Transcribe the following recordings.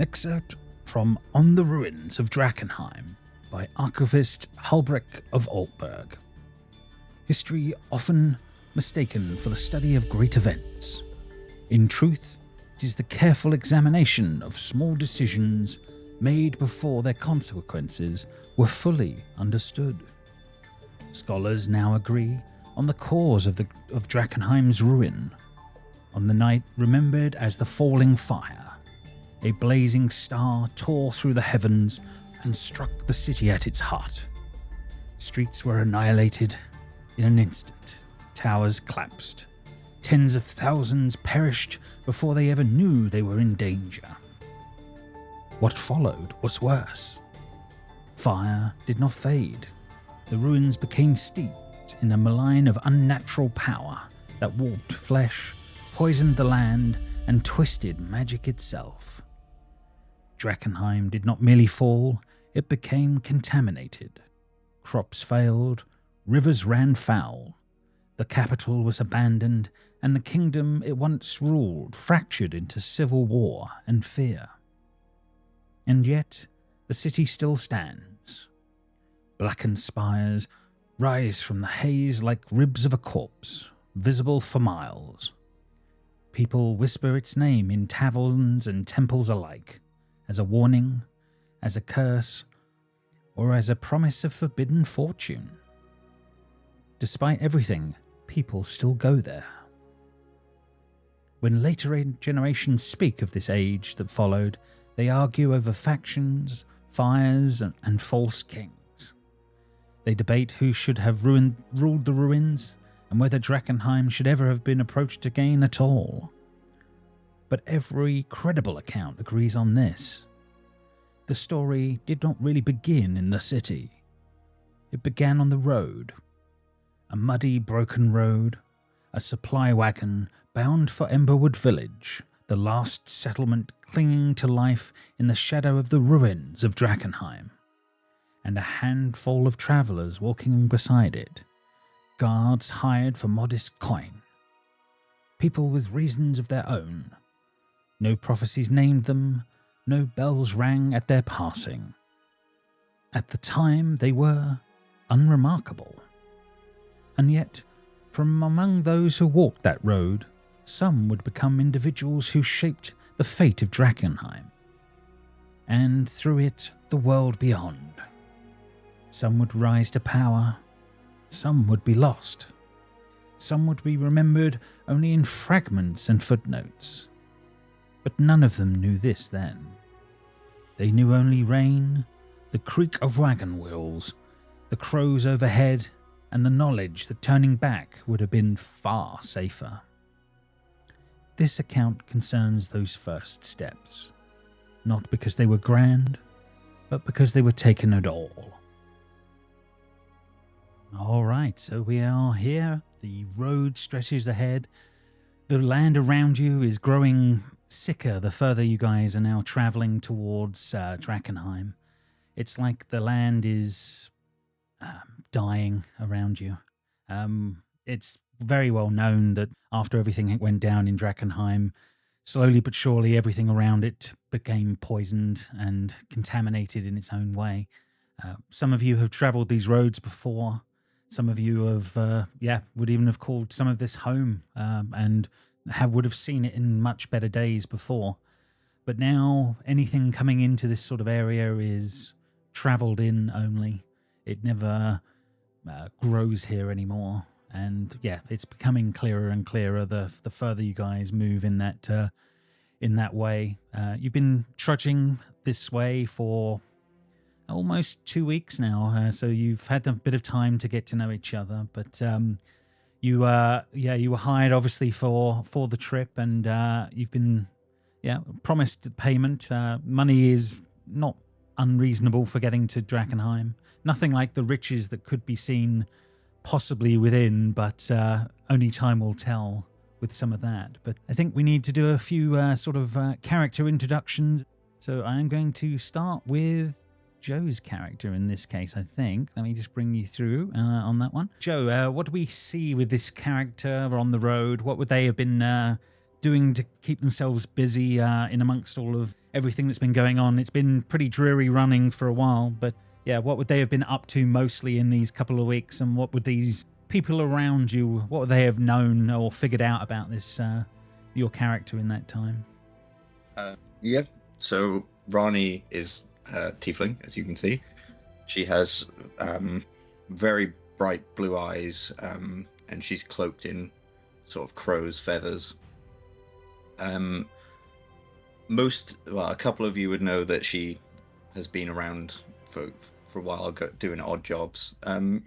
Excerpt from On the Ruins of Drakkenheim by Archivist Halbrecht of Altberg. History often mistaken for the study of great events. In truth, it is the careful examination of small decisions made before their consequences were fully understood. Scholars now agree on the cause of Drakkenheim's ruin. On the night remembered as the falling fire, a blazing star tore through the heavens and struck the city at its heart. Streets were annihilated in an instant. Towers collapsed. Tens of thousands perished before they ever knew they were in danger. What followed was worse. Fire did not fade. The ruins became steeped in a malign of unnatural power that warped flesh, poisoned the land, and twisted magic itself. Drakkenheim did not merely fall, it became contaminated. Crops failed, rivers ran foul. The capital was abandoned, and the kingdom it once ruled fractured into civil war and fear. And yet, the city still stands. Blackened spires rise from the haze like ribs of a corpse, visible for miles. People whisper its name in taverns and temples alike, as a warning, as a curse, or as a promise of forbidden fortune. Despite everything, people still go there. When later generations speak of this age that followed, they argue over factions, fires, and false kings. They debate who should have ruled the ruins, and whether Drakkenheim should ever have been approached again at all. But every credible account agrees on this. The story did not really begin in the city. It began on the road. A muddy, broken road, a supply wagon bound for Emberwood village, the last settlement clinging to life in the shadow of the ruins of Drakkenheim, and a handful of travellers walking beside it, guards hired for modest coin, people with reasons of their own. No prophecies named them, no bells rang at their passing. At the time they were unremarkable. And yet, from among those who walked that road, some would become individuals who shaped the fate of Drakkenheim, and through it the world beyond. Some would rise to power, some would be lost, some would be remembered only in fragments and footnotes. But none of them knew this then. They knew only rain, the creak of wagon wheels, the crows overhead, and the knowledge that turning back would have been far safer. This account concerns those first steps, not because they were grand, but because they were taken at all. Alright, so we are here. The road stretches ahead. The land around you is growing sicker the further you guys are now travelling towards Drakkenheim. It's like the land is dying around you. It's very well known that after everything went down in Drakkenheim, slowly but surely everything around it became poisoned and contaminated in its own way. Some of you have travelled these roads before. Some of you have, would even have called some of this home and would have seen it in much better days before. But now anything coming into this sort of area is travelled in only. It never grows here anymore. And yeah, it's becoming clearer and clearer the further you guys move in that way. You've been trudging this way for almost 2 weeks now, so you've had a bit of time to get to know each other. But you were hired obviously for the trip, and you've been promised payment. Money is not unreasonable for getting to Drakkenheim. Nothing like the riches that could be seen possibly within, but only time will tell with some of that. But I think we need to do a few character introductions. So I'm going to start with Joe's character in this case, I think. Let me just bring you through on that one. Joe, what do we see with this character on the road? What would they have been doing to keep themselves busy in amongst all of everything that's been going on? It's been pretty dreary running for a while, but yeah, what would they have been up to mostly in these couple of weeks, and what would these people around you, what would they have known or figured out about this, your character in that time? Yeah, so Ranni is tiefling, as you can see. She has very bright blue eyes, and she's cloaked in sort of crow's feathers. A couple of you would know that she has been around for a while, doing odd jobs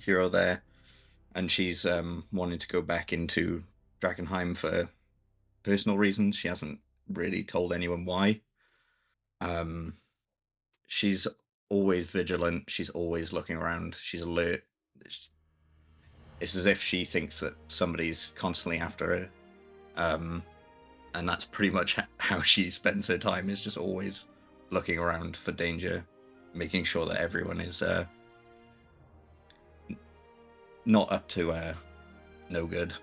here or there, and she's wanting to go back into Drakkenheim for personal reasons. She hasn't really told anyone why. She's always vigilant. She's always looking around. She's alert. It's as if she thinks that somebody's constantly after her. And that's pretty much how she spends her time, is just always looking around for danger, making sure that everyone is not up to no good.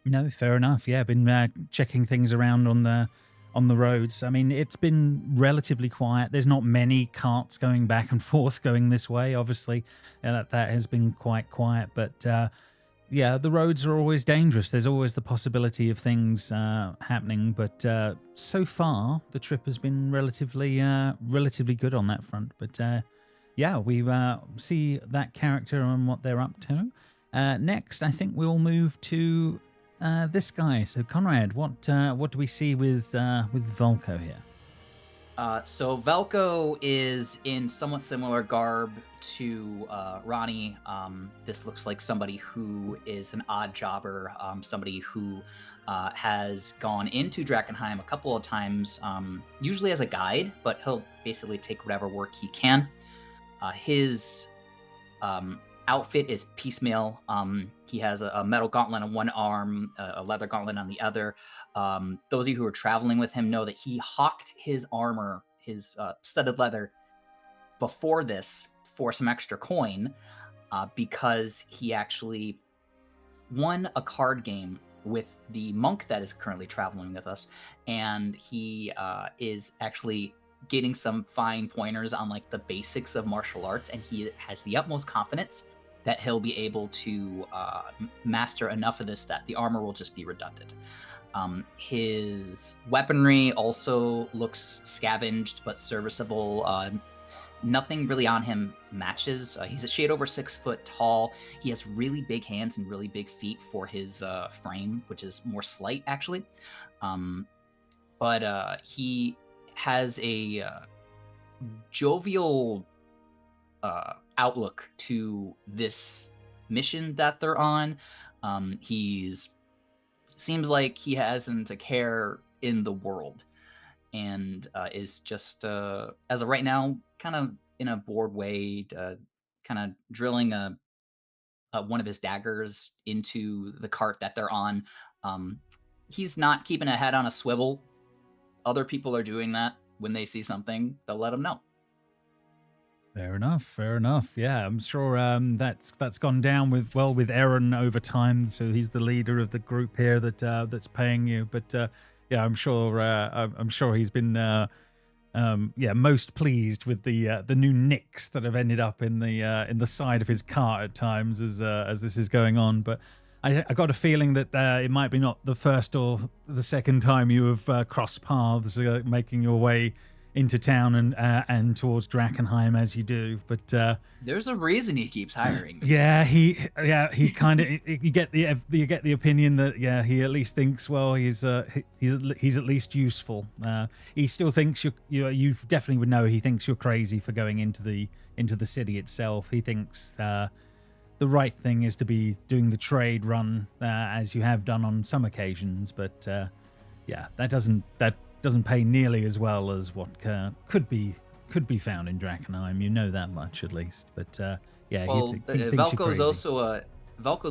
No, fair enough. Yeah, I've been checking things around on the roads. I mean, it's been relatively quiet. There's not many carts going back and forth going this way, obviously. That has been quite quiet. But yeah, the roads are always dangerous. There's always the possibility of things happening. But so far, the trip has been relatively good on that front. But yeah, we see that character and what they're up to. Next, I think we'll move to this guy. So Conrad, what do we see with Velko here? So Velko is in somewhat similar garb to Ranni. This looks like somebody who is an odd jobber, somebody who has gone into Drakkenheim a couple of times, usually as a guide, but he'll basically take whatever work he can. His outfit is piecemeal. He has a metal gauntlet on one arm, a leather gauntlet on the other. Those of you who are traveling with him know that he hawked his armor, his studded leather, before this for some extra coin, because he actually won a card game with the monk that is currently traveling with us, and he is actually getting some fine pointers on like the basics of martial arts, and he has the utmost confidence that he'll be able to master enough of this that the armor will just be redundant. His weaponry also looks scavenged but serviceable. Nothing really on him matches. He's a shade over 6 foot tall. He has really big hands and really big feet for his frame, which is more slight actually. But he has a jovial outlook to this mission that they're on. He's seems like he hasn't a care in the world, and is just as of right now kind of in a bored way, kind of drilling one of his daggers into the cart that they're on. He's not keeping a head on a swivel. Other people are doing that. When they see something, they'll let him know. Fair enough. Yeah, I'm sure that's gone down with Aaron over time. So he's the leader of the group here that's paying you. But yeah, I'm sure he's been most pleased with the new nicks that have ended up in the side of his cart at times as this is going on. But I got a feeling that it might be not the first or the second time you have crossed paths making your way into town and towards Drakkenheim as you do, but there's a reason he keeps hiring me. he kind of you get the opinion that he at least thinks he's at least useful. He still thinks you definitely would know he thinks you're crazy for going into the city itself. He thinks the right thing is to be doing the trade run as you have done on some occasions, but that doesn't pay nearly as well as what could be found in Drakkenheim. You know that much at least. But he thinks Velko's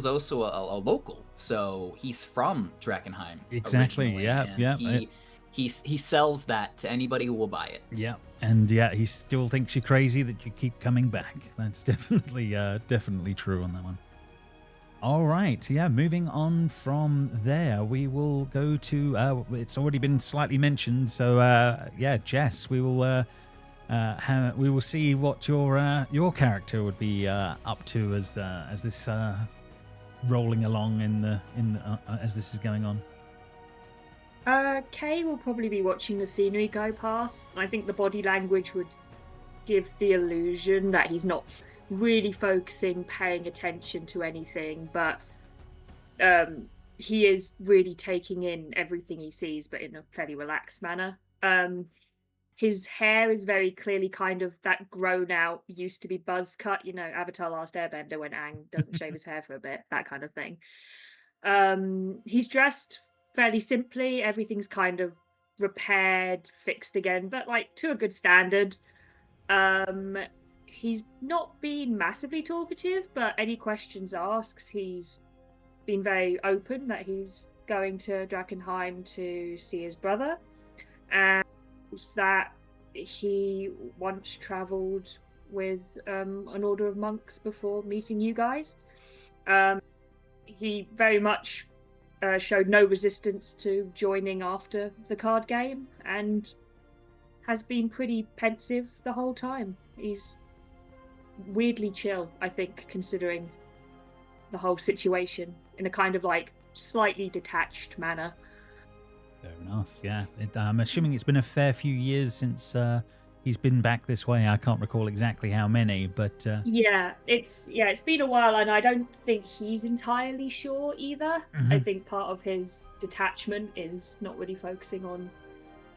also a local, so he's from Drakkenheim. Exactly. He sells that to anybody who will buy it. Yeah, and he still thinks you're crazy that you keep coming back. That's definitely true on that one. All right, yeah, moving on from there, we will go to, it's already been slightly mentioned, so yeah, Jess, we will see what your character would be up to as this rolling along as this is going on. Kay will probably be watching the scenery go past. I think the body language would give the illusion that he's not really focusing, paying attention to anything, but he is really taking in everything he sees, but in a fairly relaxed manner. His hair is very clearly kind of that grown out, used to be buzz cut, Avatar Last Airbender when Aang doesn't shave his hair for a bit, that kind of thing. He's dressed fairly simply, everything's kind of repaired, fixed again, but like to a good standard. He's not been massively talkative, but any questions asked, he's been very open that he's going to Drakkenheim to see his brother, and that he once travelled with an order of monks before meeting you guys. He very much showed no resistance to joining after the card game, and has been pretty pensive the whole time. He's weirdly chill, I think, considering the whole situation, in a kind of like slightly detached manner. Fair enough, yeah. I'm assuming it's been a fair few years since he's been back this way. I can't recall exactly how many, but yeah, it's been a while, and I don't think he's entirely sure either. Mhm. I think part of his detachment is not really focusing on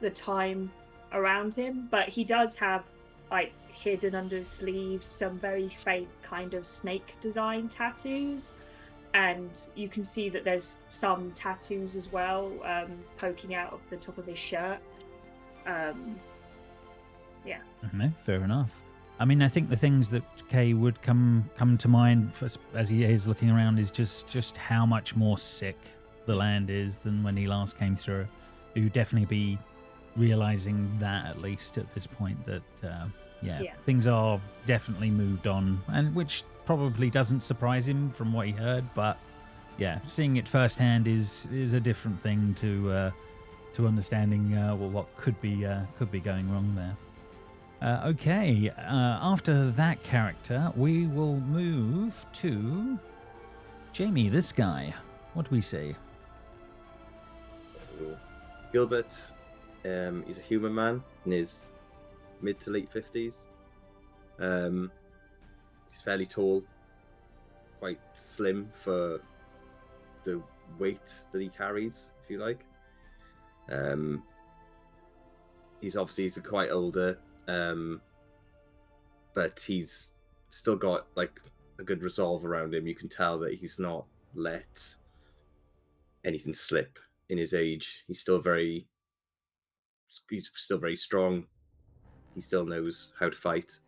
the time around him, but he does have like hidden under his sleeves some very faint kind of snake design tattoos, and you can see that there's some tattoos as well poking out of the top of his shirt. Yeah. Fair enough. I mean, I think the things that Kay would come to mind as he is looking around is just how much more sick the land is than when he last came through. He would definitely be realizing that, at least at this point, that things are definitely moved on, and which probably doesn't surprise him from what he heard, but yeah, seeing it firsthand is a different thing to understanding what could be going wrong there. Okay, after that character, we will move to Jamie, this guy. What do we see? So, Gilbert, he's a human man in his mid to late 50s. He's fairly tall, quite slim for the weight that he carries, if you like. He's quite older, but he's still got like a good resolve around him. You can tell that he's not let anything slip in his age. He's still very strong. He still knows how to fight.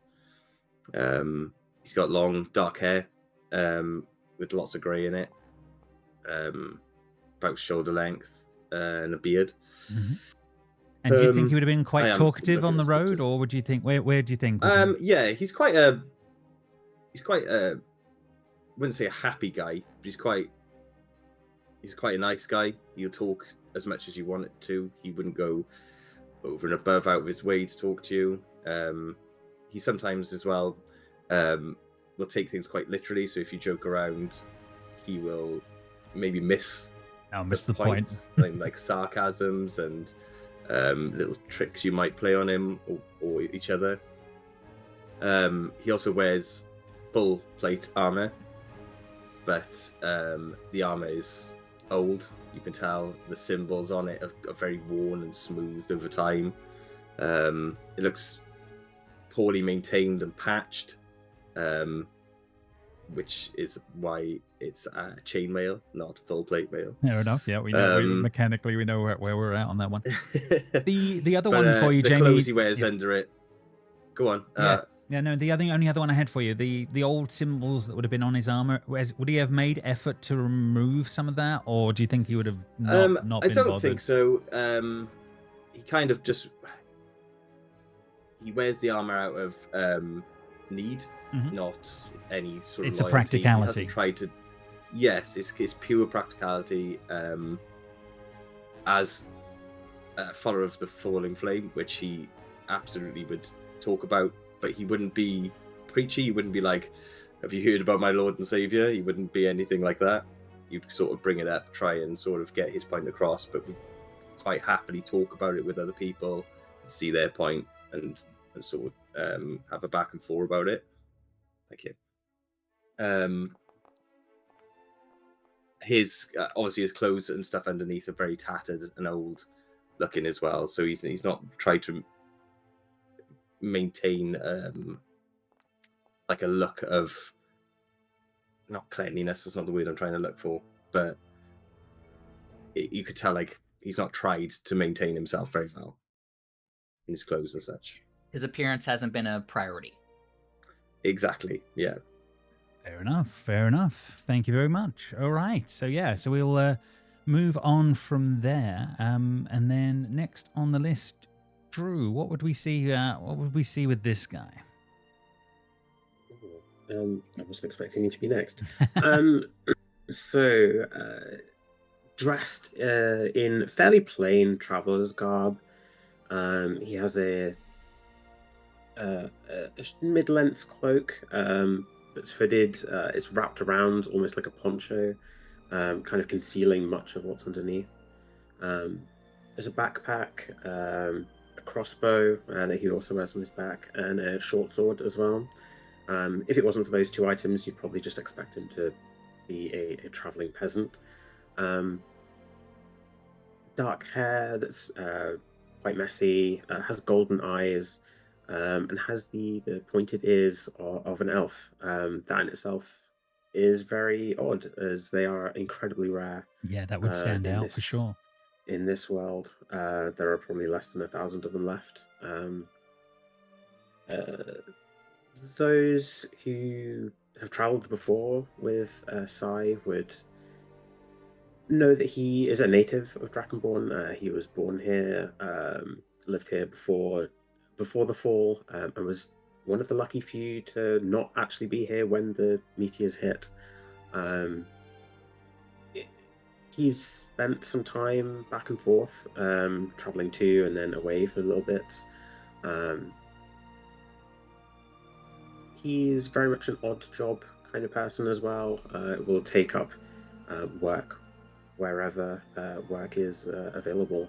He's got long dark hair with lots of grey in it, about shoulder length, and a beard. Mm-hmm. And do you think he would have been quite talkative on the road, or would you think where do you think? Yeah, he's quite a I wouldn't say a happy guy, but he's quite a nice guy. He'll talk as much as you want it to. He wouldn't go over and above out of his way to talk to you. He sometimes as well will take things quite literally. So if you joke around, he will maybe miss the point. like sarcasms and little tricks you might play on him or each other. He also wears full plate armor, but the armor is old. You can tell the symbols on it are very worn and smoothed over time. It looks poorly maintained and patched, which is why it's chainmail, not full plate mail. Fair enough. Yeah, we know mechanically we know where we're at on that one. The other one for you, the Jamie. The clothes he wears under it. Go on. The only other one I had for you, the old symbols that would have been on his armor. Would he have made effort to remove some of that, or do you think he would have not been bothered? I don't think so. He kind of just he wears the armor out of need, not any sort of. It's a loyalty. practicality. He hasn't tried to. yes, it's pure practicality. As a follower of the Falling Flame, which he absolutely would talk about, but he wouldn't be preachy. He wouldn't be like, "Have you heard about my Lord and Savior?" He wouldn't be anything like that. You'd sort of bring it up, try and sort of get his point across, but would quite happily talk about it with other people, and see their point, and sort of have a back and forth about it. Thank you. His obviously his clothes and stuff underneath are very tattered and old looking as well, so he's not tried to maintain like a look of, not cleanliness, that's not the word I'm trying to look for, but you could tell like he's not tried to maintain himself very well in his clothes and such. His appearance hasn't been a priority. Exactly, yeah. Fair enough, fair enough. Thank you very much. All right, so we'll move on from there. And then next on the list, Drew, what would we see? What would we see with this guy? I wasn't expecting you to be next. Dressed in fairly plain traveler's garb. He has a mid-length cloak that's hooded. It's wrapped around almost like a poncho, kind of concealing much of what's underneath. There's a backpack, a crossbow that he also wears on his back, and a short sword as well. If it wasn't for those two items, you'd probably just expect him to be a traveling peasant. Dark hair that's quite messy, has golden eyes, and has the pointed ears of an elf. That in itself is very odd, as they are incredibly rare. Yeah, that would stand out for sure. In this world, there are probably less than 1,000 of them left. Those who have travelled before with Sai would know that he is a native of Drakenborn. He was born here, lived here before the fall, and was one of the lucky few to not actually be here when the meteors hit. He's spent some time back and forth, traveling to and then away for little bits. He's very much an odd job kind of person as well. Will take up work wherever work is available.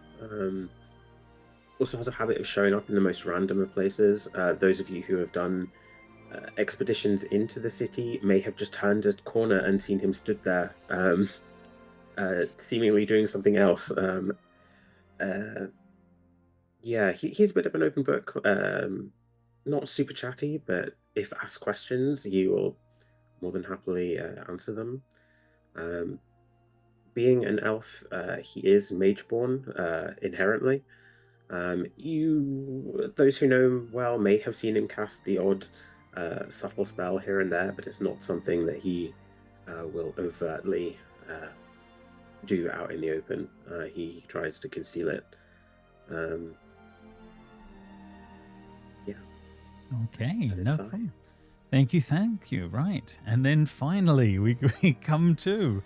Also has a habit of showing up in the most random of places. Those of you who have done expeditions into the city may have just turned a corner and seen him stood there, seemingly doing something else. He's a bit of an open book. Not super chatty, but if asked questions, he will more than happily answer them. Being an elf, he is mageborn inherently. Those who know him well may have seen him cast the odd subtle spell here and there, but it's not something that he will overtly do out in the open. He tries to conceal it. Okay, no problem. Thank you. Right. And then finally, we come to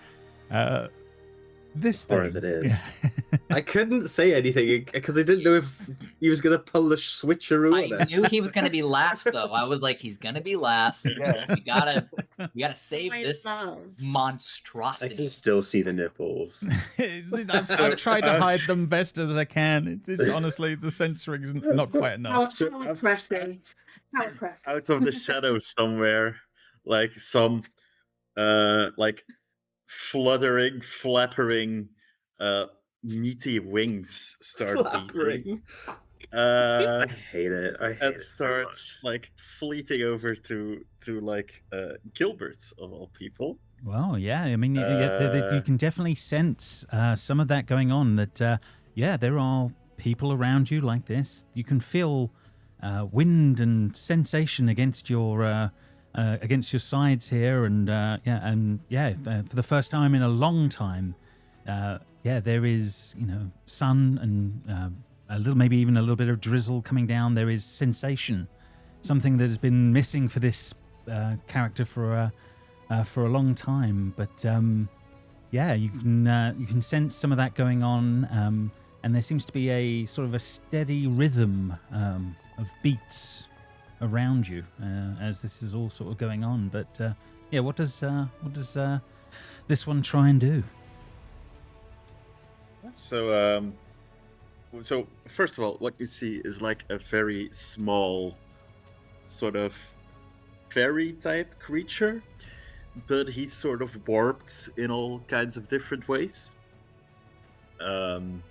this thing. Or if it is. Yeah. I couldn't say anything because I didn't know if he was going to pull the switcheroo on I us. knew he was going to be last, though. I was like, he's going to be last. Yeah. We gotta save My this love. I monstrosity. can still see the nipples. I've tried to hide them best as I can. It's honestly, the censoring is not quite enough. How impressive. How impressive. Out of the shadows somewhere, like some fluttering, flappering meaty wings start beating. I hate it. And starts like fleeting over to Gilbert of all people. Well, yeah. I mean, you can definitely sense some of that going on. That there are people around you like this. You can feel wind and sensation against your sides here, and for the first time in a long time, there is sun and maybe even a little bit of drizzle coming down. There is sensation, something that has been missing for this character for for a long time. But yeah, you can sense some of that going on, and there seems to be a sort of a steady rhythm of beats around you as this is all sort of going on. But yeah, what does this one try and do? So, so first of all, what you see is like a very small, sort of fairy type creature, but he's sort of warped in all kinds of different ways. I'm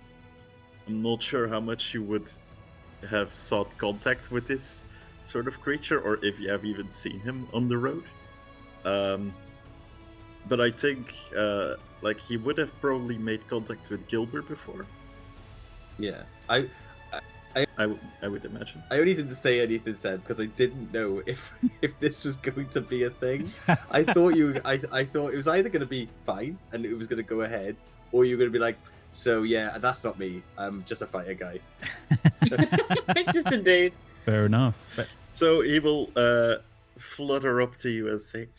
not sure how much you would have sought contact with this sort of creature, or if you have even seen him on the road. But I think like he would have probably made contact with Gilbert before. Yeah, I would imagine. I only didn't say anything, Seb, because I didn't know if this was going to be a thing. I thought I thought it was either going to be fine and it was going to go ahead, or you're going to be like, so yeah, that's not me. I'm just a fighter guy. Just a dude. Fair enough. But So he will flutter up to you and say,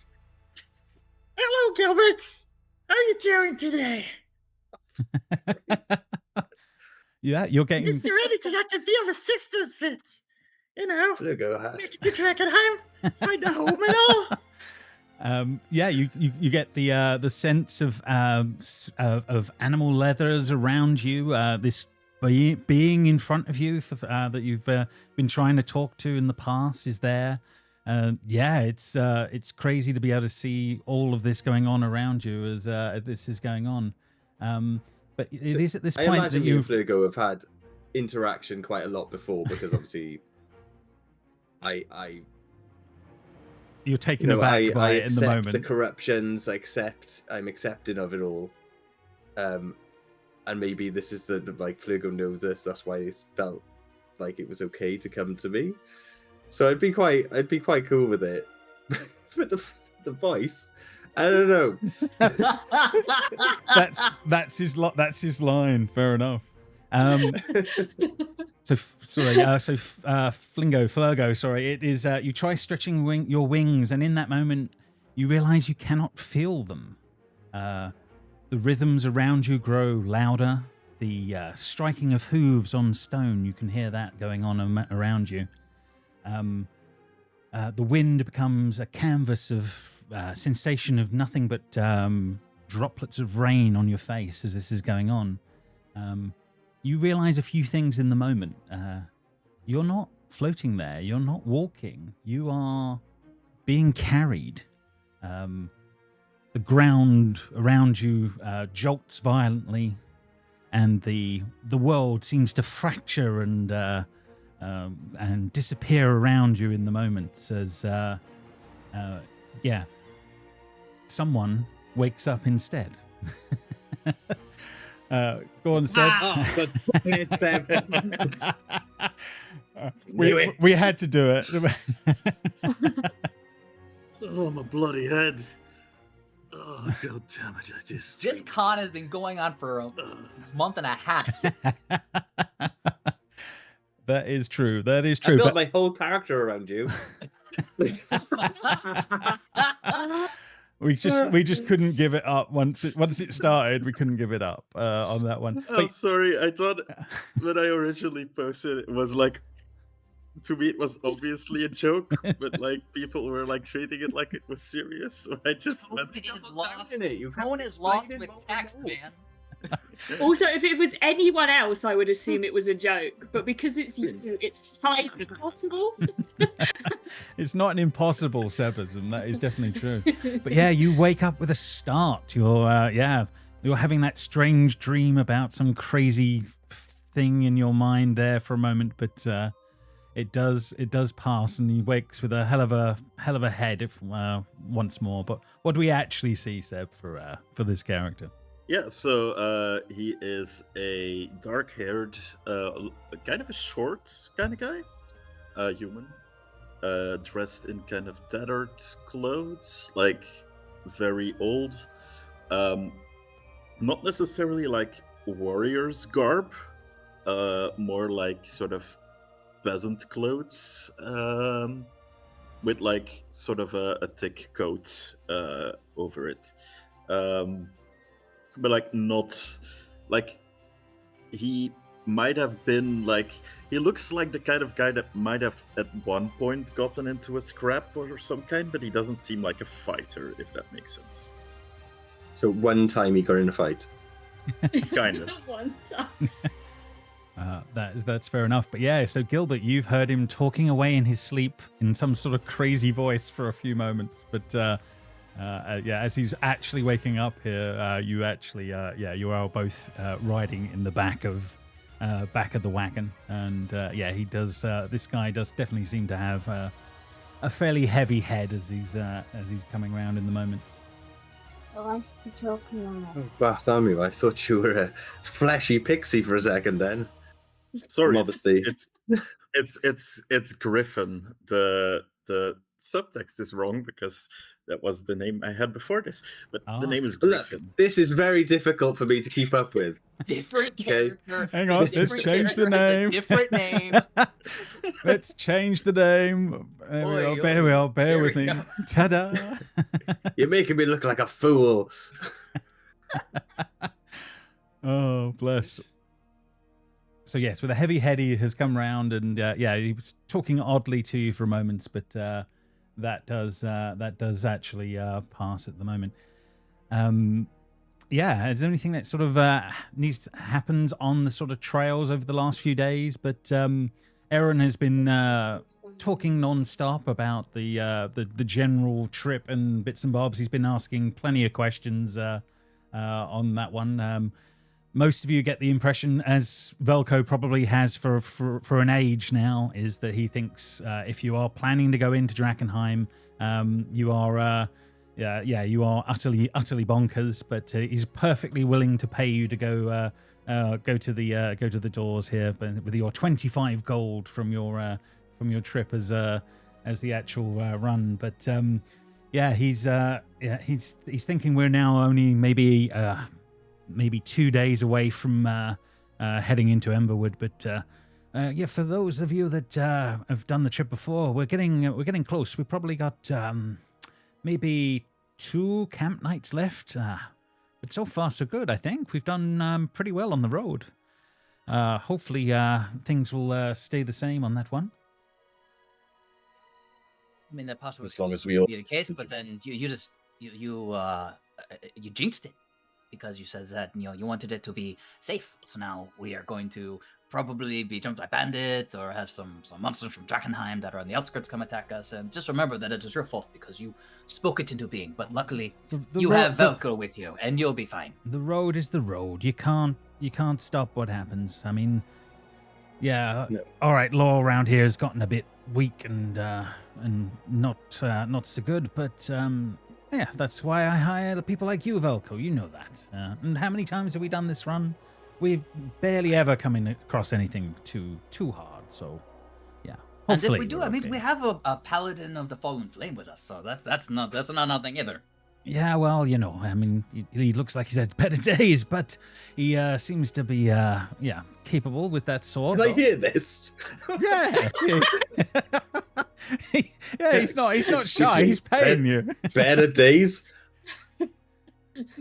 "Hello, Gilbert. How are you doing today? yeah, you're getting. Is there anything I can be of assistance with? You know, Go make it to Drakkenheim, find a home and all." Yeah, you get the sense of animal leathers around you. This being in front of you that you've been trying to talk to in the past is there. Yeah, it's crazy to be able to see all of this going on around you as this is going on. But it is at this I point imagine that you you and Flurgo have had interaction quite a lot before, because obviously you're taken aback by it in the moment. The corruptions, I'm accepting of it all. And maybe this is the like Flurgo knows this, that's why it felt like it was okay to come to me. So I'd be quite cool with it. But the voice, I don't know. that's his line. Fair enough. Flurgo, sorry. It is you try stretching your wings, and in that moment, you realise you cannot feel them. The rhythms around you grow louder. The striking of hooves on stone, you can hear that going on around you. The wind becomes a canvas of sensation of nothing but droplets of rain on your face as this is going on. You realize a few things in the moment. You're not floating there. You're not walking. You are being carried. The ground around you jolts violently, and the world seems to fracture and disappear around you in the moment as someone wakes up instead. Go on, Seb. We had to do it. Oh, my bloody head. Oh, god damn it. This con has been going on for a month and a half. That is true. I built my whole character around you. We just couldn't give it up once it started. We couldn't give it up on that one. Oh, sorry. I thought when I originally posted it was like, to me it was obviously a joke, but like people were like treating it like it was serious. So I just went. No one is lost with text, man. Also, if it was anyone else, I would assume it was a joke. But because it's you, it's highly possible. It's not an impossible sebism. That is definitely true. But yeah, you wake up with a start. You're having that strange dream about some crazy thing in your mind there for a moment, but it does pass, and he wakes with a hell of a head once more. But what do we actually see, Seb, for this character? Yeah, so he is a dark-haired, kind of a short kind of guy, human, dressed in kind of tattered clothes, like very old, not necessarily like warrior's garb, more like sort of peasant clothes, with like sort of a thick coat over it, but like not like he might have been like he looks like the kind of guy that might have at one point gotten into a scrap or some kind, but he doesn't seem like a fighter, if that makes sense. So one time he got in a fight. Kind of. One time. That's fair enough. But yeah, so Gilbert, you've heard him talking away in his sleep in some sort of crazy voice for a few moments. But as he's actually waking up here, you actually, you are both riding in the back of the wagon, and he does. This guy does definitely seem to have a fairly heavy head as he's coming around in the moment. I like to talk now. Bartholomew, I thought you were a fleshy pixie for a second then. Sorry, Modesty. it's Grifin. The subtext is wrong because that was the name I had before this, but the name is Look, Grifin. this is very difficult for me to keep up with. Different character. Hang on, let's change the name. Different name. Let's change the name. There we are. Bear with me. Go. Ta-da! You're making me look like a fool. Oh, bless. So yes, with a heavy head, he has come round, and he was talking oddly to you for a moment, but that does actually pass at the moment. Is there anything that sort of happens on the sort of trails over the last few days? But Aaron has been talking non-stop about the general trip and bits and bobs. He's been asking plenty of questions on that one. Most of you get the impression, as Velko probably has for an age now, is that he thinks if you are planning to go into Drakkenheim, you are you are utterly bonkers. But he's perfectly willing to pay you to go to the doors here, but with your 25 gold from your trip as the actual run. But he's thinking we're now only maybe 2 days away from heading into Emberwood. But for those of you that have done the trip before, we're getting close. We probably got maybe 2 camp nights left. But so far so good, I think. We've done pretty well on the road. Hopefully things will stay the same on that one. I mean, that possibly As long as we all be the case, but then you jinxed it because you said that you wanted it to be safe. So now we are going to probably be jumped by bandits or have some monsters from Drakkenheim that are on the outskirts come attack us. And just remember that it is your fault because you spoke it into being. But luckily, you have Velko with you, and you'll be fine. The road is the road. You can't stop what happens. I mean, no. All right, law around here has gotten a bit weak and not so good. But that's why I hire the people like you, Velko. You know that. And how many times have we done this run? We've barely ever come across anything too hard. So, yeah. And if we do, I mean, we have a paladin of the fallen flame with us, so that's not nothing either. Yeah, well, I mean, he looks like he's had better days, but he seems to be capable with that sword. Can I hear this? Yeah. He's not shy. He's paying you. Better days.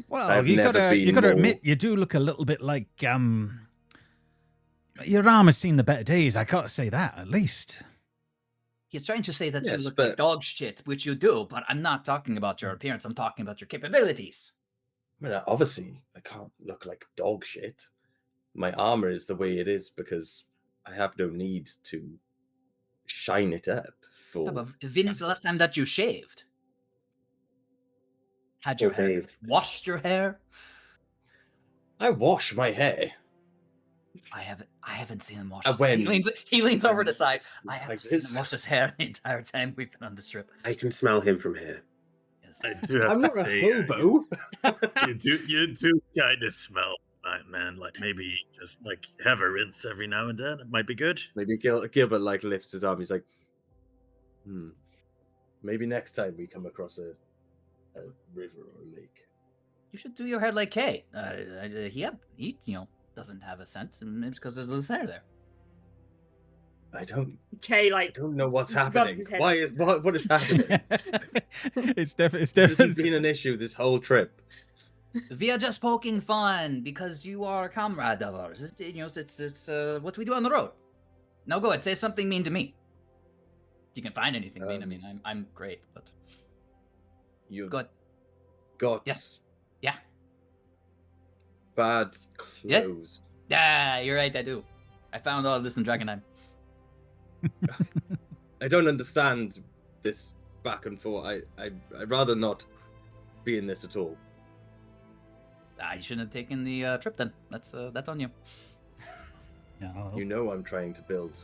Well, you gotta admit, you do look a little bit like your arm has seen the better days. I gotta say that, at least. He's trying to say that you look like dog shit, which you do, but I'm not talking about your appearance. I'm talking about your capabilities. I mean, obviously, I can't look like dog shit. My armor is the way it is because I have no need to shine it up. But when is the last time that you shaved? Had your hair washed your hair? I wash my hair. I haven't seen him wash his hair. He leans over to the side. I haven't seen him wash his hair the entire time we've been on this trip. I can smell him from here. Yes. I do have I'm to not say, a hobo. you do kind of smell, man. Like maybe just like have a rinse every now and then. It might be good. Maybe Gilbert like lifts his arm. He's like, maybe next time we come across a river or a lake. You should do your hair like Kay. He doesn't have a scent, and maybe it's because there's his hair there. I don't Kay, like, know what's rubs happening. his head. What is happening? It's This has definitely been an issue this whole trip. We are just poking fun because you are a comrade of ours. It's what we do on the road. Now go ahead, say something mean to me. If you can find anything mean, I mean, I'm great, but You've go ahead. got Yeah. bad Yeah. clothes. Yeah, you're right, I do. I found all this in Drakkenheim. I don't understand this back and forth. I'd rather not be in this at all. You shouldn't have taken the trip then. That's on you. No. You know I'm trying to build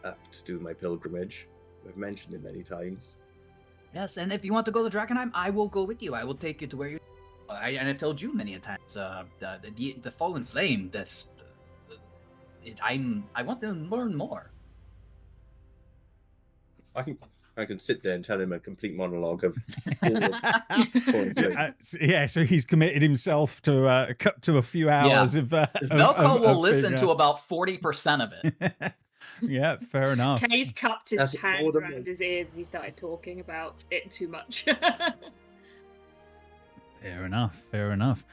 up to do my pilgrimage. I've mentioned it many times. Yes, and if you want to go to Drakkenheim, I will go with you. I will take you to where you. And I've told you many times. The Fallen Flame. I want to learn more. I can sit there and tell him a complete monologue of all of So he's committed himself to a few hours of. Velko will listen to about 40% of it. Yeah, fair enough. Kay's cupped his That's hand more than around me. his ears and he started talking about it too much. Fair enough.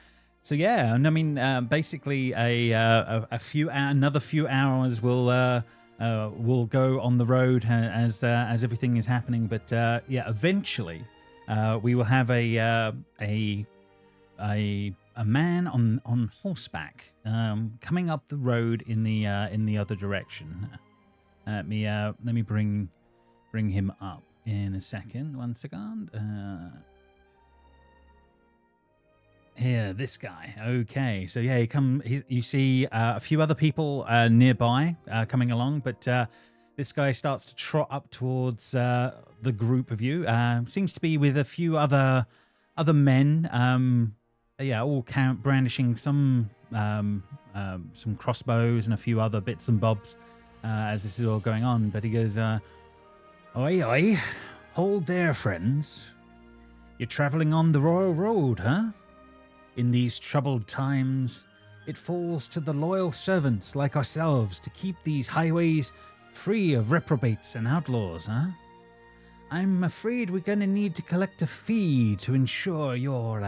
So yeah, and I mean, basically, another few hours will go on the road as everything is happening. But eventually, we will have a man on horseback coming up the road in the other direction. Let me bring him up in a second. 1 second. Here, this guy. Okay, so yeah, you see a few other people nearby coming along, but this guy starts to trot up towards the group of you. Seems to be with a few other men. All brandishing some crossbows and a few other bits and bobs as this is all going on. But he goes, "Oi, hold there, friends. You're traveling on the Royal Road, huh? In these troubled times, it falls to the loyal servants like ourselves to keep these highways free of reprobates and outlaws, huh? I'm afraid we're going to need to collect a fee to ensure your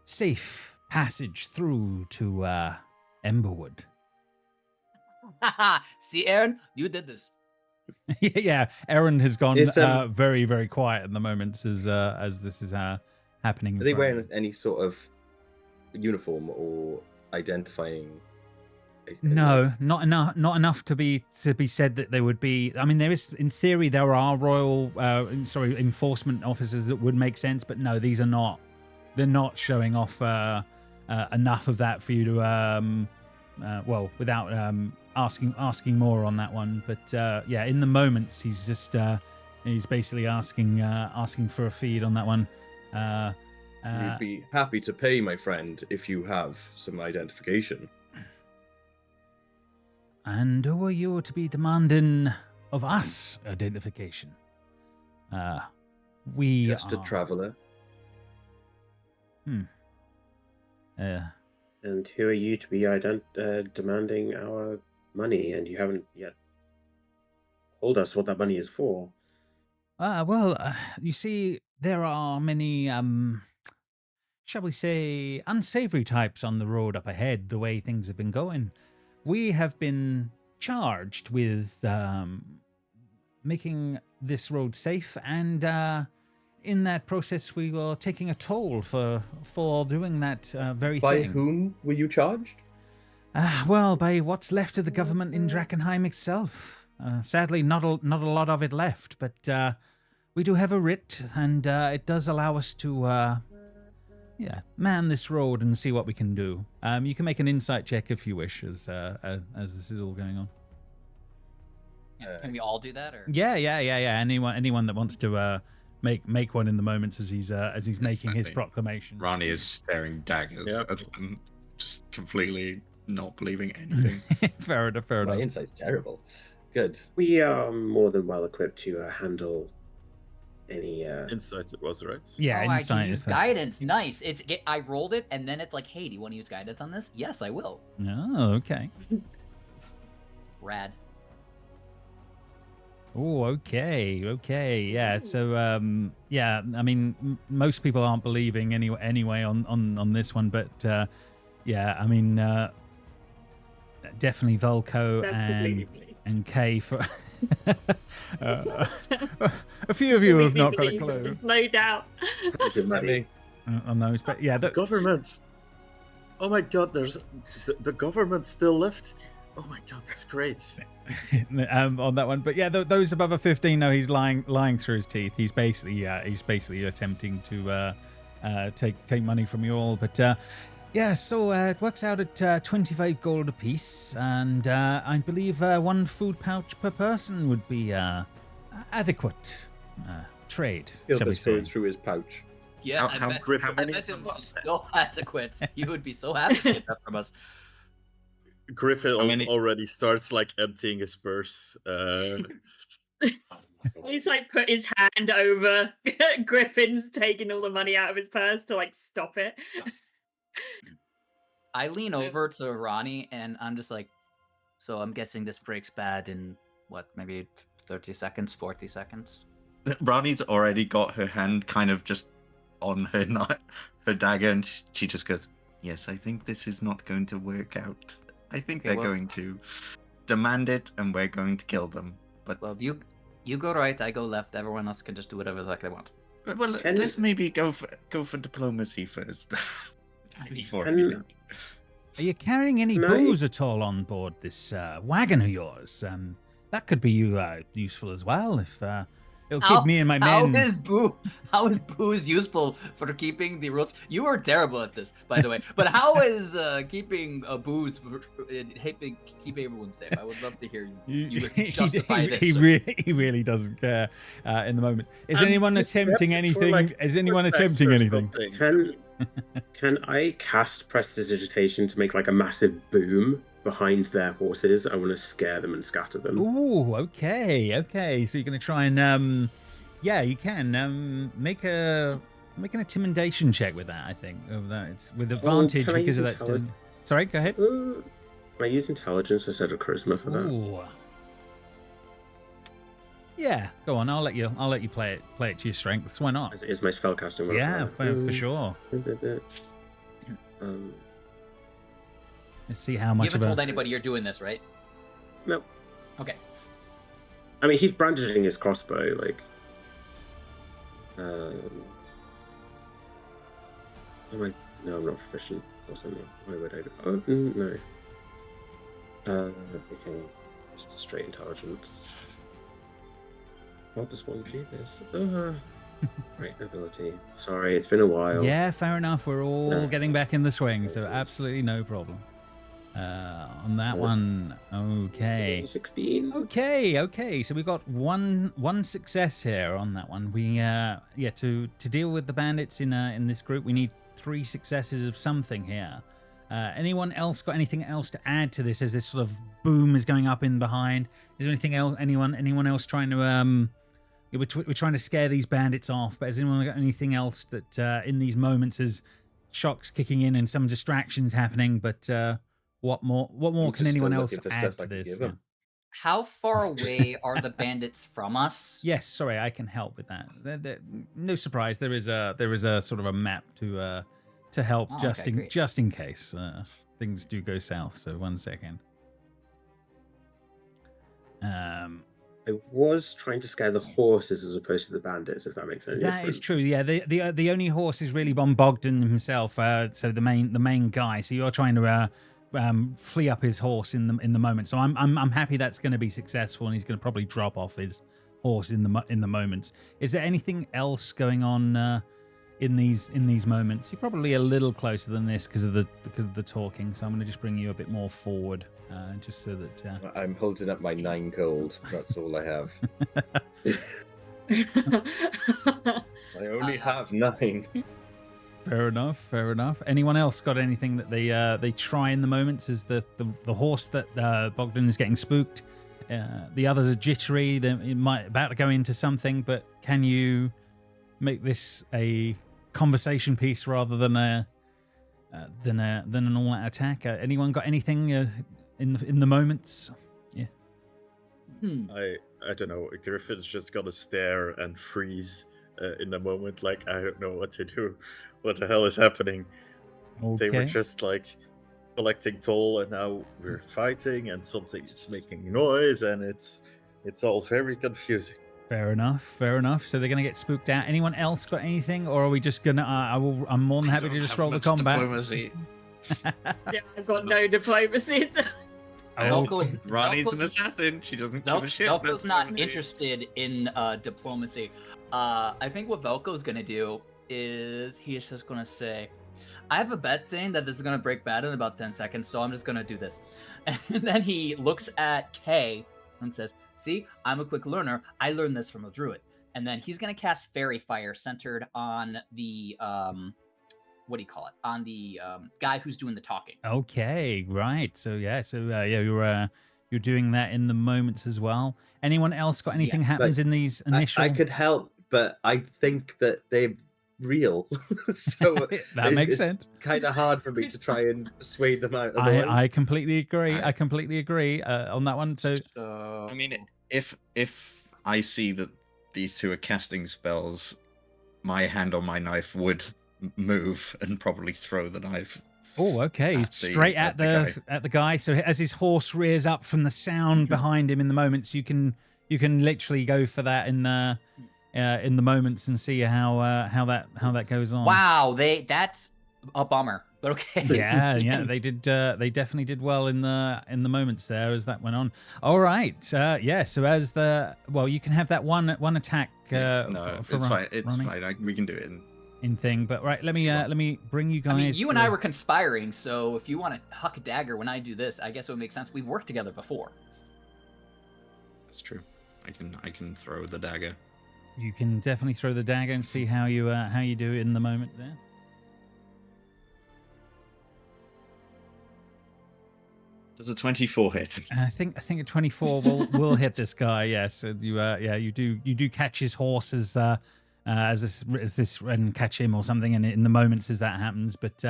safe passage through to Emberwood." See, Aaron, you did this. Yeah, Aaron has gone Is, very, very quiet at the moment as this is happening. in Are they front of wearing any sort of uniform or identifying? No, not enough to be said that they would be. I mean, in theory there are royal enforcement officers that would make sense, but no, these are not. They're not showing off enough of that for you to without asking more on that one. But in the moments he's just he's basically asking for a feed on that one. We'd be happy to pay, my friend, if you have some identification. And who are you to be demanding of us identification? We Just are... a traveller. And who are you to be demanding our money? And you haven't yet told us what that money is for. You see, there are many, shall we say, unsavory types on the road up ahead, the way things have been going. We have been charged with making this road safe, and in that process we were taking a toll for doing that very By thing. whom were you charged? By what's left of the government in Drakkenheim itself. Sadly, not a lot of it left, but we do have a writ, and it does allow us to man this road and see what we can do. You can make an insight check if you wish, as this is all going on. Can we all do that, or? Yeah. Anyone that wants to make one in the moments as he's making his proclamation. Ranni is staring daggers Yep. at them, just completely not believing anything. Fair enough. My insight's terrible. Good. We are more than well equipped to handle any. Insight it was, right? Yeah, I insight. can use guidance. Nice. I rolled it, and then it's like, hey, do you want to use guidance on this? Yes, I will. Oh, okay. Rad. Oh, okay, yeah. So, yeah, I mean, most people aren't believing anyway on this one, but yeah, I mean, definitely Velko and Kay for a few of you have not got a clue. No doubt. On those, but yeah, The government. Oh my god, there's the government still left. Oh my god, that's great. On that one, but yeah, those above a 15 know he's lying through his teeth. He's basically attempting to take money from you all, but yeah, so it works out at 25 gold apiece, and I believe 1 food pouch per person would be adequate trade. Shall we say? Through his pouch. Yeah, How I bet Grifin- it was so adequate. You would be so happy to get that from us. Griffin already starts like emptying his purse. He's like put his hand over Griffin's taking all the money out of his purse to like stop it. I lean over to Ranni and I'm just like, so I'm guessing this breaks bad in what, maybe 30 seconds, 40 seconds? Ranni's already got her hand kind of just on her dagger, and she just goes, "Yes, I think this is not going to work out. I think they're going to demand it, and we're going to kill them." But well, you go right, I go left. Everyone else can just do whatever the heck they want. well, let's maybe go for diplomacy first. Are you carrying any booze at all on board this wagon of yours? That could be useful as well if it'll keep me and my men. How is booze useful for keeping the rules? You are terrible at this, by the way. But how is keeping booze keep everyone safe? I would love to hear you justify this. He really doesn't care in the moment. Is anyone attempting anything? Is anyone attempting anything? Can I cast prestidigitation to make like a massive boom behind their horses? I want to scare them and scatter them. Ooh, okay. So you're going to try and yeah, you can make an intimidation check with that. I think it's with advantage because of that. Sorry, go ahead. Can I use intelligence instead of charisma for that? Ooh. Yeah, go on. I'll let you play it to your strengths. Why not? Is my spellcasting? Yeah, for sure. Let's see how much. You haven't told anybody you're doing this, right? No. Okay. I mean, he's brandishing his crossbow, like. No, I'm not proficient. Of course I'm not. Why would I? Oh no. Okay, just a straight intelligence. How does one do this? Right, ability. Sorry, it's been a while. Yeah, fair enough. We're all getting back in the swing, so absolutely no problem. On that one, okay. 16. Okay. So we got one success here on that one. We to deal with the bandits in this group, we need 3 successes of something here. Anyone else got anything else to add to this as this sort of boom is going up in behind? Is there anything else? Anyone else trying to we're trying to scare these bandits off, but has anyone got anything else that in these moments as shocks kicking in and some distractions happening? But what more can anyone else add to this? Yeah. How far away are the bandits from us? Yes, sorry, I can help with that. No surprise, there is a sort of a map to help just in case things do go south. So 1 second. I was trying to scare the horses as opposed to the bandits, if that makes any difference. That is true. Yeah, the only horse is really Bogdan himself. So the main guy. So you're trying to flee up his horse in the moment. So I'm happy that's going to be successful, and he's going to probably drop off his horse in the moments. Is there anything else going on in these moments? You're probably a little closer than this because of the talking. So I'm going to just bring you a bit more forward, just so that I'm holding up my 9 gold. That's all I have. I only have 9. Fair enough. Anyone else got anything that they try in the moments? Is the horse that Bogdan is getting spooked? The others are jittery. They might about to go into something, but can you make this a conversation piece rather than an all-out attack? Anyone got anything in the moments? Yeah. I don't know, Griffin's just gonna stare and freeze in the moment, like, I don't know what to do. What the hell is happening? They were Okay. just like collecting toll, and now we're fighting, and something is making noise, and it's all very confusing. Fair enough. Fair enough. So they're gonna get spooked out. Anyone else got anything, or are we just gonna? I'm more than happy to just roll the combat. Diplomacy. Yeah, I've got no diplomacy. Velko's Ranni's an assassin. She doesn't give a shit. Velko's not Diplomacy. interested in diplomacy. I think what Velko's gonna do is he's just gonna say, I have a bet saying that this is gonna break bad in about 10 seconds, so I'm just gonna do this. And then he looks at Kay and says, see, I'm a quick learner. I learned this from a druid. And then he's gonna cast Fairy Fire centered on the what do you call it? On the guy who's doing the talking. Okay, right. So yeah, you're doing that in the moments as well. Anyone else got anything Yes. happens in these initial? I could help, but I think that they're real. So that makes it's sense. kind of hard for me to try and persuade them out. Otherwise. I completely agree. I completely agree on that one. So I mean, if I see that these two are casting spells, my hand on my knife would move and probably throw the knife. oh, okay, straight at the guy. So as his horse rears up from the sound behind him in the moments, you can literally go for that in the moments and see how that goes on. Wow, that's a bummer. But okay. Yeah, they did. They definitely did well in the moments there as that went on. All right, yeah. So as you can have that one attack. No, for it's fine. It's running fine. We can do it. in thing. But right, let me bring you guys. I mean, you and I through. were conspiring, so if you want to huck a dagger when I do this, I guess it would make sense. We've worked together before. That's true. I can throw the dagger. You can definitely throw the dagger and see how you do in the moment there. Does a 24 hit? I think a 24 will hit this guy. Yes, and you do catch his horse as this and catch him or something, and in the moments as that happens. But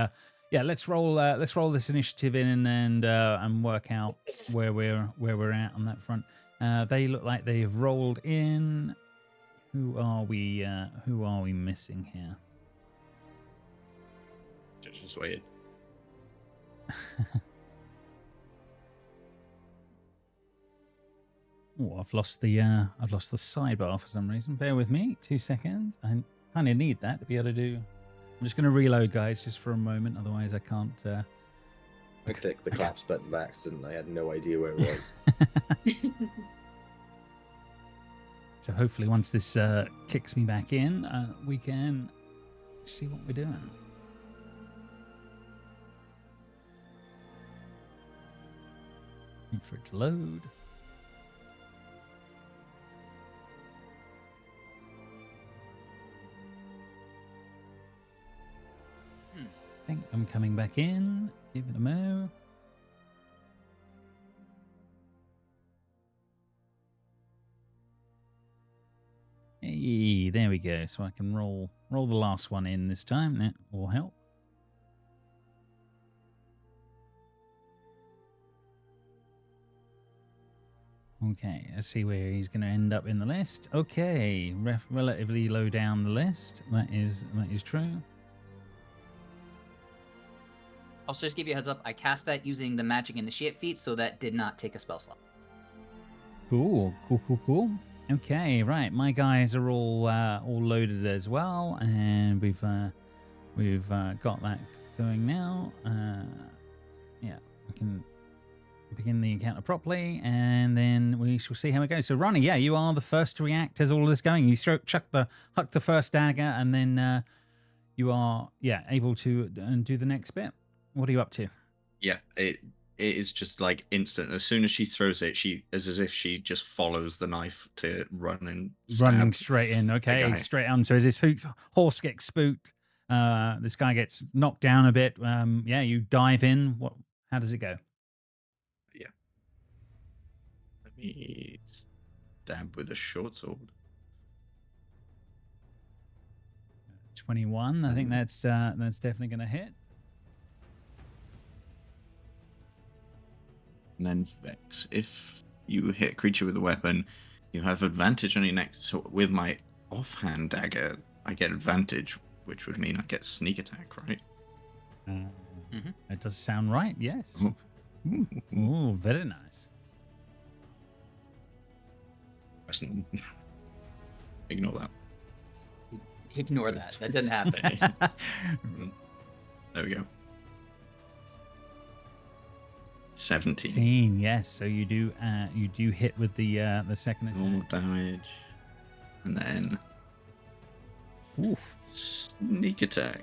let's roll this initiative in and work out where we're at on that front. They look like they've rolled in. Who are we missing here? Just wait. Oh, I've lost the sidebar for some reason. Bear with me, 2 seconds. I kind of need that to be able to do. I'm just going to reload, guys, just for a moment. Otherwise, I can't. I clicked the collapse button by accident. I had no idea where it was. So hopefully, once this kicks me back in, we can see what we're doing. Wait for it to load. I think I'm coming back in. Give it a mo. Hey, there we go. So I can roll the last one in this time. That will help. Okay, let's see where he's going to end up in the list. Okay, relatively low down the list. That is true. Also, just give you a heads up, I cast that using the Magic Initiate feat, so that did not take a spell slot. Cool. Okay, right. My guys are all loaded as well, and we've got that going now. We can begin the encounter properly, and then we shall see how it goes. So, Ranni, you are the first to react as all of this going. You huck the first dagger, and then you are able to do the next bit. What are you up to? Yeah, it is just like instant. As soon as she throws it, she is as if she just follows the knife to run and running straight in. Okay, straight on. So as this horse gets spooked, this guy gets knocked down a bit. You dive in. How does it go? Yeah. Let me stab with a short sword. 21. I think that's definitely going to hit. And then Vex. If you hit a creature with a weapon, You have advantage on your next. So with my offhand dagger, I get advantage, which would mean I get sneak attack, right? It does sound right, yes. Oh. Ooh, very nice. Ignore that. Ignore that. That didn't happen. There we go. 17. 17, yes. So you do hit with the second attack. Normal damage. And then Oof. sneak attack.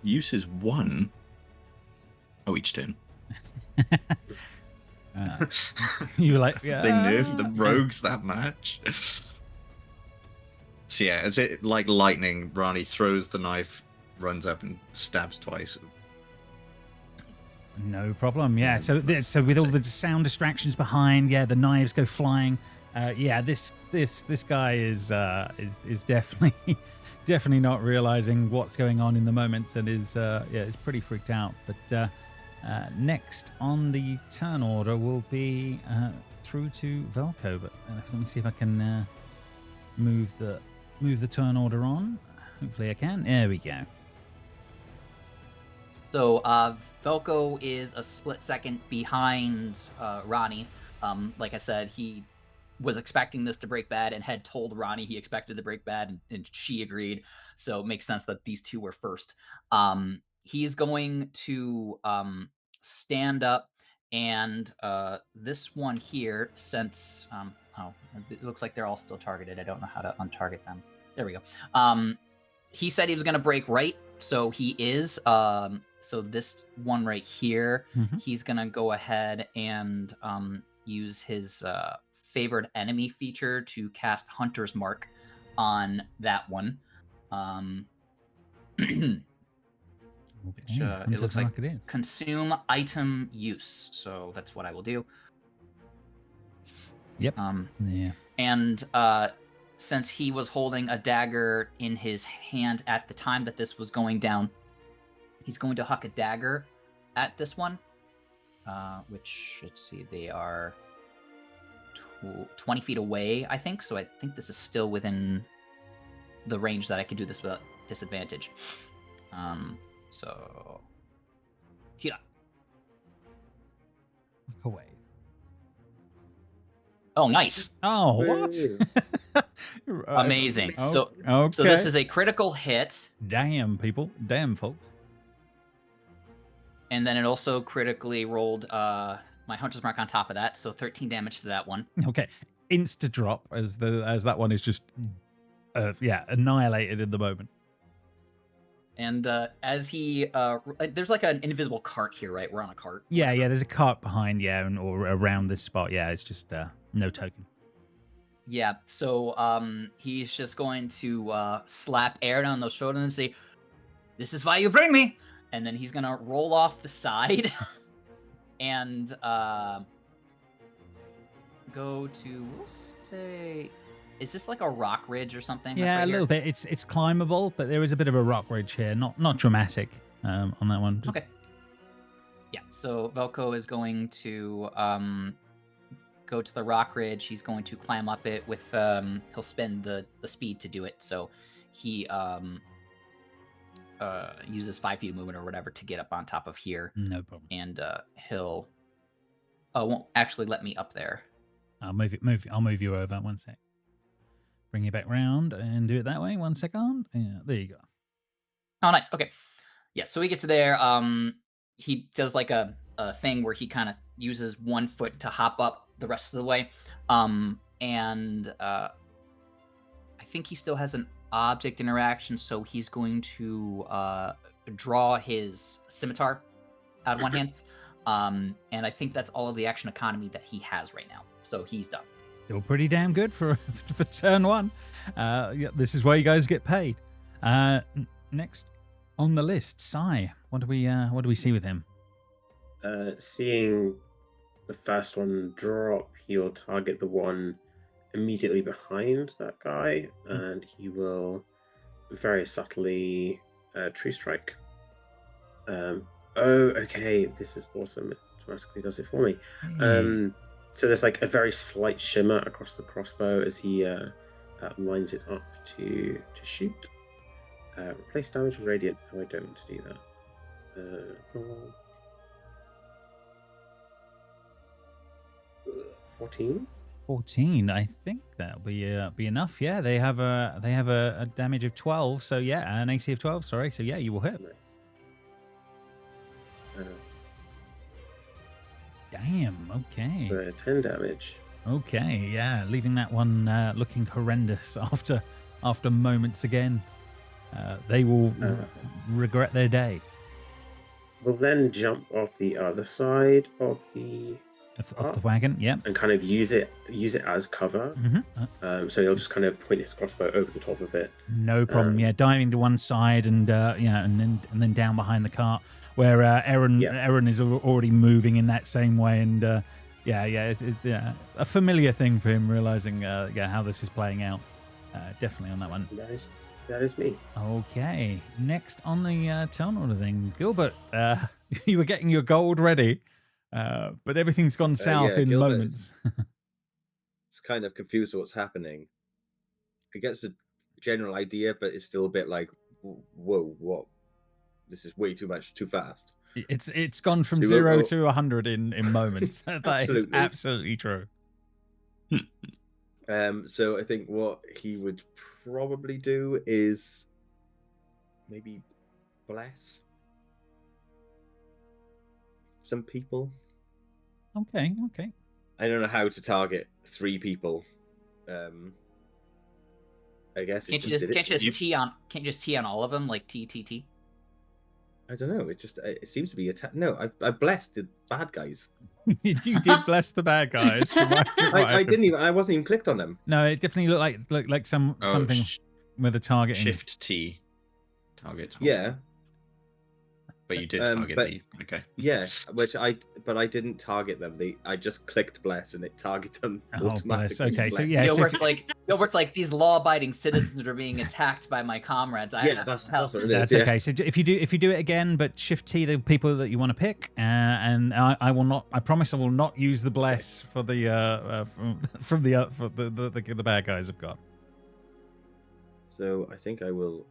Use is 1. Oh, each turn. You were like, yeah. They nerfed the rogues that much. So yeah, as it like lightning, Ranni throws the knife, runs up and stabs twice. No problem. Yeah. So with all the sound distractions behind, the knives go flying. This guy is definitely definitely not realizing what's going on in the moment, and is pretty freaked out. But next on the turn order will be through to Velko. But let me see if I can move the turn order on. Hopefully I can. There we go. So Velko is a split second behind Ranni. Like I said, he was expecting this to break bad and had told Ranni he expected to break bad, and she agreed. So it makes sense that these two were first. He's going to stand up, and this one here, since it looks like they're all still targeted. I don't know how to untarget them. There we go. He said he was going to break right, so he is. So this one right here, he's going to go ahead and use his favored enemy feature to cast Hunter's Mark on that one. Which it looks like consume item use. So that's what I will do. Yep. And since he was holding a dagger in his hand at the time that this was going down, he's going to huck a dagger at this one. Which, let's see, they are 20 feet away, I think. So I think this is still within the range that I could do this without disadvantage. So, yeah. Look away. Oh, nice. Oh, what? Amazing. Oh, okay. So this is a critical hit. Damn, people. Damn, folks. And then it also critically rolled my Hunter's Mark on top of that, so 13 damage to that one. Okay. Insta drop as that one is just annihilated in the moment. And as he, there's like an invisible cart here, right? We're on a cart. Yeah, there's a cart behind, or around this spot. Yeah, it's just no token. Yeah, so he's just going to slap Aaron on the shoulder and say, "This is why you bring me." And then he's gonna roll off the side and go to, we'll say, is this like a rock ridge or something? Yeah, a little bit. It's climbable, but there is a bit of a rock ridge here. Not dramatic on that one. Okay. Yeah, so Velko is going to go to the rock ridge. He's going to climb up it with, he'll spend the speed to do it. So he uses 5 feet of movement or whatever to get up on top of here. No problem. And he'll won't actually let me up there. I'll move you over 1 sec. Bring you back round and do it that way. 1 second. Yeah, there you go. Oh, nice. Okay. Yeah, so he gets there. He does like a thing where he kind of uses 1 foot to hop up the rest of the way. And I think he still has an object interaction, so he's going to draw his scimitar out of one hand. And I think that's all of the action economy that he has right now. So he's done. Still pretty damn good for turn 1. This is where you guys get paid. Next on the list, Sai. What do we see with him? Seeing the first one drop, he'll target the one immediately behind that guy, and he will very subtly tree strike. Okay, this is awesome. automatically does it for me. Hey. So there's like a very slight shimmer across the crossbow as he lines it up to shoot. Replace damage with radiant. No, I don't want to do that. Roll. 14. 14. I think that'll be enough. Yeah, they have a damage of 12. So yeah, an AC of 12. Sorry. So yeah, you will hit. Nice. Damn. Okay. 10 damage. Okay. Yeah, leaving that one looking horrendous after moments again. They will regret their day. We'll then jump off the other side of the Off the wagon. Yeah. and kind of use it as cover. So he'll just kind of point his crossbow over the top of it. No problem. Yeah, diving to one side and and then down behind the cart where Aaron is already moving in that same way, and a familiar thing for him, realizing how this is playing out. Definitely on that one. That is me. Okay, next on the turn order thing, Gilbert. You were getting your gold ready, but everything's gone south in Gilbert moments. It's kind of confused with what's happening. He gets a general idea, but it's still a bit like, whoa, what? This is way too much, too fast. It's gone from 0 to 100 in moments. That is absolutely true. So I think what he would probably do is maybe bless some people. Okay. I don't know how to target 3 people. I guess Can't you just T on all of them like T? I don't know. It seems to be attack. No, I blessed the bad guys. You did bless the bad guys. I didn't even. I wasn't even clicked on them. No, it definitely looked like something with a targeting. Shift T. Target. Yeah. But you did target the. Okay. Yeah, but I didn't target them. I just clicked bless and it targeted them automatically. Okay, so bless. yeah. Gilbert's like these law-abiding citizens are being attacked by my comrades. That's what it is. That's okay. So if you do it again, but shift T the people that you want to pick, and I will not. I promise I will not use the bless for the for the bad guys have got. So I think I will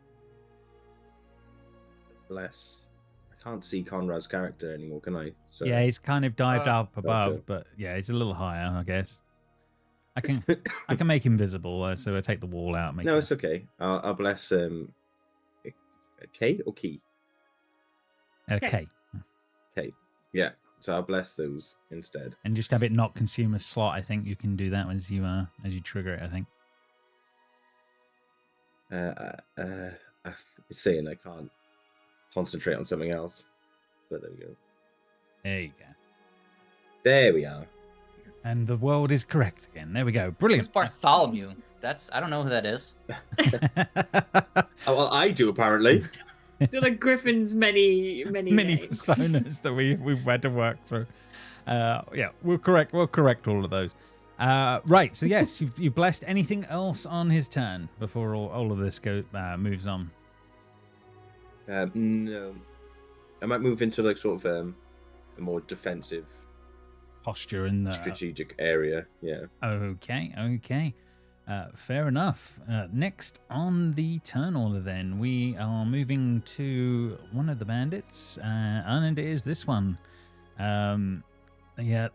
bless. I can't see Conrad's character anymore, can I? So yeah, he's kind of dived up above, okay. but yeah, he's a little higher, I guess. I can make him visible, so I take the wall out. And it's okay. I'll bless K or Key. Okay. Okay. Yeah. So I'll bless those instead. And just have it not consume a slot. I think you can do that as you trigger it. I think. It's saying I can't concentrate on something else, but there we go. There you go. There we are. And the world is correct again. There we go. Brilliant. Who's Bartholomew? I don't know who that is. Oh, well, I do apparently. They're like Griffin's many names. personas that we've had to work through. We'll correct all of those. Right. So yes, you've blessed. Anything else on his turn before all of this moves on? No. I might move into like sort of a more defensive posture in the strategic area. Yeah. Okay. Fair enough. Next on the turn order, then we are moving to one of the bandits, and it is this one. The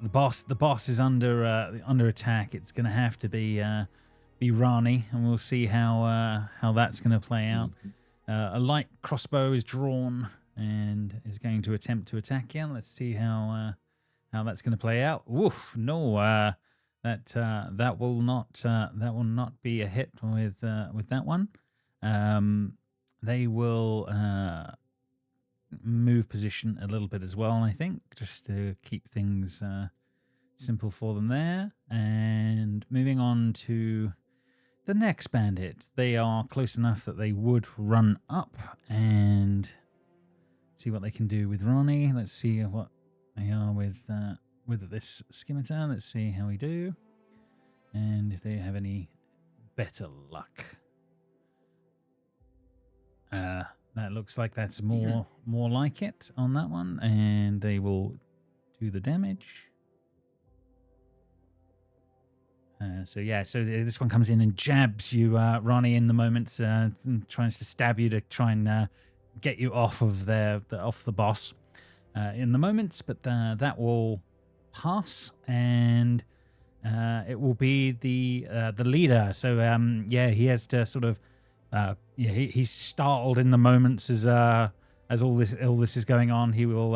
boss is under attack. It's going to have to be Ranni, and we'll see how that's going to play out. A light crossbow is drawn and is going to attempt to attack you. Let's see how that's going to play out. Woof! No, that will not be a hit with that one. They will move position a little bit as well, I think, just to keep things simple for them there. And moving on to the next bandit, they are close enough that they would run up and see what they can do with Ranni. Let's see what they are with this scimitar. Let's see how we do, and if they have any better luck. That looks like that's more like it on that one, and they will do the damage. So this one comes in and jabs you, Ranni, in the moment, and tries to stab you to try and get you off of off the boss in the moment. But that will pass, and it will be the leader. So he has to sort of he's startled in the moments as all this is going on. He will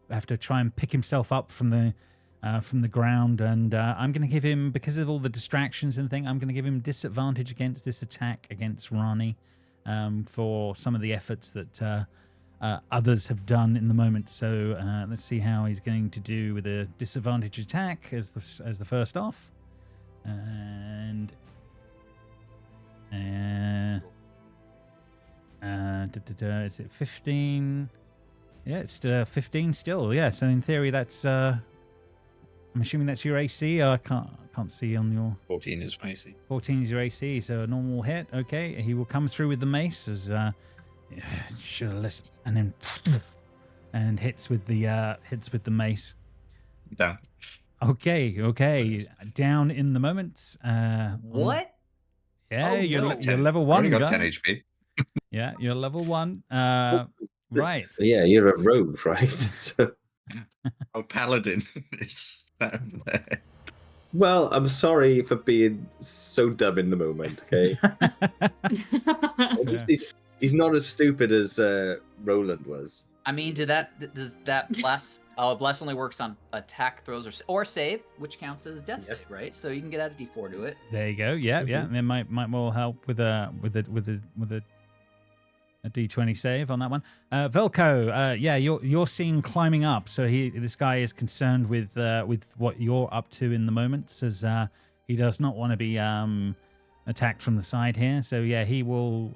have to try and pick himself up from the ground, and I'm going to give him, because of all the distractions and thing, I'm going to give him disadvantage against this attack against Ranni for some of the efforts that others have done in the moment. So let's see how he's going to do with a disadvantage attack as the first off, and is it 15? Yeah, it's 15 still. Yeah, so in theory that's I'm assuming that's your AC. I can't see on your 14 is my AC. 14 is your AC, so a normal hit. Okay, he will come through with the mace as should have listened, and hits with the mace. Down. Okay. Down in the moment. What? Yeah, Oh, you're no. you're level 1. Only got guy. 10 HP. Yeah, you're level 1. Right. Yeah, you're a rogue, right? So, Oh, paladin is down there. well, I'm sorry for being so dumb in the moment, okay? He's not as stupid as Roland was. I mean, does that bless? Oh, bless only works on attack throws or save, which counts as death save, right? So you can get out a D4 to it. There you go. Yeah. It might well help with a D20 save on that one. Velko, you're seen climbing up. So this guy is concerned with what you're up to in the moment, as he does not want to be attacked from the side here. So yeah, he will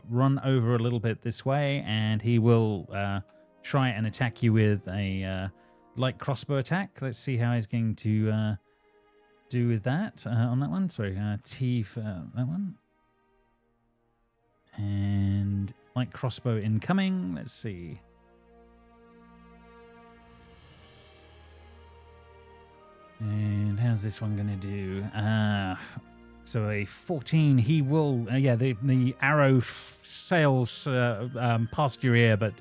run over a little bit this way, and he will try and attack you with a light crossbow attack. Let's see how he's going to do with that on that one. Sorry, T for that one. And light crossbow incoming. Let's see. And how's this one going to do? So a 14. He will. The arrow sails past your ear, but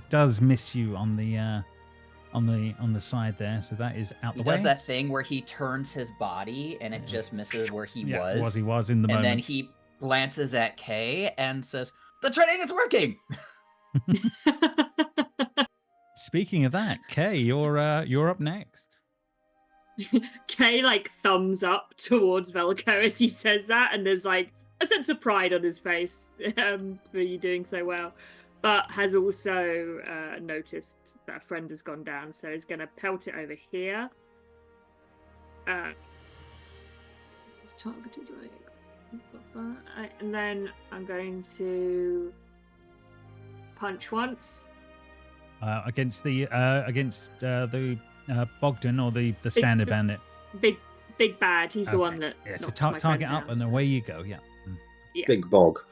does miss you on the side there. So that is out the way. He does that thing where he turns his body and it just misses where he was. He was in the moment. And then he glances at Kay and says, "The training is working." Speaking of that, Kay, you're up next. Kay thumbs up towards Velko as he says that, and there's a sense of pride on his face for you doing so well, but has also noticed that a friend has gone down, so he's going to pelt it over here. It's targeted right, and then I'm going to punch once against the Bogdan or the standard bandit. Big bad. He's the one that. Yeah. So target up, and away you go. Yeah. Yeah. Big bog.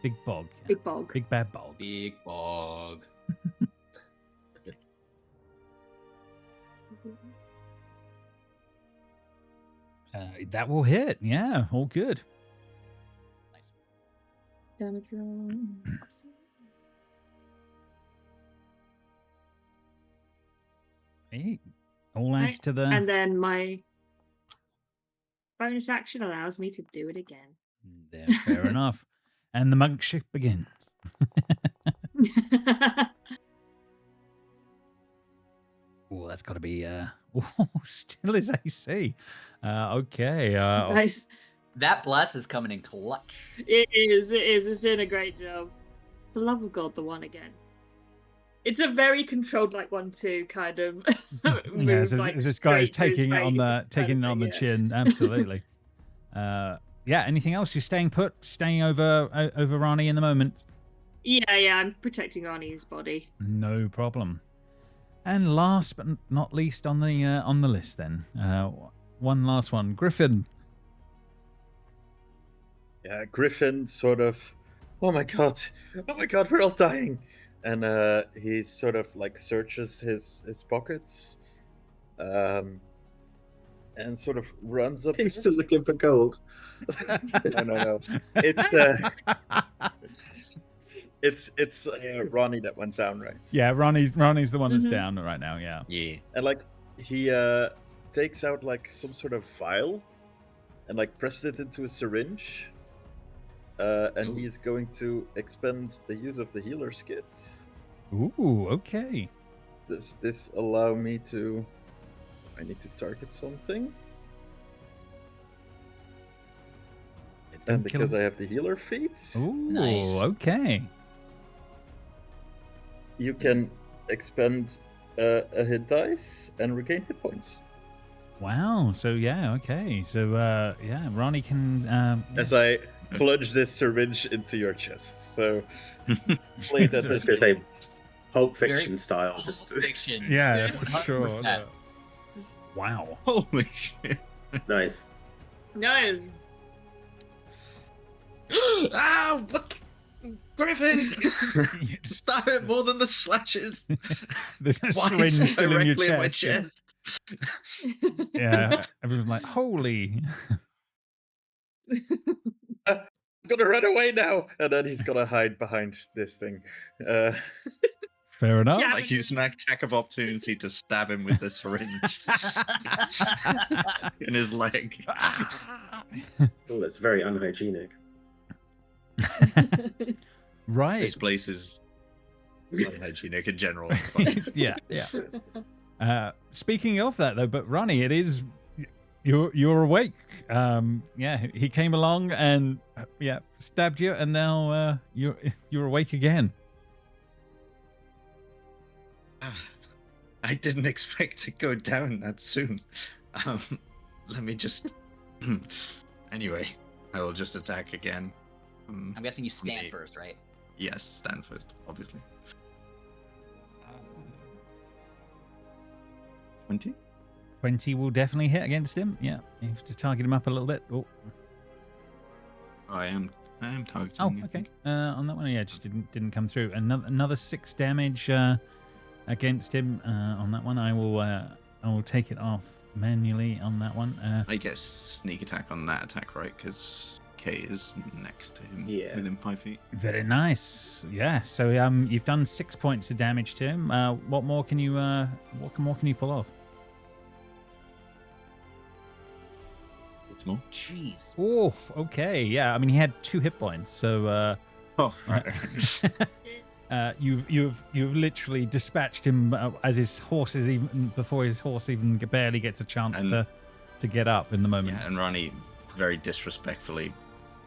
Big bog. Yeah. Big bog. Big bad bog. Big bog. That will hit. Yeah. All good. Nice. Damage roll. Hey, all adds to the. And then my bonus action allows me to do it again. There, fair enough. And the monkship begins. Oh, that's got to be still is AC. Okay. Nice. That bless is coming in clutch. It is. It's doing a great job. For the love of God, the one again. It's a very controlled, one too, kind of. Move, yeah, this guy is taking it on the yeah. chin. Absolutely. Anything else? You're staying put, staying over Ranni in the moment. Yeah. I'm protecting Ranni's body. No problem. And last but not least on the list, then, one last one, Grifin. Yeah, Grifin sort of, oh my god, we're all dying. And he sort of searches his pockets and sort of runs up. He's still looking for gold. No. It's Ranni that went down, right? Yeah, Ronnie's the one that's Mhm. down right now. Yeah. Yeah. And like he takes out like some sort of vial and like presses it into a syringe. And Ooh. he's going to expend the use of the healer's kit. Ooh, okay. Does this allow me to... I need to target something. And because I have the healer feat, Ooh, Nice. okay. you can expend a hit dice and regain hit points. Wow. So yeah, okay. So yeah, Ronnie can. As I plunge this syringe into your chest. So play that. I was going to say Pulp Very Fiction style. Just Fiction. yeah, for sure. 100%. Wow. Holy shit. nice. No. Ah, what? Griffin! Stop it more than the slashes. There's a Why syringe is it still in your directly in my chest. chest? Yeah, everyone's like, holy. I'm gonna run away now, and then he's gonna hide behind this thing. Fair enough. Yeah. Like use an attack of opportunity to stab him with the syringe in his leg. Oh, that's very unhygienic. Right. This place is unhygienic in general. Yeah. Speaking of that, though, but Ronnie, it is you're awake. Yeah, he came along and stabbed you, and now you're awake again. I didn't expect to go down that soon. Let me just. Anyway, I will just attack again. I'm guessing you stand Me. first, right? Yes, stand first, obviously. 20? 20 will definitely hit against him. Yeah, you have to target him up a little bit. Oh, I am targeting. oh, I okay. think. On that one, yeah, just didn't come through. Another 6 damage against him. On that one, I will take it off manually on that one. I guess sneak attack on that attack, right? Because K is next to him, Yeah. within 5 feet. Very nice. Yeah. So you've done 6 points of damage to him. What more can you pull off? It's more. Jeez. Oof. Okay. Yeah. I mean, he had 2 hit points, so Oh, right. you've literally dispatched him as his horse is even before his horse even barely gets a chance And- to get up in the moment. Yeah, and Ranni very disrespectfully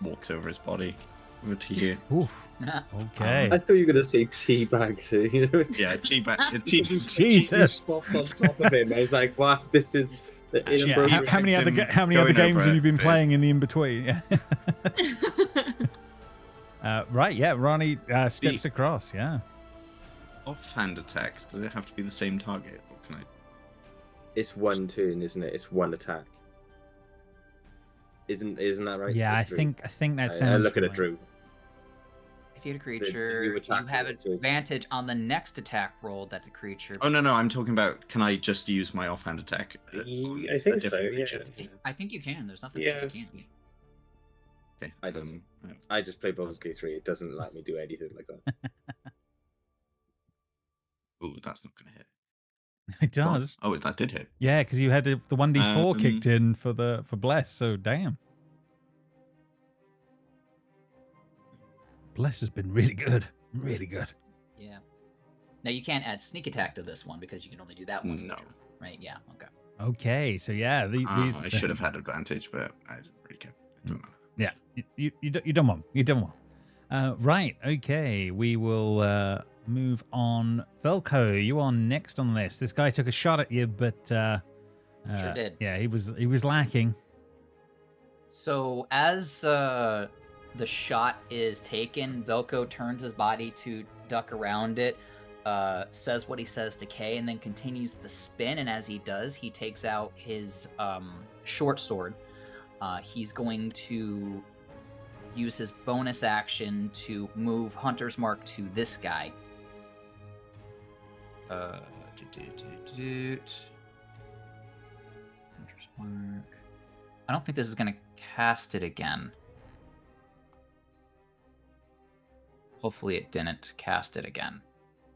walks over his body over to here. Oof. Okay. I thought you were going to say teabags, you know? Yeah, teabag. Jesus. Spot on top of him. I was like, wow, this is the Yeah, inappropriate. how many other him how many other going games over have you it been first. playing in the in between? Yeah. Right. Yeah. Ronnie steps across. Yeah. Offhand attacks, do they have to be the same target? Or can I? It's one turn, isn't it? It's one attack. Isn't that right? Yeah. I Drew? think that I sounds. look at it, right. Drew. If you hit a you creature, you attack have it, so it's- advantage on the next attack roll that the creature. Oh no, I'm talking about. Can I just use my offhand attack? On I think a so. different Yeah. creature? I think you can. There's nothing Yeah. says you can't. Okay. I don't- I just play Baldur's Gate 3. It doesn't let me do anything like that. Ooh, that's not gonna hit. It does. Oh, that did hit. Yeah, because you had the 1d4 Um, kicked in for Bless. So damn. Bless has been really good. Really good. Yeah. Now you can't add sneak attack to this one because you can only do that once. per No. turn, right? Yeah. Okay. Okay. So yeah, I should have had advantage, but I didn't really care. It doesn't matter. Yeah, you done one. You done one. Right. Okay. We will move on. Velko, you are next on the list. This guy took a shot at you, but Sure did. Yeah, he was lacking. So as the shot is taken, Velko turns his body to duck around it, says what he says to Kay, and then continues the spin. And as he does, he takes out his short sword. He's going to use his bonus action to move Hunter's Mark to this guy. Work. I don't think this is going to cast it again. Hopefully it didn't cast it again.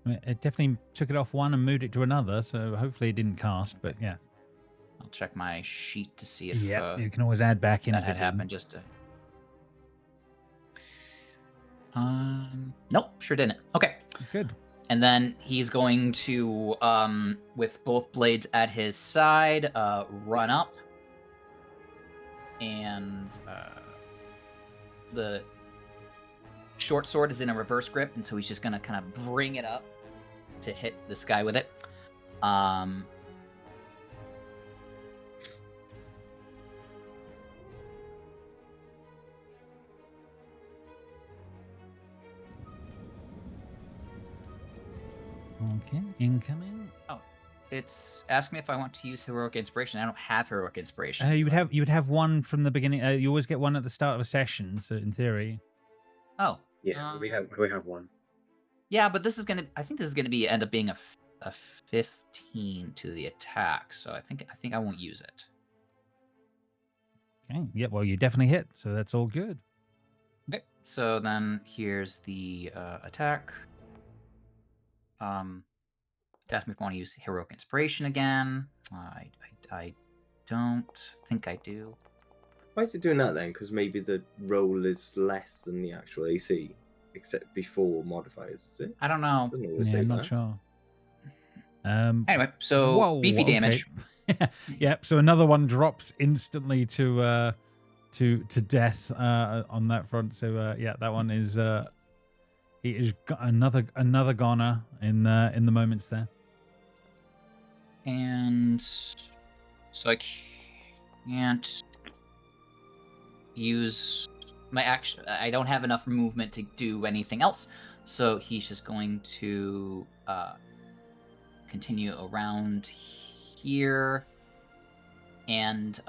It definitely took it off one and moved it to another, so hopefully it didn't cast, but yeah. I'll check my sheet to see if You can always add back in that if had it happened. didn't. Just to... Nope, sure didn't. Okay. Good. And then he's going to, with both blades at his side, run up. And the short sword is in a reverse grip, and so he's just going to kind of bring it up to hit this guy with it. Okay, incoming. Oh, it's ask me if I want to use heroic inspiration. I don't have heroic inspiration. You would have one from the beginning. You always get one at the start of a session, so in theory. Oh, Yeah, we have one. Yeah, but this is gonna. I think this is gonna be end up being a 15 to the attack. So I think I won't use it. Okay. Yeah. Well, you definitely hit, so that's all good. Okay. So then here's the attack. Ask me if I want to use heroic inspiration again. I don't think I do. Why is it doing that then? Because maybe the roll is less than the actual AC, except before modifiers, is it? I don't know. Doesn't always Yeah, say I'm not that. sure. Anyway, so Whoa, beefy okay. damage. Yep. So another one drops instantly to death on that front. So yeah, that one is he is another goner in the moments there. And so I can't use my action. I don't have enough movement to do anything else. So he's just going to continue around here and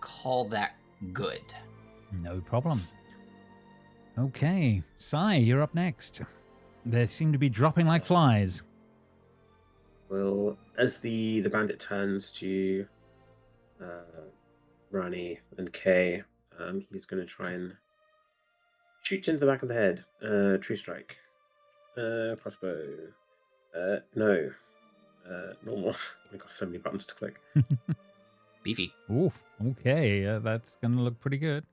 call that good. No problem. Okay, Sai, you're up next. They seem to be dropping like flies. Well, as the bandit turns to Ranni and Kay, he's going to try and shoot into the back of the head. True strike. Crossbow. No. Normal. I got so many buttons to click. Beefy. Ooh, okay, that's gonna look pretty good.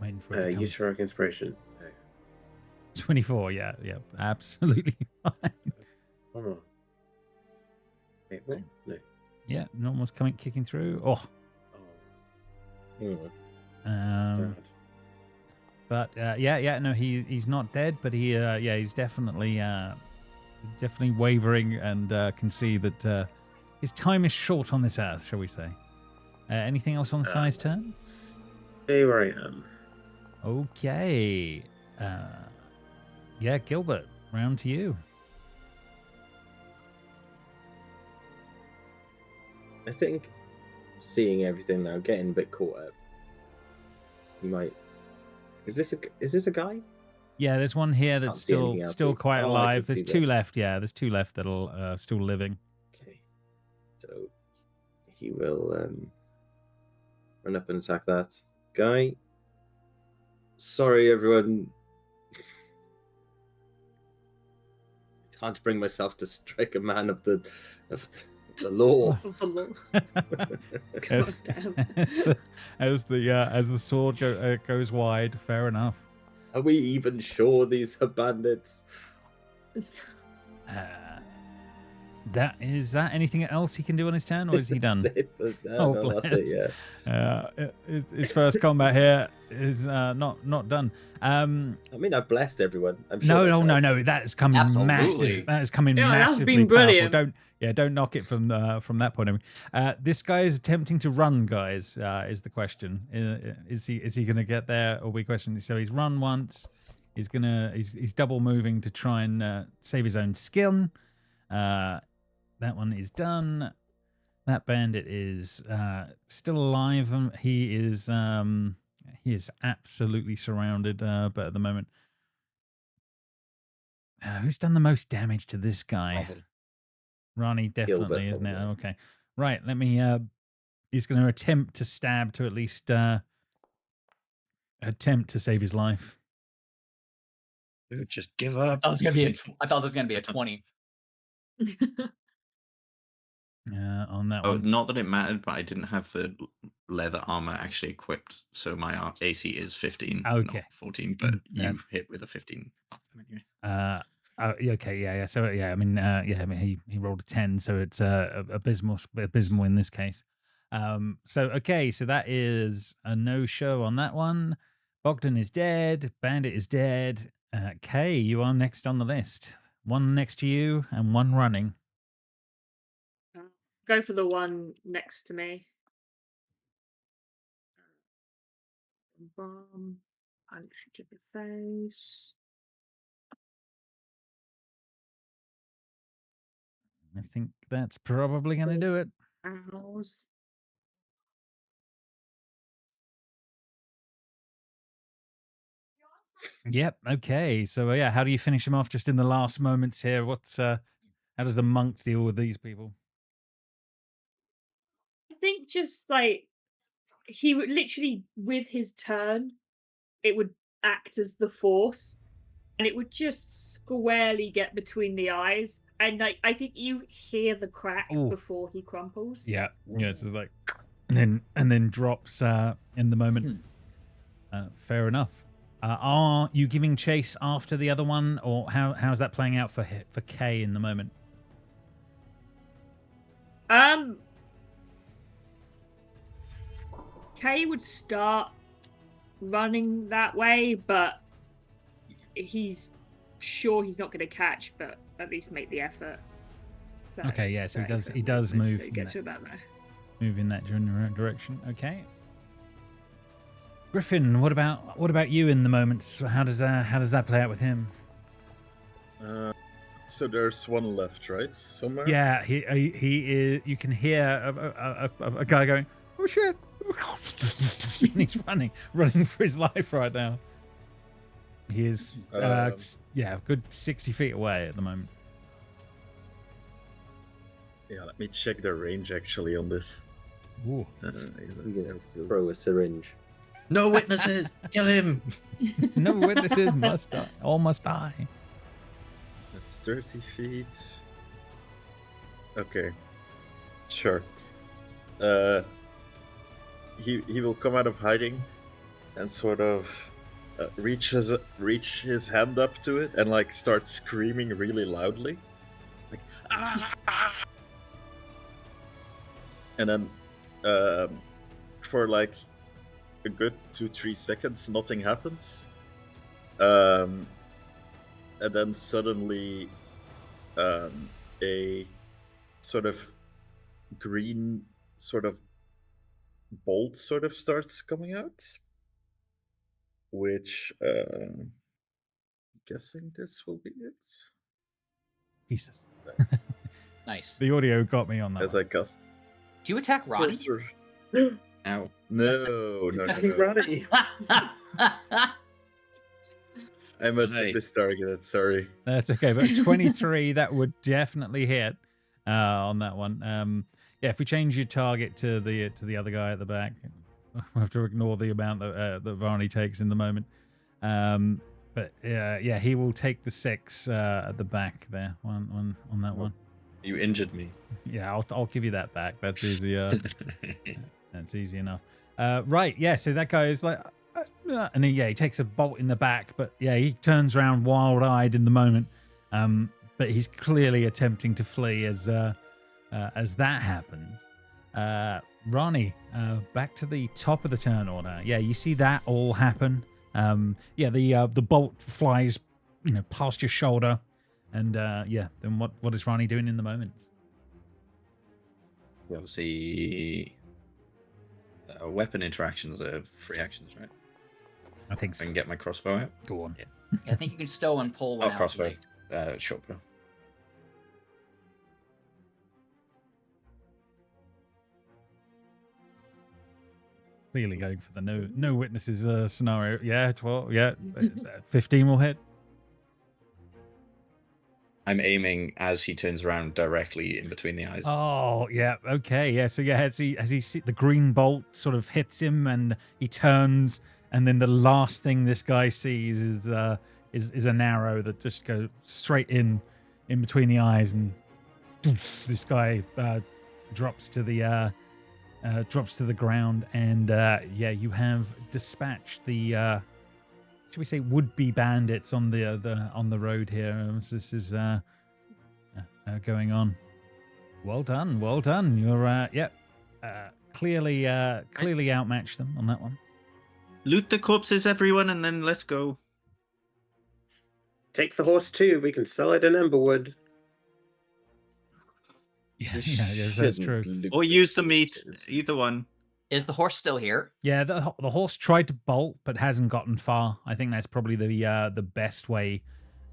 Waiting for it to come. Use heroic inspiration. No. 24, yeah, absolutely fine. One more. Wait, what? No. Yeah, normal's kicking through. Oh, Oh, um, sad. but no, he's not dead, but he's definitely wavering and can see that his time is short on this earth, shall we say? Anything else on Sai's turn? Stay where I am. Okay. Yeah, Gilbert, round to you. I think seeing everything now, getting a bit caught up. You might. Is this a guy? Yeah, there's one here that's see anything else. still quite Oh, I alive. can There's see two that. left. Yeah, there's two left that'll still living. Okay. So he will run up and attack that guy. Sorry, everyone. Can't bring myself to strike a man of the law. God damn. as the sword goes wide, fair enough. Are we even sure these are bandits? Is that anything else he can do on his turn, or is he done? No, that's it. Yeah. His first combat here is not done. I mean, I blessed everyone. I'm sure No. That is coming Absolutely. massive. That is coming Yeah, that's massively been powerful. brilliant. Don't knock it from that point of view. This guy is attempting to run, guys. Is the question? Is he going to get there? Or we question. So he's run once. He's double moving to try and save his own skin. That one is done. That bandit is still alive. He is absolutely surrounded. But at the moment, who's done the most damage to this guy? Ranni definitely, Gilbert, isn't it? probably. Okay. Right, let me he's going to attempt to stab to at least attempt to save his life. Dude, just give up. I thought it was gonna be a 20. On that Oh, one. not that it mattered, but I didn't have the leather armor actually equipped, so my AC is 15, Okay. not 14. But Yeah. you hit with a 15. Anyway. Okay, yeah. So yeah, I mean, he rolled a 10, so it's abysmal in this case. So that is a no-show on that one. Bogdan is dead. Bandit is dead. Kay, you are next on the list. One next to you and one running. Go for the one next to me. Punch to the face. I think that's probably going to do it. Ows. Yep. Okay. So yeah, how do you finish him off just in the last moments here? What's how does the monk deal with these people? I think just like he would literally, with his turn, it would act as the force, and it would just squarely get between the eyes, and like I think you hear the crack Ooh. before he crumples. Yeah. It's just like, and then drops in the moment. Fair enough. Are you giving chase after the other one, or how's that playing out for Kay in the moment? Kay would start running that way, but he's sure he's not going to catch, but at least make the effort. So, Okay, yeah. So he does so move. he gets to about there. Move in that general direction. Okay. Grifin, what about you in the moment? How does that play out with him? So there's one left, right? Somewhere? Yeah, he is. You can hear a guy going, "Oh shit!" and he's running for his life right now. He is, a good 60 feet away at the moment. Yeah, let me check the range actually on this. Ooh. Throw a syringe. No witnesses! Kill him! No witnesses must die. All must die. That's 30 feet. Okay. Sure. He will come out of hiding and sort of reach his hand up to it and like start screaming really loudly. Like ah! And then for like a good 2-3 seconds nothing happens. And then suddenly a sort of green sort of bolt sort of starts coming out, which I'm guessing this will be it. Jesus. Nice. The audio got me on that As one. I cast. Do you attack Ranni? Ow. No. Ranni. I must Hey. have mistargeted, sorry. That's okay, but 23, that would definitely hit on that one. Yeah, if we change your target to the other guy at the back, we'll have to ignore the amount that Ranni takes in the moment. But yeah, he will take the 6 at the back there. One on that one. You injured me. Yeah, I'll give you that back. That's easy. That's easy enough. Right, yeah. So that guy is like, and then, he takes a bolt in the back, but yeah, he turns around wild-eyed in the moment. But he's clearly attempting to flee as that happens. Ranni, back to the top of the turn order. Yeah, you see that all happen. The bolt flies, past your shoulder, and then what is Ranni doing in the moment? Well, obviously, weapon interactions are free actions, right? I think I so. can get my crossbow out. Go on. I think you can stow and pull one Oh, out. crossbow. Short bow. Clearly going for the no witnesses scenario. Yeah, 12. Yeah, 15 will hit. I'm aiming as he turns around directly in between the eyes. Oh, yeah. Okay. Yeah. So yeah, as he see the green bolt sort of hits him, and he turns, and then the last thing this guy sees is an arrow that just goes straight in between the eyes, and this guy drops to the ground, and yeah, you have dispatched the should we say would-be bandits on the road here. This is going on. Well done, well done. You're clearly outmatched them on that one. Loot the corpses, everyone, and then let's go. Take the horse too. We can sell it in Emberwood. Yeah, that's true. Or use the meat, either one. Is the horse still here? Yeah, the horse tried to bolt but hasn't gotten far. I think that's probably the best way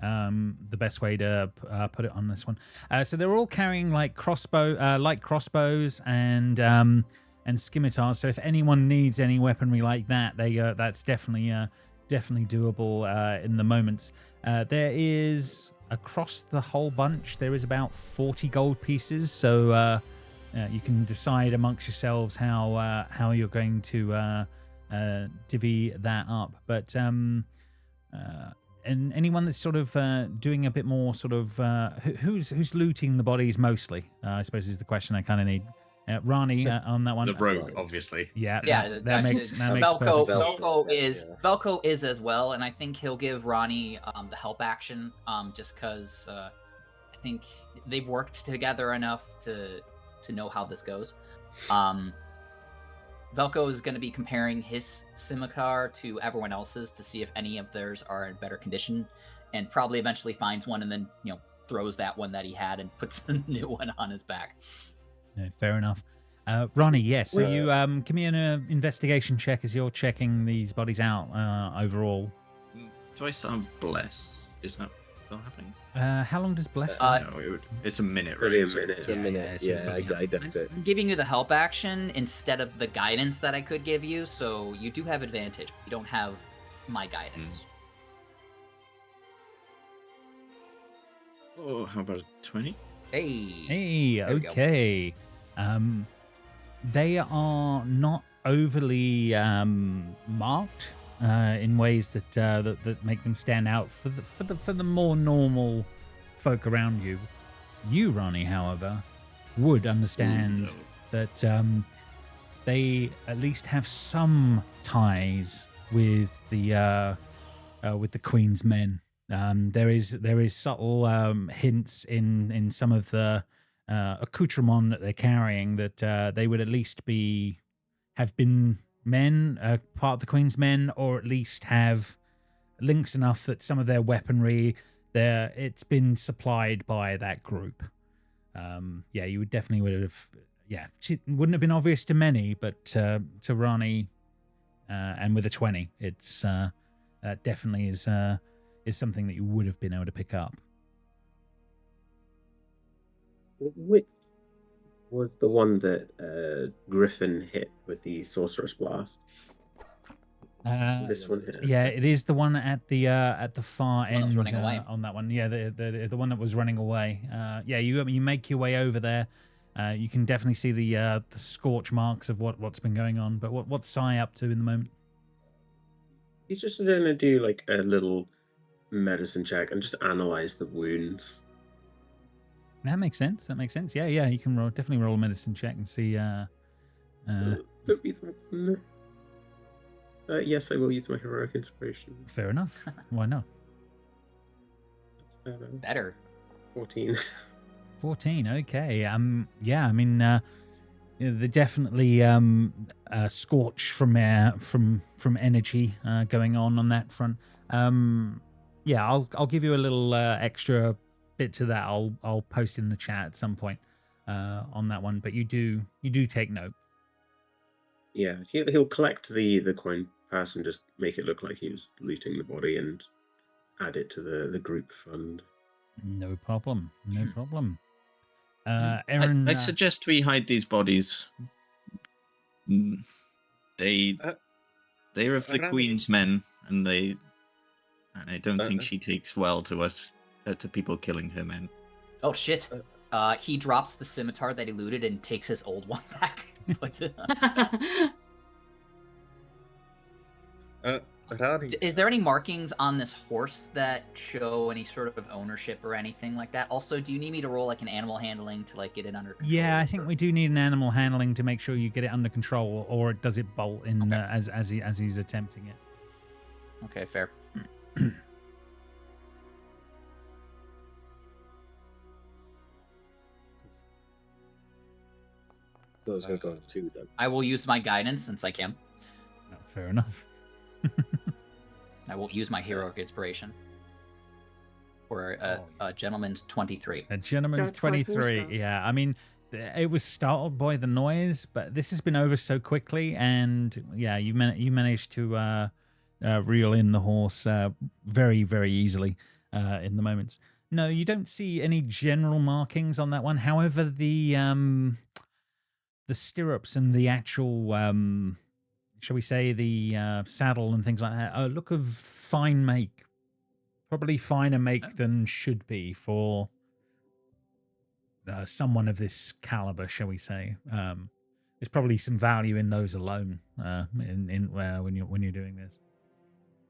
to put it on this one. So they're all carrying like light crossbows and scimitars. So if anyone needs any weaponry like that, that's definitely doable in the moments. There is across the whole bunch. There is about 40 gold pieces. So. You can decide amongst yourselves how you're going to divvy that up. But and anyone that's sort of doing a bit more sort of who's looting the bodies mostly, I suppose is the question I kind of need. Ranni on that one. The rogue, obviously. Yeah, that makes Velko, perfect sense. Velko is as well, and I think he'll give Ranni the help action just because I think they've worked together enough to know how this goes. Velko is going to be comparing his scimitar to everyone else's to see if any of theirs are in better condition, and probably eventually finds one and then throws that one that he had and puts the new one on his back. No, fair enough. Ranni, yes. So you give me an investigation check as you're checking these bodies out overall. Do I start bless? Is that still happening? How long does bless? No, it's a minute. Probably Right? a minute. Yeah, A minute. Yeah, I ducked it. I'm giving you the help action instead of the guidance that I could give you, so you do have advantage. You don't have my guidance. Oh, how about a 20? Hey, okay. They are not overly marked in ways that make them stand out for the more normal folk around you. You, Ranni, however, would understand that they at least have some ties with the Queen's men. There is subtle hints in some of the accoutrement that they're carrying that they would at least have been men, part of the Queen's men, or at least have links enough that some of their weaponry it's been supplied by that group. You would definitely wouldn't have been obvious to many, but to Ranni, and with a 20, it's that definitely is something that you would have been able to pick up. Which was the one that Grifin hit with the sorceress blast? This one here. Yeah, it is the one at the far The one that was end running away. on that one. Yeah, the one that was running away. You make your way over there. You can definitely see the scorch marks of what's been going on. But what's Sai up to in the moment? He's just going to do like a little medicine check and just analyze the wounds. That makes sense. Yeah. You can definitely roll a medicine check and see. Could be the one. Yes, I will use my heroic inspiration. Fair enough. Why not? Better. 14. 14. Okay. They're definitely scorch from air, from energy going on that front. I'll give you a little extra bit to that. I'll post in the chat at some point on that one. But you do take note. Yeah, he'll collect the coin pass and just make it look like he was looting the body and add it to the group fund. No problem. Aaron, I suggest we hide these bodies. They're of the Ranni. Queen's men, and I don't think she takes well to us to people killing her men. Oh shit! He drops the scimitar that he looted and takes his old one back. Puts it on. Ranni, Is there any markings on this horse that show any sort of ownership or anything like that? Also, do you need me to roll like an animal handling to like get it under control? Yeah, I think we do need an animal handling to make sure you get it under control, or does it bolt in as he's attempting it? Okay, fair. So I was going to go on 2 then. I will use my guidance since I can. No, fair enough. I won't use my heroic inspiration. For Oh, a gentleman's 23. A gentleman's That's quite 23. forceful. Yeah, I mean, it was startled by the noise, but this has been over so quickly, and yeah, you managed to reel in the horse very, very easily in the moments. No, you don't see any general markings on that one. However, the stirrups and the actual, shall we say, the saddle and things like that look of fine make. Probably finer make than should be for someone of this caliber, shall we say. There's probably some value in those alone when you're doing this.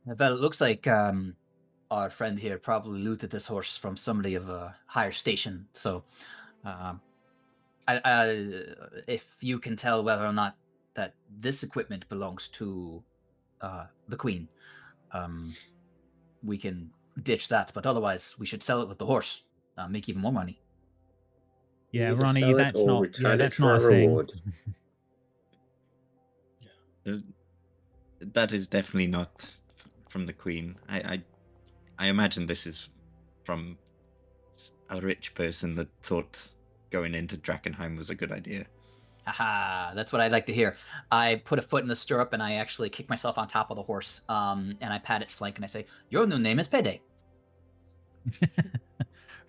Well, it looks like our friend here probably looted this horse from somebody of a higher station. So, if you can tell whether or not that this equipment belongs to the queen, we can ditch that. But otherwise, we should sell it with the horse, make even more money. Yeah, Either Ronnie, sell it that's or not. return Yeah, it that's for not a a thing. reward. That is definitely not from the queen. I imagine this is from a rich person that thought going into Drakkenheim was a good idea. Haha, that's what I'd like to hear. I put a foot in the stirrup and I actually kick myself on top of the horse. And I pat its flank and I say, "Your new name is Payday."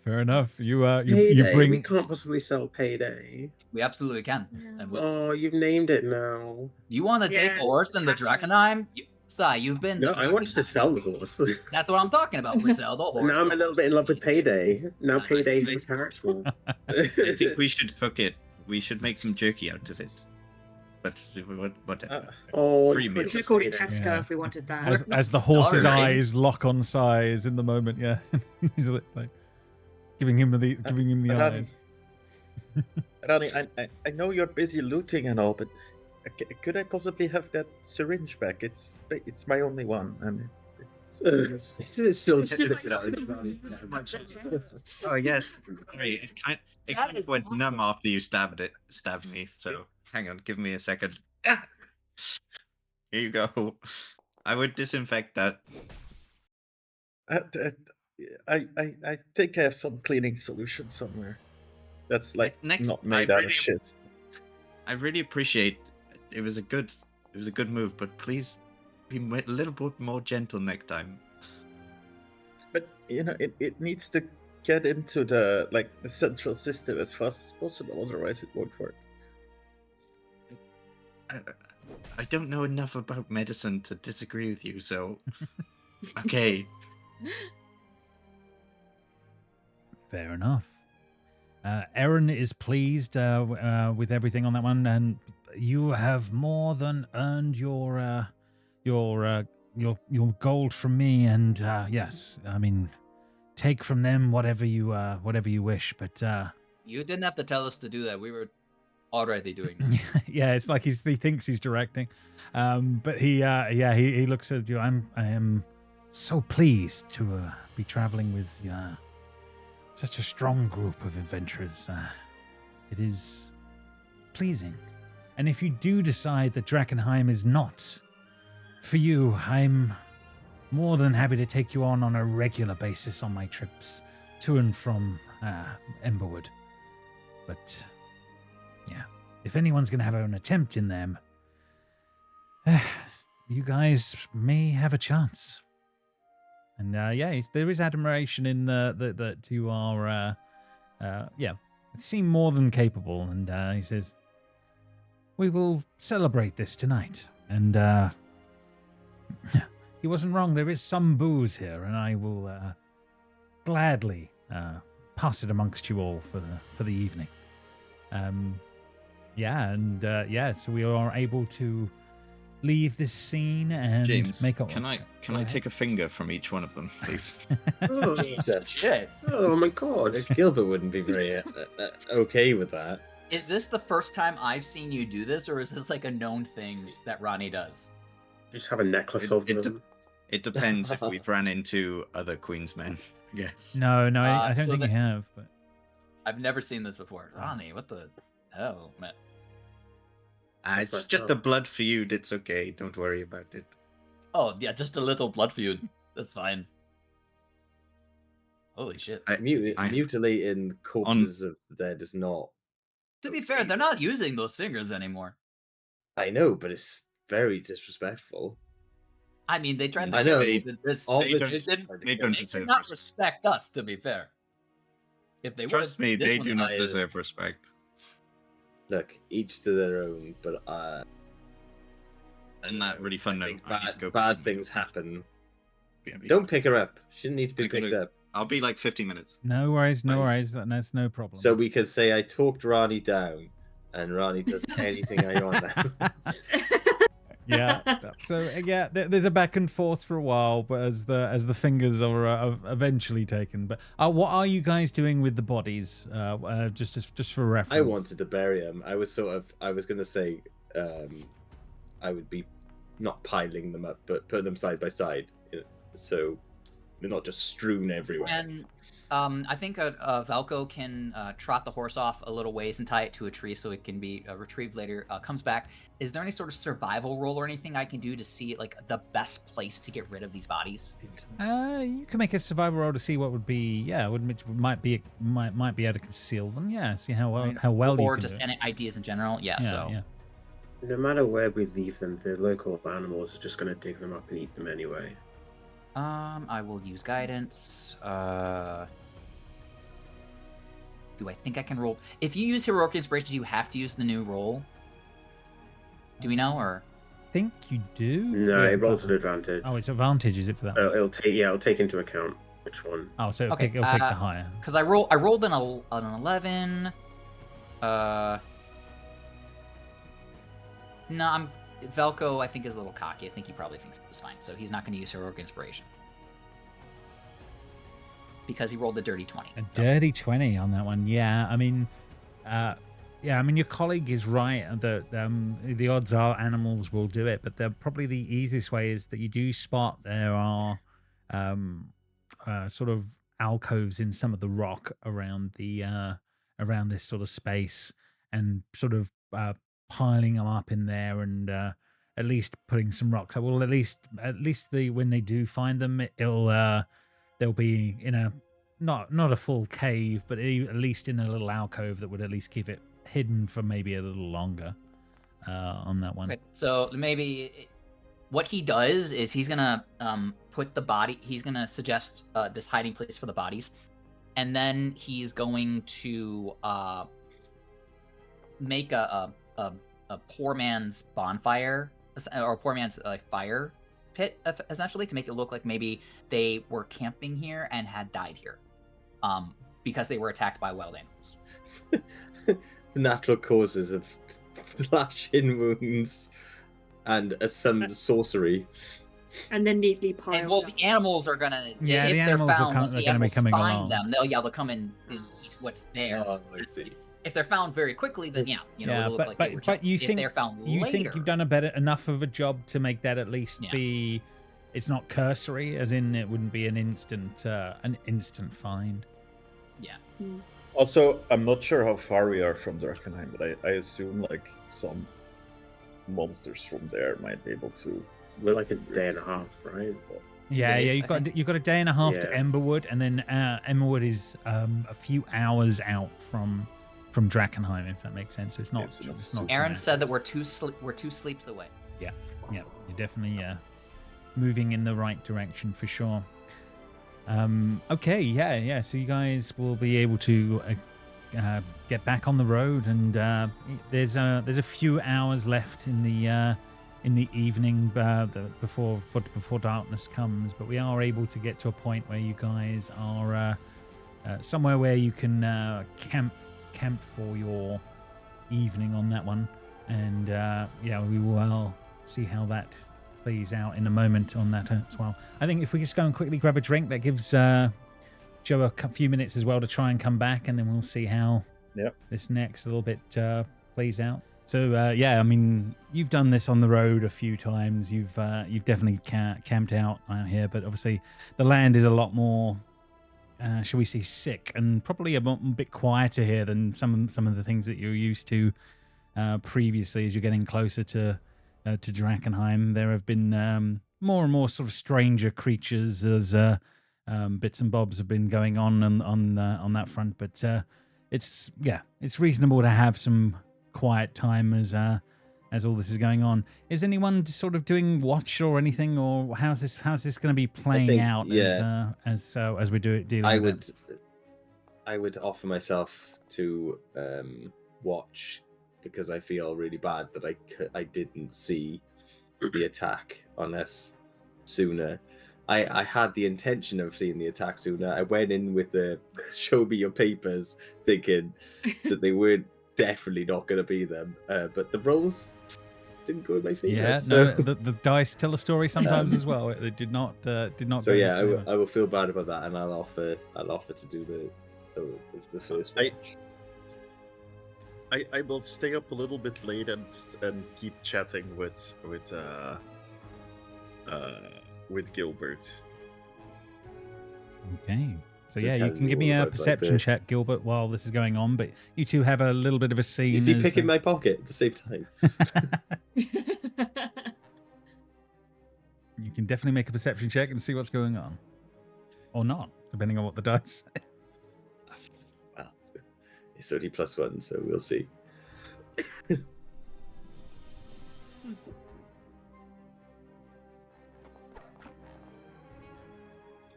Fair enough. You Payday. bring. We can't possibly sell Payday. We absolutely can. Yeah. And we'll, Oh, you've named it now. you want to take Yeah, a horse in the attach it. Drakkenheim? Sai, you've been. No, to I wanted to Drakkenheim. sell the horse. That's what I'm talking about. We sell the horse. Now I'm a little bit in love with Payday. Now I- Payday's a character. I think we should cook it. We should make some jerky out of it. But whatever. Oh, Free you meal. We could could have called it Payday. Tesco Yeah. if we wanted that. As the horse's Sorry. eyes lock on Sighs in the moment, yeah, he's like giving him the Ranni, eyes. Ranni, I know you're busy looting and all, but could I possibly have that syringe back? It's my only one, and it's very useful. It's still Oh yes. Sorry, it kind of went numb after you stabbed me. So hang on, give me a second. Ah! Here you go. I would disinfect that. I think I have some cleaning solution somewhere. That's like Next- not I made out really- of shit. I really appreciate. It was a good move, but please be a little bit more gentle next time. But it needs to get into the central system as fast as possible, otherwise it won't work. I don't know enough about medicine to disagree with you, so okay. Fair enough. Erin is pleased with everything on that one, and you have more than earned your gold from me. And yes, I mean, take from them whatever you wish. But You didn't have to tell us to do that. We were already doing that. yeah, it's like he thinks he's directing, but he looks at you. I am so pleased to be traveling with such a strong group of adventurers. It is pleasing. And if you do decide that Drakkenheim is not for you, I'm more than happy to take you on a regular basis on my trips to and from Emberwood. But yeah, if anyone's going to have an attempt in them, you guys may have a chance. And yeah, there is admiration in that you are, seem more than capable. And he says, "We will celebrate this tonight." And he wasn't wrong. There is some booze here, and I will gladly pass it amongst you all for the evening. So we are able to leave this scene and James, make up. can I take a finger from each one of them, please? Oh, Jesus. Shit. oh my god. Gilbert wouldn't be very okay with that. Is this the first time I've seen you do this, or is this like a known thing that Ranni does? Just have a necklace of them. It depends if we've ran into other Queensmen, I guess. No, I don't so think you have. But I've never seen this before. Ranni, what the hell, man? It's just the blood feud. It's okay. Don't worry about it. Oh yeah, just a little blood feud. That's fine. Holy shit. Mutilating corpses of the dead is not. To be fair, they're not using those fingers anymore. I know, but it's very disrespectful. I mean, they tried to. I know. They don't did not respect us. To be fair, if they Trust me, this they one do not is- deserve respect. Look, each to their own, but And that really fun I note. think I need to go bad pick things them up. happen. Yeah, Don't pick her up. She didn't need to be I'm gonna- picked up. I'll be like 50 minutes. no worries, no Right. worries. That's no problem. So we could say I talked Ranni down, and Ranni does anything I want now. Yeah. So there's a back and forth for a while, but as the fingers are eventually taken. But what are you guys doing with the bodies? Just for reference. I wanted to bury him. I was going to say, I would be not piling them up, but put them side by side, so they're not just strewn everywhere. And I think Velko can trot the horse off a little ways and tie it to a tree so it can be retrieved later. Comes back. Is there any sort of survival roll or anything I can do to see like the best place to get rid of these bodies? You can make a survival roll to see what would be. Yeah, might be able to conceal them. Yeah, see how well you or can just do it. any ideas in general. Yeah. So Yeah. No matter where we leave them, the local animals are just going to dig them up and eat them anyway. I will use guidance. Do I think I can roll? If you use heroic inspiration, do you have to use the new roll? Do we know, or Think you do? No, Yeah, it rolls but- an advantage. Oh, it's advantage, is it for that? It'll take into account which one. Oh, so it'll Okay, pick the higher. because I rolled an 11. No, Velko, I think, is a little cocky. I think he probably thinks it's fine, so he's not going to use heroic inspiration because he rolled a dirty 20. A dirty 20 on that one. Yeah, I mean, your colleague is right that the odds are animals will do it, but probably the easiest way is that you do spot there are sort of alcoves in some of the rock around around this sort of space, and sort of piling them up in there, and at least putting some rocks. Well, at least when they do find them, they'll be in a not a full cave, but at least in a little alcove that would at least keep it hidden for maybe a little longer on that one. Okay, so maybe what he does is he's gonna put the body. He's gonna suggest this hiding place for the bodies, and then he's going to make a poor man's bonfire, or a poor man's fire pit, essentially, to make it look like maybe they were camping here and had died here, because they were attacked by wild animals. Natural causes of slashing wounds and some sorcery. And then neatly piled And well, up. the animals are gonna. Yeah, if the they're animals are found, once they're the gonna be animals coming find along. them, they'll come and eat what's there. Oh, I see. If they're found very quickly, then it'll look like they were but you jumped. think if they're found you later, think you've done enough of a job to make that at least be, it's not cursory, as in it wouldn't be an instant find. Yeah. Also, I'm not sure how far we are from Drakkenheim, but I assume like some monsters from there might be able to. We're like a day and a half, right? Yeah, days, you've I got a day and a half to Yeah. Emberwood, and then Emberwood is a few hours out from Drakkenheim, if that makes sense. So it's not. Yes, It's not Aaron too said that we're two sleeps away. Yeah, you're definitely moving in the right direction for sure. Okay, yeah. So you guys will be able to get back on the road, and there's a few hours left in in the evening, before darkness comes. But we are able to get to a point where you guys are somewhere where you can camp for your evening on that one, and we will see how that plays out in a moment on that as well. I think if we just go and quickly grab a drink, that gives Joe a few minutes as well to try and come back, and then we'll see how this next little bit plays out. So I mean, you've done this on the road a few times. You've definitely camped out here, but obviously the land is a lot more, shall we say, sick, and probably a bit quieter here than some of the things that you're used to previously. As you're getting closer to Drakkenheim, there have been more and more sort of stranger creatures as bits and bobs have been going on that front. But it's reasonable to have some quiet time as all this is going on. Is anyone sort of doing watch or anything, or how's this going to be playing out? As we do it, dealing with it? I would offer myself to watch, because I feel really bad that I didn't see the attack on us sooner. I had the intention of seeing the attack sooner. I went in with the show me your papers, thinking that they weren't definitely not going to be them, but the rolls didn't go in my favor. Yeah, so. no, the dice tell a story sometimes as well. It did not. So yeah, I will feel bad about that, and I'll offer to do the first one. I will stay up a little bit late and keep chatting with Gilbert. Okay. So yeah, you can give me a perception check, Gilbert, while this is going on. But you two have a little bit of a scene. Is he picking my pocket at the same time? You can definitely make a perception check and see what's going on, or not, depending on what the dice say. Well, it's only +1, so we'll see.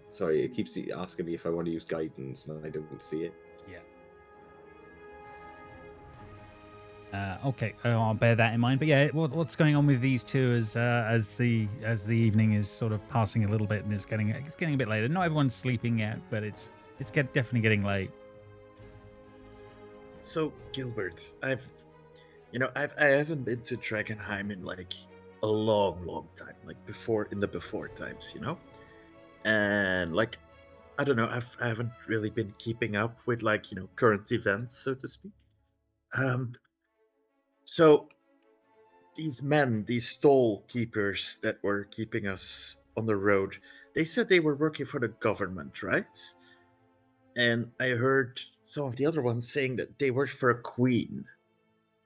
Sorry, it keeps asking me if I want to use guidance, and I don't see it. Yeah. Okay, I'll bear that in mind. But yeah, what's going on with these two as the evening is sort of passing a little bit, and it's getting a bit later. Not everyone's sleeping yet, but it's definitely getting late. So Gilbert, I haven't been to Drakkenheim in like a long time, like before times, and like I don't know, I haven't really been keeping up with current events, so to speak. So these stall keepers that were keeping us on the road, they said they were working for the government, right? And I heard some of the other ones saying that they work for a queen.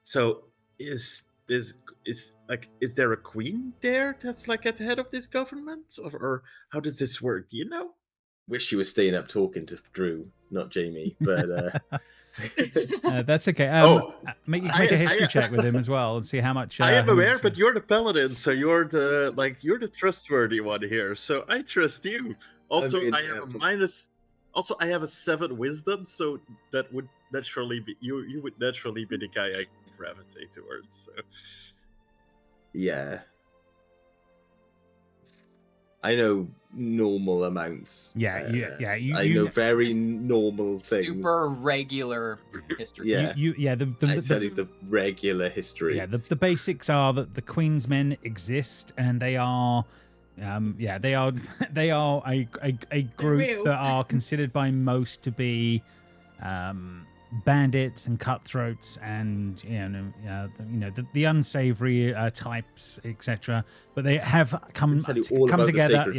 So is there a queen there that's like at the head of this government, or how does this work? Do you know? Wish you were staying up talking to Drew, not Jamie, but that's okay. Make a history check with him as well and see how much. I am aware, but you're the paladin, so you're the trustworthy one here. So I trust you. Also, I have a minus. Also, I have a 7 wisdom, so that would naturally be you would naturally be the guy I gravitate towards. So. Yeah. I know normal amounts. Yeah. I know very normal things. Super regular history. Yeah. The regular history. Yeah. The basics are that the Queen's men exist, and they are. They are a group that are considered by most to be bandits and cutthroats, and the unsavory types, etc. But they have come together.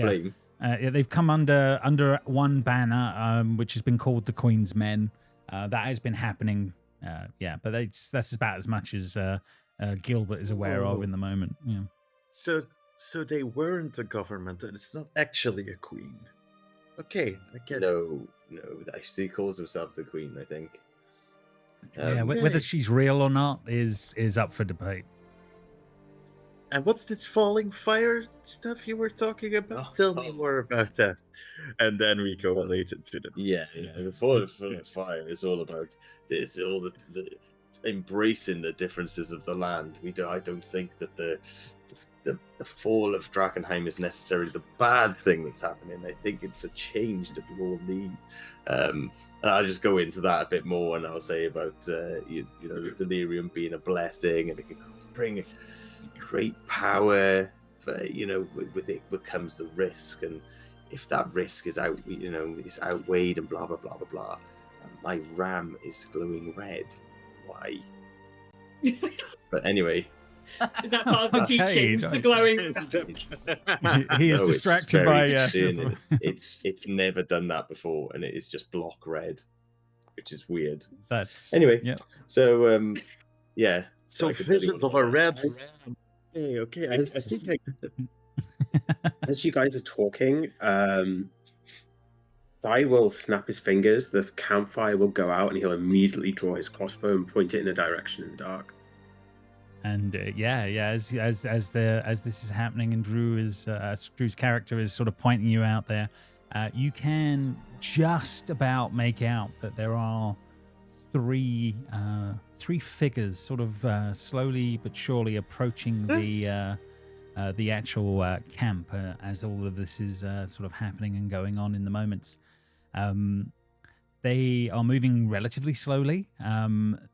They've come under one banner, which has been called the Queen's Men. That has been happening. But that's about as much as Gilbert is aware of in the moment. Yeah. So they weren't a government, and it's not actually a queen. Okay, I get it. No, she calls herself the Queen, I think. Whether she's real or not is up for debate. And what's this falling fire stuff you were talking about? Tell me more about that. And then we go later to them. Yeah, the falling fire is all about this, all the embracing the differences of the land. I don't think that the fall of Drakkenheim is necessarily the bad thing that's happening. I think it's a change that we all need. And I'll just go into that a bit more, and I'll say about you know, the delirium being a blessing, and it can bring great power, but you know, with it comes the risk, and if that risk is is outweighed and blah blah blah blah blah. My ram is glowing red. Why? But anyway. Is that part of the teachings? The glowing ram? He is distracted by it's never done that before, and it is just block red, which is weird. That's anyway. Yeah. So yeah. So I could visions of a red. Okay. I As- think As you guys are talking, Sai will snap his fingers, the campfire will go out, and he'll immediately draw his crossbow and point it in a direction in the dark. And as this is happening, and Drew's character is sort of pointing you out there, you can just about make out that there are three figures, sort of slowly but surely approaching the actual camp as all of this is sort of happening and going on in the moments. They are moving relatively slowly.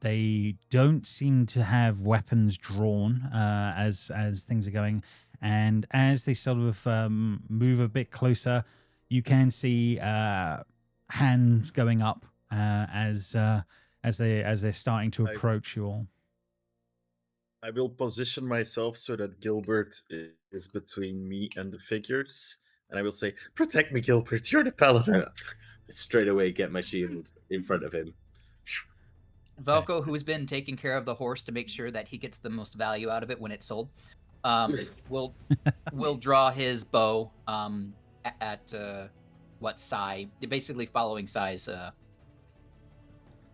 They don't seem to have weapons drawn as things are going. And as they sort of move a bit closer, you can see hands going up as they're starting to approach you all. I will position myself so that Gilbert is between me and the figures, and I will say, "Protect me, Gilbert. You're the paladin." Straight away, get my shield in front of him. Velko, who's been taking care of the horse to make sure that he gets the most value out of it when it's sold, will draw his bow at what Sai, basically following Sai's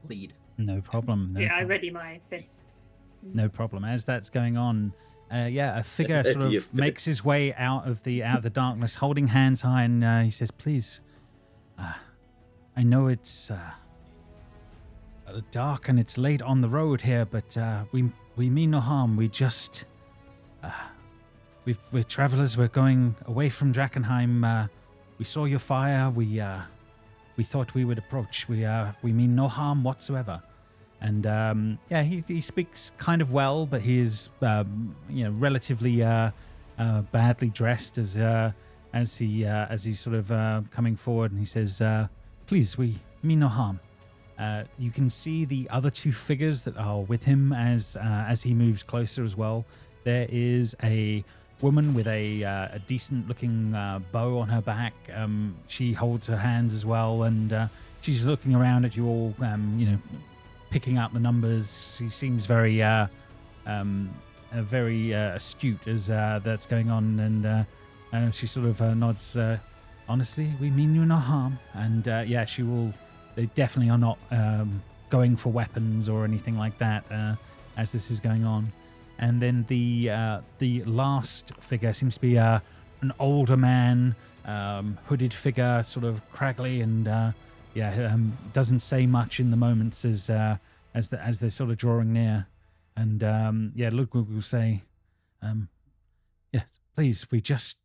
lead. No problem. I ready my fists. No problem. As that's going on, a figure sort of makes his way out of the darkness, holding hands high, and he says, "Please, I know it's dark and it's late on the road here, but we mean no harm. We just we're travelers. We're going away from Drakkenheim. We saw your fire. We thought we would approach. We mean no harm whatsoever." And he speaks kind of well, but he is relatively badly dressed as he's sort of coming forward, and he says, "Please, we mean no harm." You can see the other two figures that are with him as he moves closer as well. There is a woman with a decent-looking bow on her back. She holds her hands as well, and she's looking around at you all, picking up the numbers. She seems very astute as that's going on, and she sort of nods. Honestly, we mean you no harm, and she will. They definitely are not going for weapons or anything like that as this is going on. And then the last figure seems to be an older man, hooded figure, sort of craggly, and doesn't say much in the moments as they're sort of drawing near. And Luke will say, "Yes, please, we just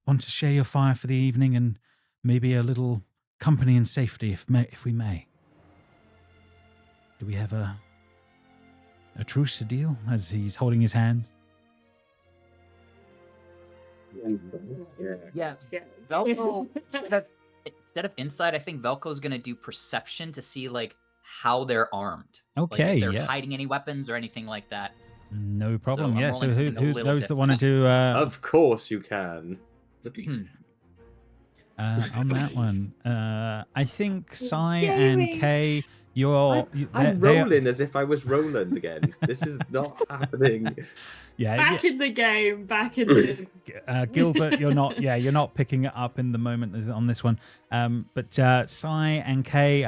want to share your fire for the evening and maybe a little company and safety, if we may. Do we have a truce, a deal?" As he's holding his hands. Yeah. Velko, instead of insight, I think Velko's gonna do perception to see how they're armed. Okay, if they're hiding any weapons or anything like that. No problem. So I'm So rolling who something a those little that want to do Of course you can. on that one? I think Sai and Kay, I'm rolling as if I was Roland again. This is not happening. Back in the game. Back in the Gilbert, you're not picking it up in the moment as on this one. But Sai and Kay,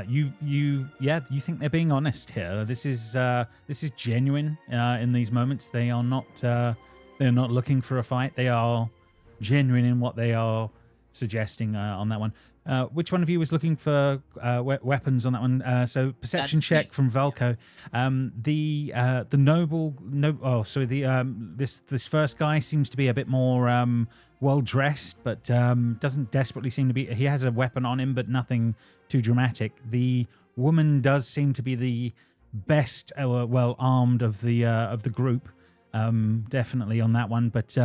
you think they're being honest here. This is genuine in these moments. They are not they're not looking for a fight. They are genuine in what they are suggesting on that one. Which one of you was looking for weapons on that one? So perception That's check me. from Velko. The noble, this first guy seems to be a bit more well dressed, but doesn't desperately seem to be. He has a weapon on him, but nothing too dramatic. The woman does seem to be the best, well armed of the group. Definitely on that one, but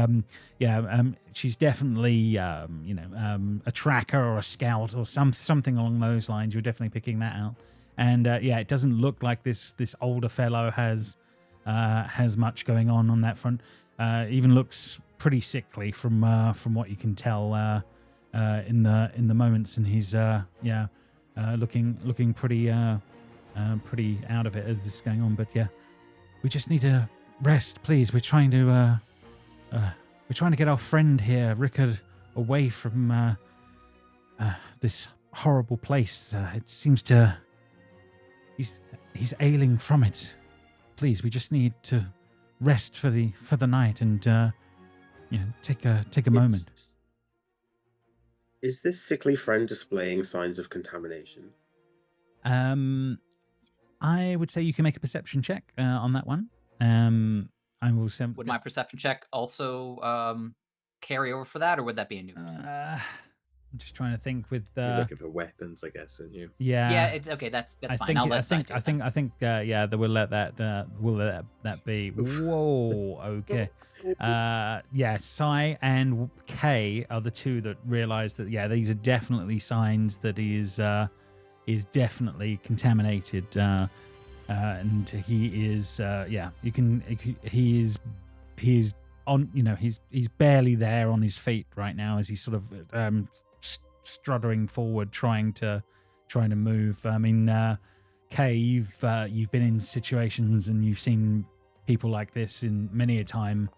she's definitely a tracker or a scout or something along those lines. You're definitely picking that out, and it doesn't look like this older fellow has much going on that front. Even looks pretty sickly from what you can tell in the moments, and he's looking pretty out of it as this is going on. But yeah, we just need to rest, please. We're trying to get our friend here, Rickard, away from this horrible place. It seems to he's ailing from it. Please, we just need to rest for the night and take a moment. Is this sickly friend displaying signs of contamination? I would say you can make a perception check on that one. I will send. Would my perception check also carry over for that, or would that be a new perception? I'm just trying to think with You're looking for weapons, I guess, aren't you? Yeah, it's okay. That's fine. I'll let Sai do it then. I think that we'll let that be. Whoa, okay. Sai and Kay are the two that realize that these are definitely signs that he is definitely contaminated. And he is he's on, he's barely there on his feet right now as he's sort of struttering forward trying to move. I mean, Kay, you've been in situations and you've seen people like this in many a time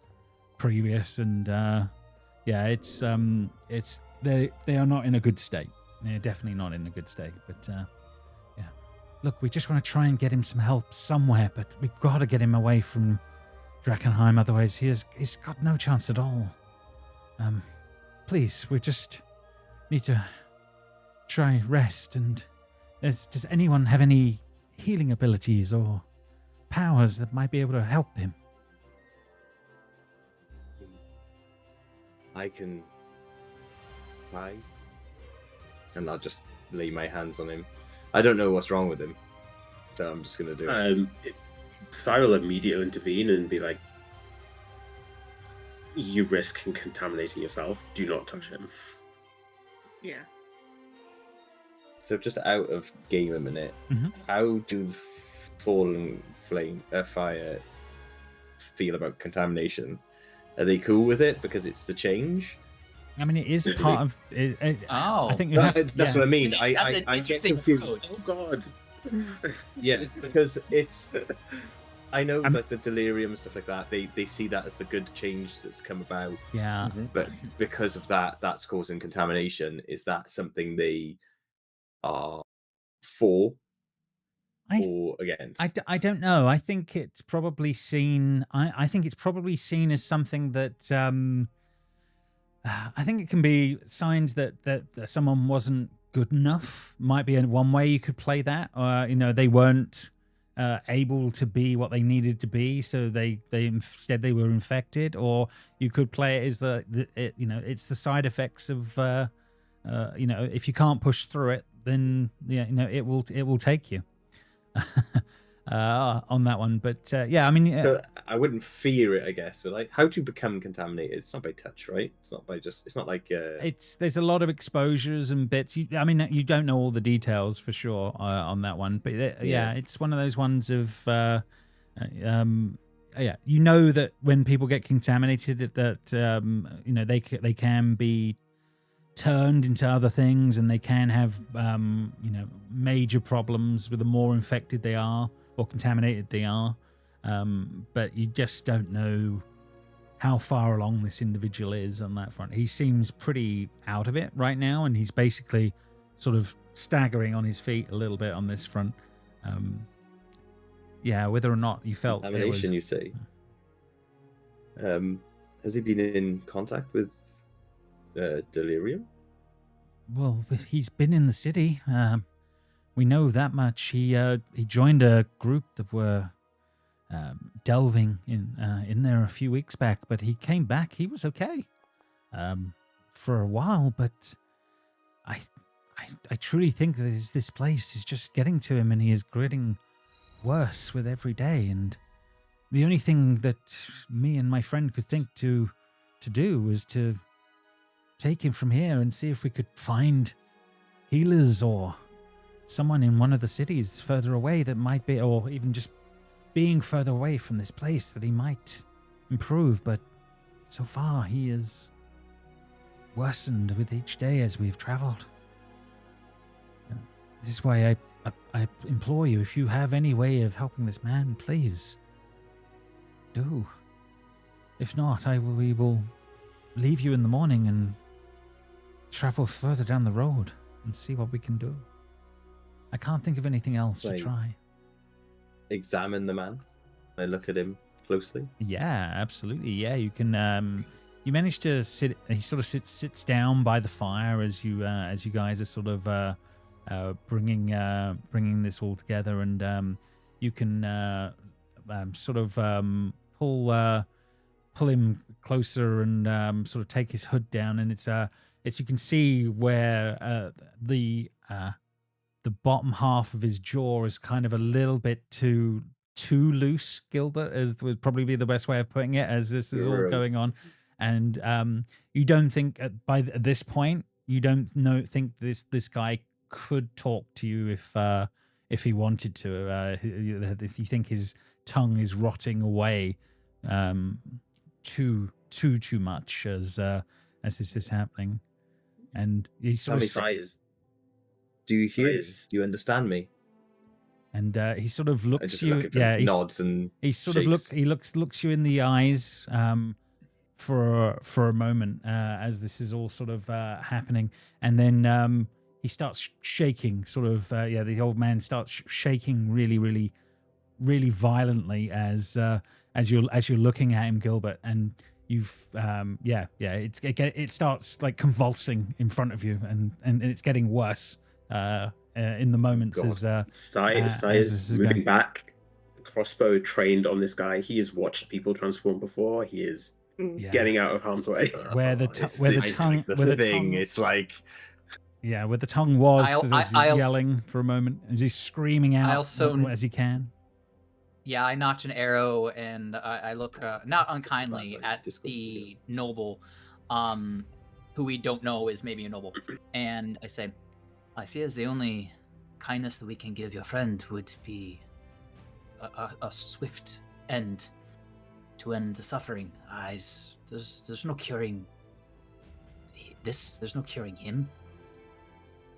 previous, and it's they are not in a good state. They're definitely not in a good state, but look, we just want to try and get him some help somewhere, but we've got to get him away from Drakkenheim, otherwise he's got no chance at all. Please, we just need to try rest, and does anyone have any healing abilities or powers that might be able to help him? I can try, and I'll just lay my hands on him. I don't know what's wrong with him, so I'm just going to do it. Sai will immediately intervene and be like, you risk contaminating yourself. Do not touch him. Yeah. So just out of game a minute, how do the fallen fire feel about contamination? Are they cool with it because it's the change? I mean, it is part of it. Oh, I think you have, that's what I mean. That's an I get interesting confused. approach. Oh God. Yeah, because it's. I know that the delirium and stuff like that, they see that as the good change that's come about. Yeah. But because of that, that's causing contamination. Is that something they are for or against? I don't know. I think it's probably seen. I think it's probably seen as something that. I think it can be signs that someone wasn't good enough. Might be one way you could play that. Or they weren't able to be what they needed to be, so they instead they were infected. Or you could play it as it's the side effects of if you can't push through it, then it will take you. On that one, but I mean, so I wouldn't fear it, I guess. But like, how do you become contaminated? It's not by touch, right? It's not by just. It's not like. There's a lot of exposures and bits. I mean, you don't know all the details for sure on that one, but it's one of those ones of. You know that when people get contaminated, that they can be turned into other things, and they can have major problems with the more infected they are or contaminated they are, but you just don't know how far along this individual is on that front. He seems pretty out of it right now, and he's basically sort of staggering on his feet a little bit on this front. Whether or not you felt contamination, you say. Has he been in contact with delirium? Well, he's been in the city. We know that much. He joined a group that were delving in there a few weeks back, but he came back. He was okay for a while, but I truly think that this place is just getting to him, and he is getting worse with every day. And the only thing that me and my friend could think to do was to take him from here and see if we could find healers or someone in one of the cities further away that might be, or even just being further away from this place, that he might improve. But so far he is worsened with each day as we've traveled. This is why I implore you, if you have any way of helping this man, please do. If not, we will leave you in the morning and travel further down the road and see what we can do. I can't think of anything else to try. Examine the man. I look at him closely. Yeah, absolutely. Yeah, you can. You manage to sit. He sort of sits down by the fire as you guys are sort of bringing this all together, and you can sort of pull him closer and sort of take his hood down, and it's you can see where the bottom half of his jaw is kind of a little bit too loose, Gilbert, as would probably be the best way of putting it, as this is all going on. And you don't think by this point, you don't think this guy could talk to you if he wanted to. If you think his tongue is rotting away too much as this is happening, and he sort of do you hear this? Do you understand me? And he sort of looks you. He nods and he sort of looks you in the eyes for a moment as this is all sort of happening, and then he starts shaking. Sort of the old man starts shaking really violently as you're looking at him, Gilbert, and you've it starts like convulsing in front of you, and it's getting worse. In the moments as Sai is moving back, crossbow trained on this guy. He has watched people transform before. He is getting out of harm's way. Where the tongue, it's like, yeah, where the tongue was, yelling for a moment as he's screaming out as he can. Yeah, I notch an arrow and I look not unkindly at the noble, who we don't know is maybe a noble, and I say, I fear the only kindness that we can give your friend would be a swift end to end the suffering. There's no curing this. There's no curing him.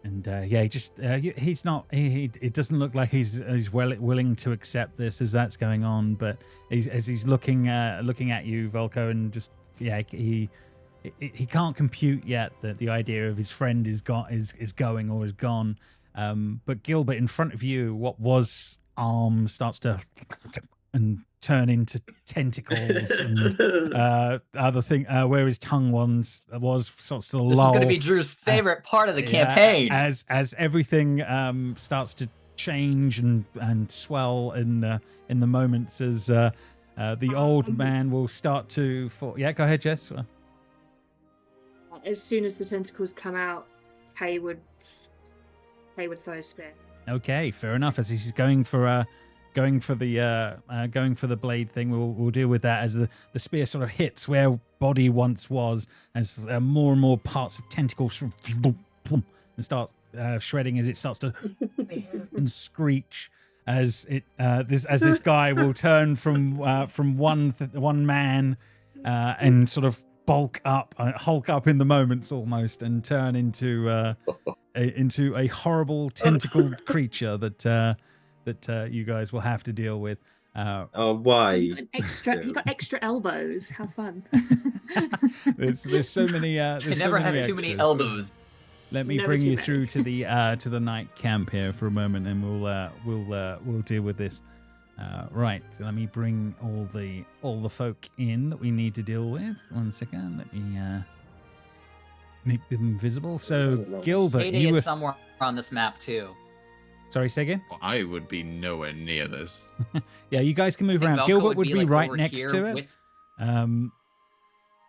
And he's not. It doesn't look like he's willing to accept this as that's going on. But as he's looking at you, Velko, and just he can't compute yet that the idea of his friend is going or is gone. But Gilbert, in front of you, what was arms starts to and turn into tentacles, and other thing where his tongue was starts to lull. This is going to be Drew's favorite part of the campaign. As everything starts to change and swell in the moments as the old man will start to fall. Yeah, go ahead, Jess. As soon as the tentacles come out, Hay would throw a spear. Okay, fair enough. As he's going for the blade thing, we'll deal with that as the spear sort of hits where body once was, as more and more parts of tentacles and start shredding as it starts to and screech as it this guy will turn from one man and sort of hulk up in the moments almost, and turn into a horrible tentacled creature that you guys will have to deal with. Why? He got extra elbows. How fun! there's so many. There's never so many have too extras. many elbows. Let me bring you through to the night camp here for a moment, and we'll deal with this. Right, let me bring all the folk in that we need to deal with. 1 second, let me Make them visible. So Nice. Gilbert, Payday you is were. somewhere on this map too. Sorry, say again. Well, I would be nowhere near this. Yeah, you guys can move I think around. Velko Gilbert would be like, right over next here to it. with-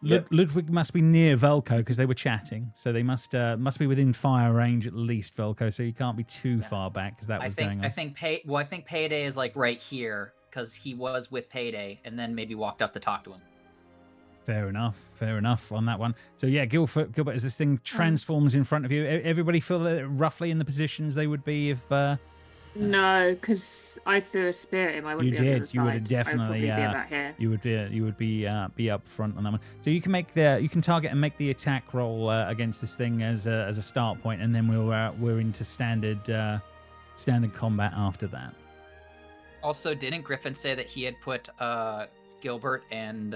Yep. Ludwig must be near Velko because they were chatting, so they must be within fire range at least, Velko. So you can't be too far back because that was going on. I think Payday is like right here because he was with Payday and then maybe walked up to talk to him. Fair enough on that one. So yeah, Gilbert, as this thing transforms in front of you, everybody feel that roughly in the positions they would be if. No, because I threw a spear at him. I wouldn't You be on the did. other You would side. have definitely. I would probably be about here. You would be up front on that one. So you can you can target and make the attack roll against this thing as a start point, and then we're into standard combat after that. Also, didn't Grifin say that he had put Gilbert in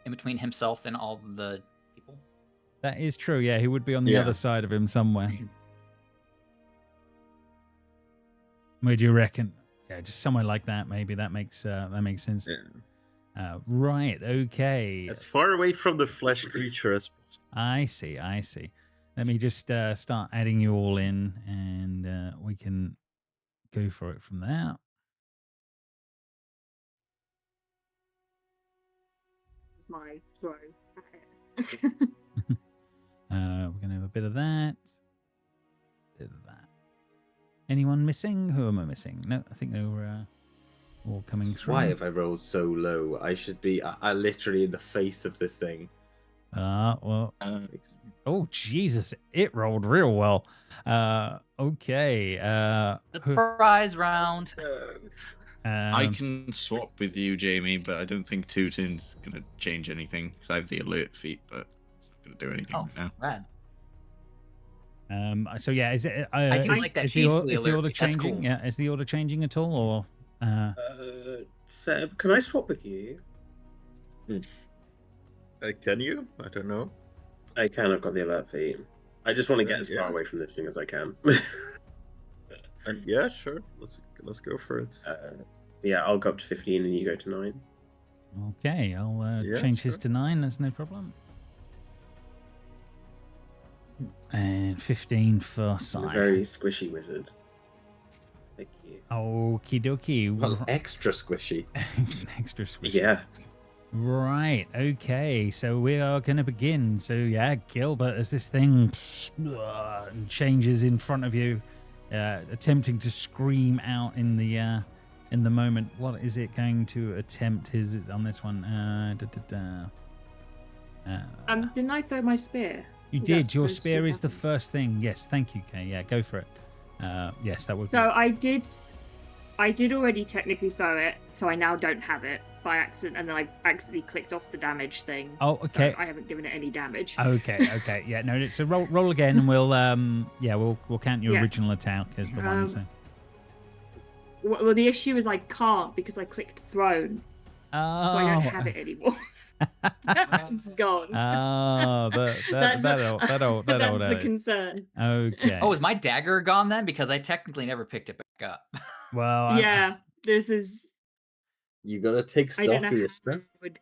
between himself and all the people? That is true. Yeah, he would be on the Yeah. other side of him somewhere. Where do you reckon? Yeah, just somewhere like that. Maybe that makes sense. Yeah. Right. Okay. As far away from the flesh creature as possible. I see. Let me just start adding you all in, and we can go for it from there. My throw. We're gonna have a bit of that. Bit of that. Anyone missing? Who am I missing? No, I think they were all coming through. Why have I rolled so low? I should be I literally in the face of this thing. Well. Oh Jesus! It rolled real well. Okay. The prize round. I can swap with you, Jamie, but I don't think Tootin's going to change anything because I have the alert feat, but it's not going to do anything Oh, right now. rad. So yeah, is it? I do like that is the change to order, the is the alert order feat. That's changing? cool. Yeah, is the order changing at all, or? Seb, can I swap with you? Can you? I don't know. I can. I've got the alert feed. I just want to get as Yeah. far away from this thing as I can. Yeah, sure. Let's go for it. Yeah, I'll go up to 15 and you go to 9. Okay, I'll Yeah, change his sure. to 9. That's no problem. And 15 for I'm a Sai. very squishy wizard. Thank you. Okie dokie. Well, extra squishy. Extra swish. Yeah. Right, okay, so we are going to begin. So, yeah, Gilbert, as this thing changes in front of you, attempting to scream out in the moment. What is it going to attempt? Is it on this one? Didn't I throw my spear? You Is that did. Your supposed to spear is the happen? first thing. Yes, thank you, Kay. Yeah, go for it. Yes, that would So I did already technically throw it, so I now don't have it by accident, and then I accidentally clicked off the damage thing. Oh, okay. So I haven't given it any damage. Okay. Yeah, no, so roll again, and we'll count your Yeah. original attack as the one. So. Well, the issue is I can't because I clicked throne, so I don't have it anymore. It's gone. That'll That's the concern. Okay. Oh, is my dagger gone then? Because I technically never picked it back up. Well, Yeah, this is. You gotta take I don't stock know. of your how stuff. I would-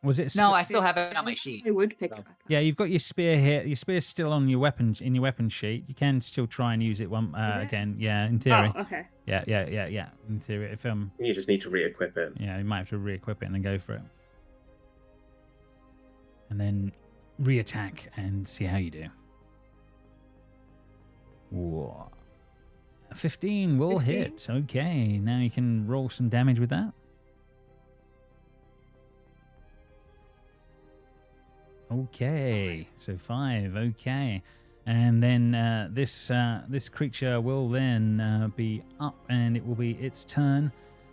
was it? No, I still have it on my sheet. I would pick it back up. Yeah, you've got your spear here. Your spear's still on your weapon sheet. You can still try and use it one Is it? again. Yeah, in theory. Oh, okay. Yeah. In theory, if You just need to re-equip it. yeah, you might have to re-equip it and then go for it, and then re-attack and see how you do. Whoa. 15 will 15? hit. Okay, now you can roll some damage with that. Okay, so 5. Okay, and then this creature will then be up, and it will be its turn.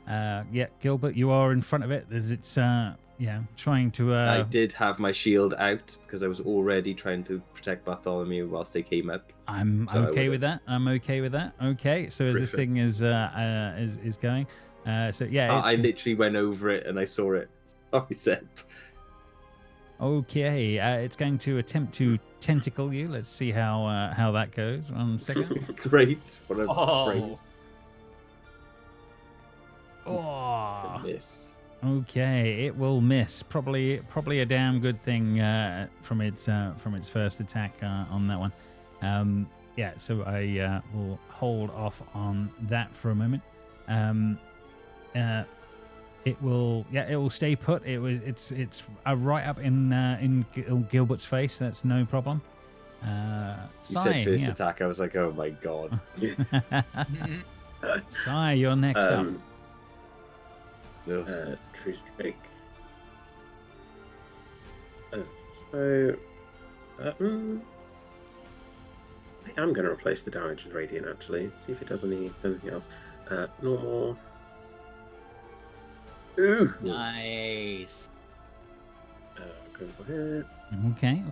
Yeah, Gilbert, you are in front of it as it's trying to. I did have my shield out because I was already trying to protect Bartholomew whilst they came up. I'm So I okay with would've- that. I'm okay with that. Okay, so as this Griffin. thing is going, so yeah, I it's, literally went over it and I saw it. Sorry, Seb. okay. It's going to attempt to tentacle you. Let's see how that goes. 1 second. Great. What a Oh. phrase. Oh, Miss. Okay, it will miss. Probably a damn good thing from its first attack on that one. Yeah, so I will hold off on that for a moment. It will stay put. It's right up in Gilbert's face. That's no problem. You Sai, said first attack. I was like, oh my god. Sai, you're next up. True strike. So, I am going to replace the damage with radiant actually. See if it does anything else. Normal. Ooh. Nice. Critical hit. Okay.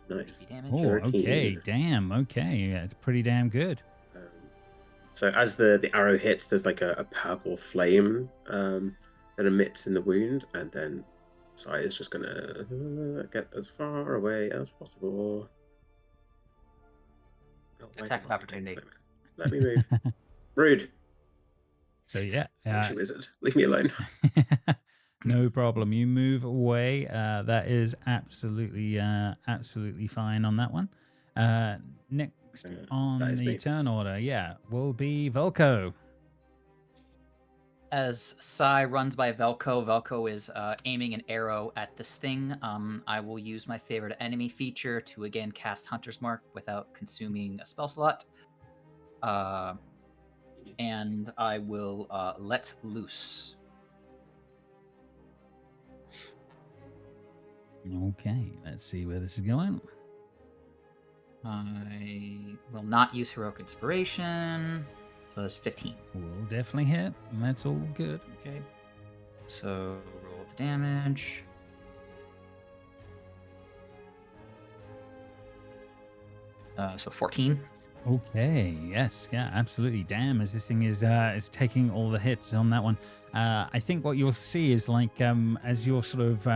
Nice. Damage. Oh, 13. okay. Damn. Okay. Yeah, it's pretty damn good. So as the arrow hits, there's like a purple flame that emits in the wound, and then Sai is just gonna get as far away as possible. Oh, Attack of opportunity. Let me move. Rude. So yeah. Action wizard. Leave me alone. No problem. You move away. That is absolutely fine on that one. Next on that is the me. turn order, will be Velko. As Sai runs by Velko, Velko is aiming an arrow at this thing. I will use my favorite enemy feature to again cast Hunter's Mark without consuming a spell slot. And I will let loose. Okay, let's see where this is going. I will not use Heroic Inspiration. So that's 15. We'll definitely hit. That's all good. Okay. So roll the damage. So 14. Okay. Yes. Yeah. Absolutely. Damn. As this thing is taking all the hits on that one. I think what you'll see is like as you're sort of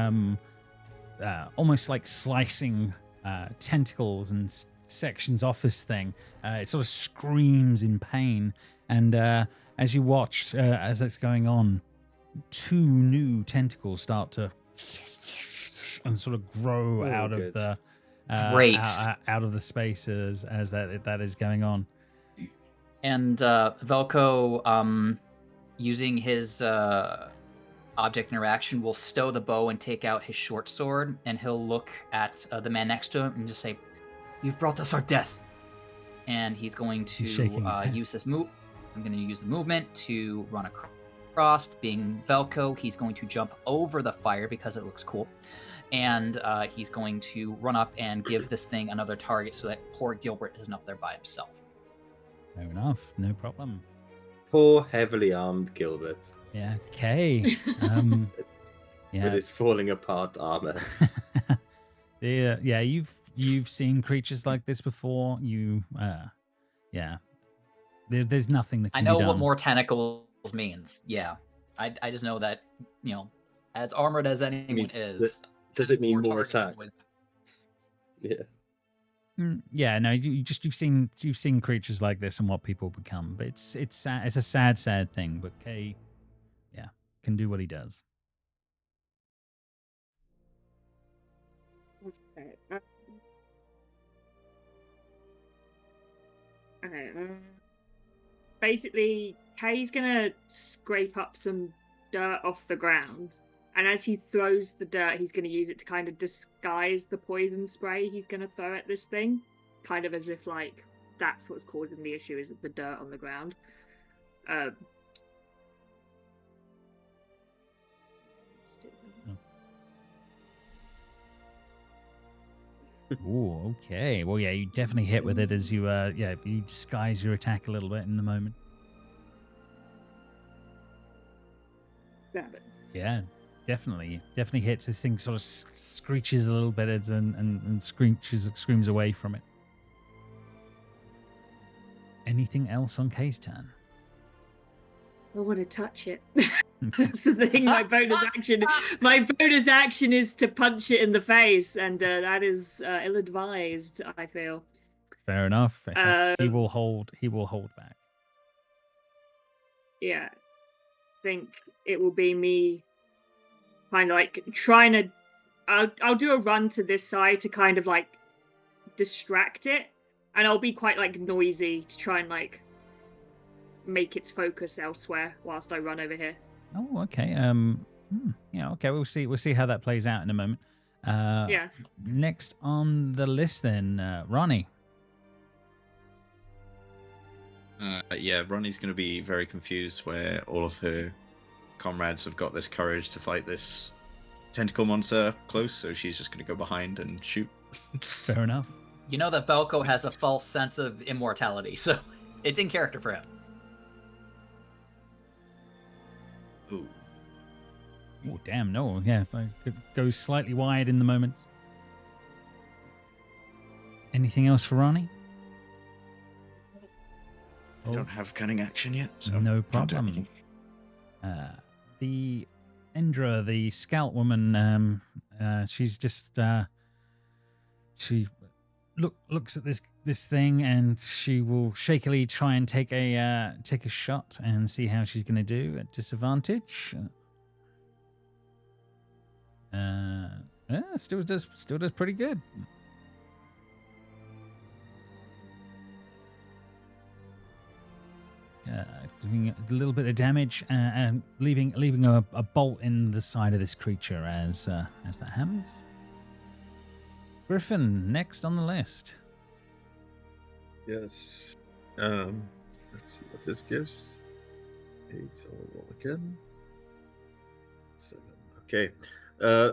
almost like slicing tentacles and sections off this thing, it sort of screams in pain. And as you watch as it's going on, 2 new tentacles start to and sort of grow out of the out of the spaces as that is going on. And Velko, using his object interaction, will stow the bow and take out his short sword, and he'll look at the man next to him and just say, "You've brought us our death." And he's going to use this move. I'm going to use the movement to run across. Being Velko, he's going to jump over the fire because it looks cool. And he's going to run up and give this thing another target so that poor Gilbert isn't up there by himself. Fair enough. No problem. Poor heavily armed Gilbert. Yeah. Okay. With his falling apart armor. Yeah. You've seen creatures like this before. There's nothing that can be done. I know what more tentacles means. Yeah. I just know that, as armored as anyone is. Does it mean more attacks? Yeah. Yeah, no, you've seen creatures like this and what people become, but it's sad. It's a sad thing. But Kay, can do what he does. Okay. Basically, Kay's gonna scrape up some dirt off the ground, and as he throws the dirt, he's gonna use it to kind of disguise the poison spray he's gonna throw at this thing, kind of as if like that's what's causing the issue, is the dirt on the ground. Ooh, okay. Well, yeah, you definitely hit with it as you you disguise your attack a little bit in the moment. Yeah, definitely hits. This thing sort of screeches a little bit and screams away from it. Anything else on Kay's turn? I want to touch it. That's the thing. My bonus action is to punch it in the face, and that is ill-advised, I feel. Fair enough. He will hold back. yeah, think it will be me kind of like trying to. I'll do a run to this side to kind of like distract it, and I'll be quite like noisy to try and like make its focus elsewhere whilst I run over here. Oh, okay. Yeah, okay. We'll see how that plays out in a moment. Yeah. Next on the list, then, Ranni. Yeah, Ronnie's going to be very confused where all of her comrades have got this courage to fight this tentacle monster close, so she's just going to go behind and shoot. Fair enough. You know that Velko has a false sense of immortality, so it's in character for him. Ooh. Oh, damn, no. Yeah, if I could go slightly wide in the moment. Anything else for Ranni? I don't have cunning action yet, so No can't do problem. anything. The Endra, the scout woman, she's just she looks at this thing, and she will shakily try and take a shot and see how she's going to do at disadvantage. Yeah, still does pretty good. Doing a little bit of damage and leaving a bolt in the side of this creature as that happens. Grifin, next on the list. Yes. Let's see what this gives. 8, I'll roll again. 7. Okay.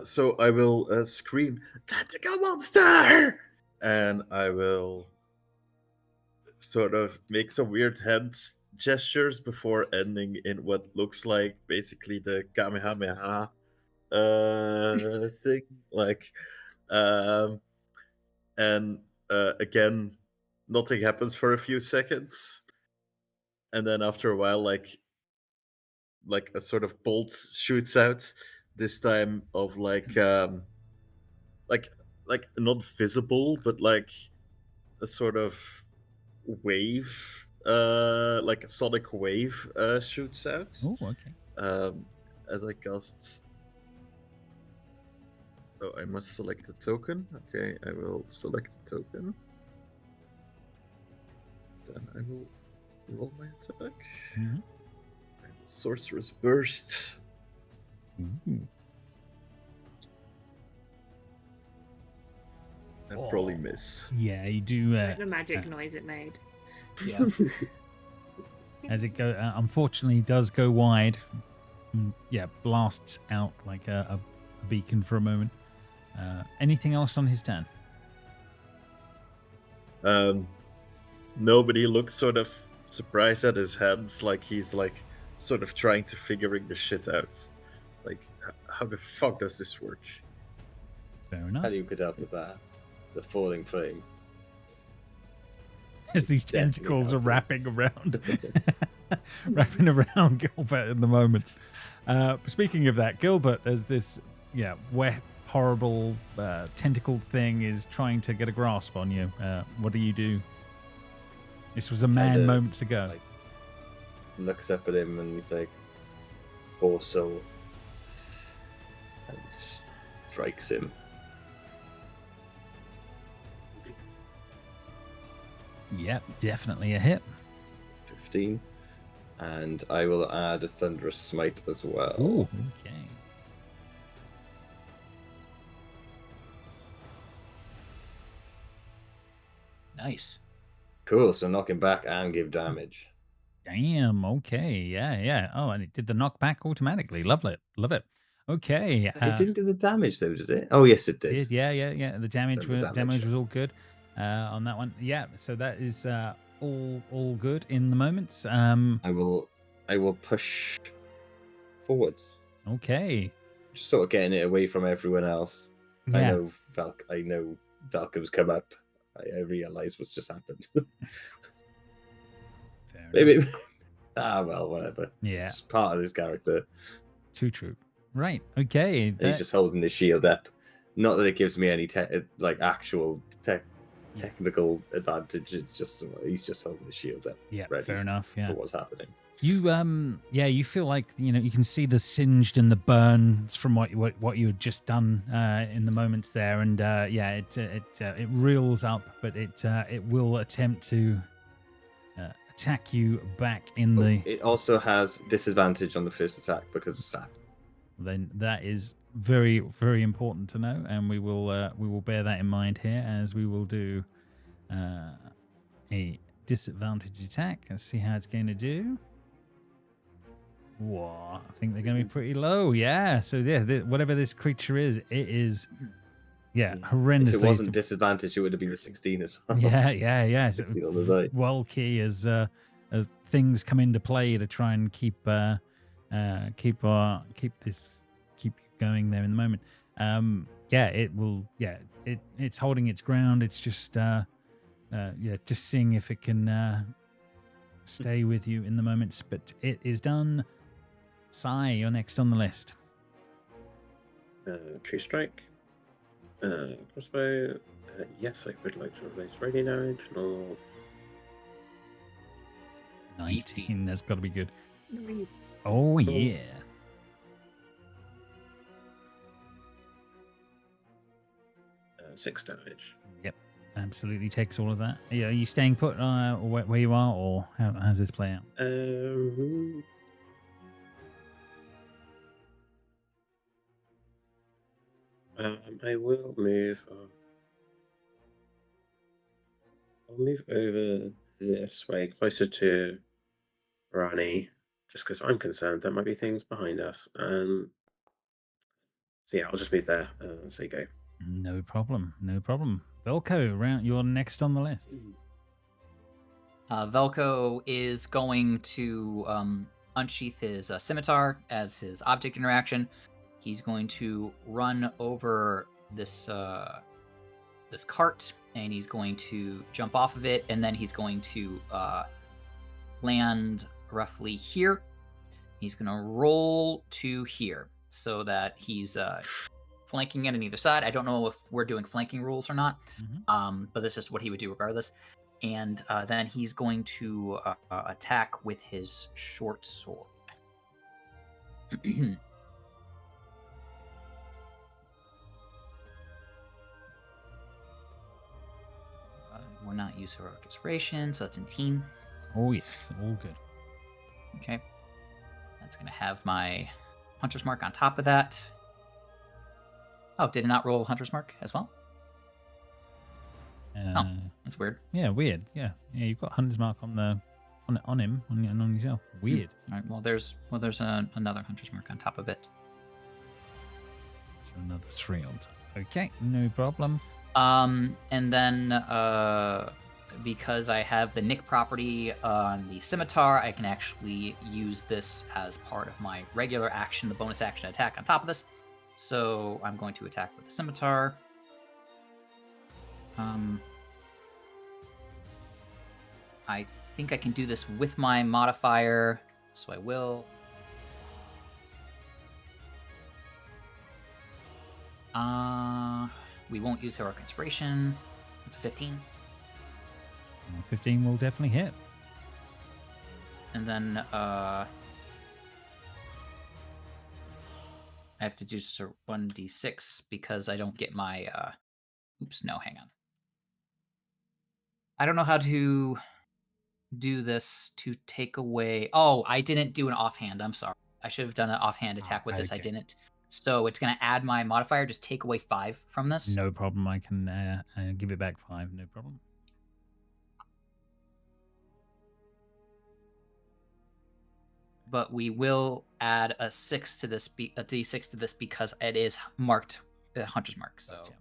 So I will scream, "Tentacle monster!" And I will sort of make some weird hand gestures before ending in what looks like basically the Kamehameha thing. Like, and again, nothing happens for a few seconds, and then after a while, like a sort of bolt shoots out. This time of like not visible, but like a sort of wave, like a sonic wave, shoots out. Oh, okay. As I cast. Oh, I must select a token. Okay, I will select a token. Then I will roll my attack. Mm-hmm. Sorcerer's Burst. Ooh. And probably miss. Yeah, you do. The magic noise it made. Yeah. As it unfortunately does go wide. Yeah, blasts out like a beacon for a moment. Anything else on his turn? Nobody looks sort of surprised at his hands, like he's like sort of trying to figuring the shit out. Like, how the fuck does this work? Fair How enough. do you put up with that? The falling flame. As these Definitely tentacles are helpful. wrapping around Gilbert in the moment. Speaking of that, Gilbert, as this wet, horrible tentacle thing is trying to get a grasp on you, what do you do? This was a man Kinda, moments ago. like, looks up at him and he's like, "Poor soul," and strikes him. Yep, definitely a hit. 15, and I will add a thunderous smite as well. Ooh, okay. Nice. Cool. So knock him back and give damage. Damn, okay, yeah. Oh, and it did the knockback automatically. Love it. Okay. It didn't do the damage though, did it? Oh yes, it did. Yeah. The damage So the damage. was all good on that one. Yeah, so that is all good in the moments. I will push forwards, Okay. just sort of getting it away from everyone else. Yeah. I know Velko's come up. I realise what's just happened. Fair Maybe. enough. Well, whatever. Yeah. It's part of his character. True. Right. Okay. He's just holding his shield up. Not that it gives me any actual technical advantage. It's just he's just holding his shield up. Yeah, ready fair enough. Yeah. for what's happening. You feel like you can see the singed and the burns from what you had just done in the moments there, and it reels up, but it will attempt to attack you back in the. It also has disadvantage on the first attack because of sap. Then that is very, very important to know, and we will bear that in mind here as we will do a disadvantage attack. Let's see how it's going to do. Whoa, I think they're going to be pretty low. Yeah, so whatever this creature is, it is, horrendously. If it wasn't disadvantage, it would have been a 16 as well. Yeah. 16 on the die. Well, key as things come into play to try and keep you going there in the moment. It will. Yeah, it's holding its ground. It's just just seeing if it can stay with you in the moments. But it is done. Sai, you're next on the list. Tree strike. Crossbow. Yes, I would like to replace radio damage. No. 19. That's got to be good. Nice. Oh yeah. 6 damage. Yep, absolutely takes all of that. Are you staying put where you are, or how does this play out? I will move. I'll move over this way, closer to Ranni, just because I'm concerned there might be things behind us. So yeah, I'll just move there. So you go. No problem. Velko, you're next on the list. Velko is going to unsheath his scimitar as his object interaction. He's going to run over this cart, and he's going to jump off of it, and then he's going to land roughly here. He's going to roll to here so that he's flanking it on either side. I don't know if we're doing flanking rules or not, but this is what he would do regardless. And then he's going to attack with his short sword. We're not use heroic inspiration, so that's 19. Oh yes, all good. Okay. That's going to have my hunter's mark on top of that. Oh, did it not roll hunter's mark as well? Oh, that's weird. Yeah, weird. Yeah, you've got hunter's mark on him and on yourself. Weird. All right. Well, there's another hunter's mark on top of it. So another 3 on top. Okay, no problem. And then because I have the nick property on the scimitar, I can actually use this as part of my regular action, the bonus action attack on top of this. So I'm going to attack with the scimitar. I think I can do this with my modifier, so I will. We won't use heroic inspiration. That's a 15. 15 will definitely hit. And then I have to do 1d6 because I don't get my oops, no, hang on. I don't know how to do this to take away. Oh, I didn't do an offhand. I'm sorry. I should have done an offhand attack with this. I didn't. So it's going to add my modifier, just take away 5 from this. No problem. I can give it back 5. No problem. But we will add a 6 to this, a d6 to this because it is marked hunter's mark. So. Gotcha.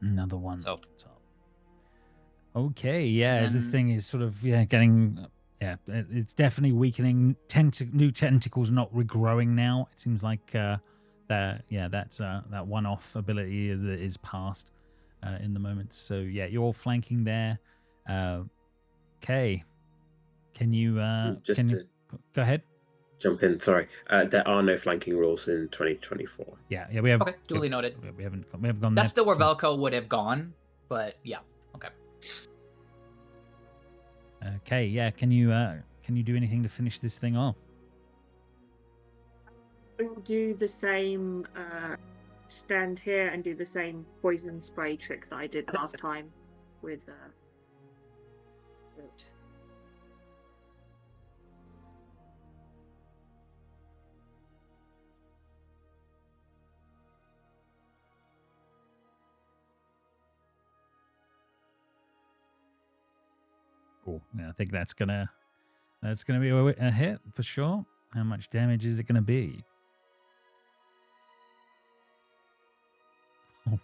Another one. So. Okay, yeah, as this thing is sort of getting, it's definitely weakening. New tentacles not regrowing now. It seems like that one-off ability is past in the moment. So yeah, you're all flanking there. Okay, can you go ahead? Jump in. Sorry, there are no flanking rules in 2024. Yeah, we have. Okay, duly noted. We haven't gone. That's there. still where Velko would have gone, but yeah, okay. Okay, yeah. Can you do anything to finish this thing off? I'll do the same. Stand here and do the same poison spray trick that I did last time with. Good. Cool. Yeah, I think that's gonna be a hit for sure. How much damage is it gonna be? Oh,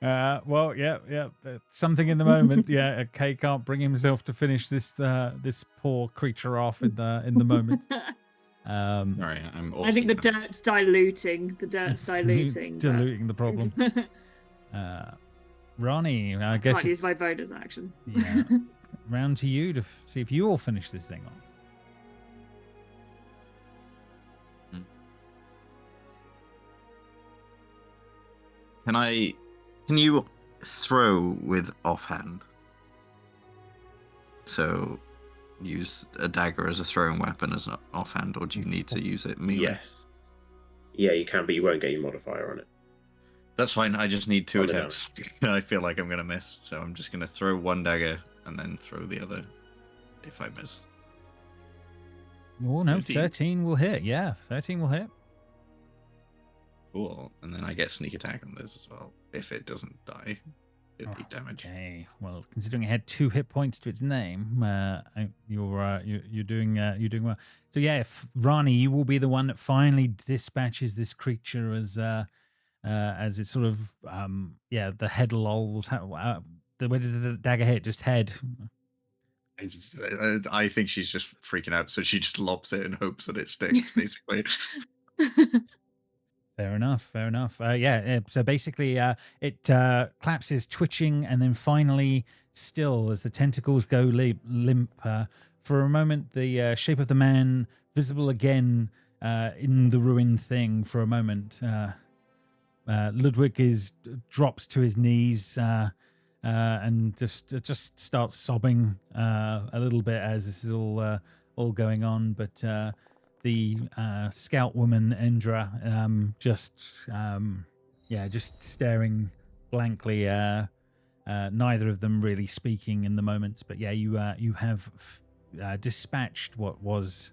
wow. Well, yeah. Something in the moment. Yeah, Kay can't bring himself to finish this poor creature off in the moment. Sorry, I'm also I think the gonna- dirt's diluting. The dirt's diluting. Diluting the problem. Ranni, I guess Can't use my bonus action. Yeah. Round to you to see if you all finish this thing off. Can you throw with offhand? So use a dagger as a throwing weapon as an offhand, or do you need to use it melee? Yes. Yeah, you can, but you won't get your modifier on it. That's fine. I just need 2 On the attempts. I feel like I'm gonna miss, so I'm just gonna throw one dagger and then throw the other if I miss. Oh no, 13. 13 will hit. Yeah, 13 will hit. Cool. And then I get sneak attack on this as well. If it doesn't die, it'll be damage. Okay. Well, considering it had 2 hit points to its name, you're doing well. So yeah, if Ranni, you will be the one that finally dispatches this creature as it sort of the head lolls. Where does the dagger hit? Just head. I think she's just freaking out, so she just lobs it and hopes that it sticks, basically. Fair enough. So basically, it collapses, twitching, and then finally still as the tentacles go limp. For a moment, the shape of the man visible again in the ruined thing. For a moment, Ludwig drops to his knees and just starts sobbing a little bit as this is all going on, but. The scout woman Endra just staring blankly. Neither of them really speaking in the moments, but yeah, you have dispatched what was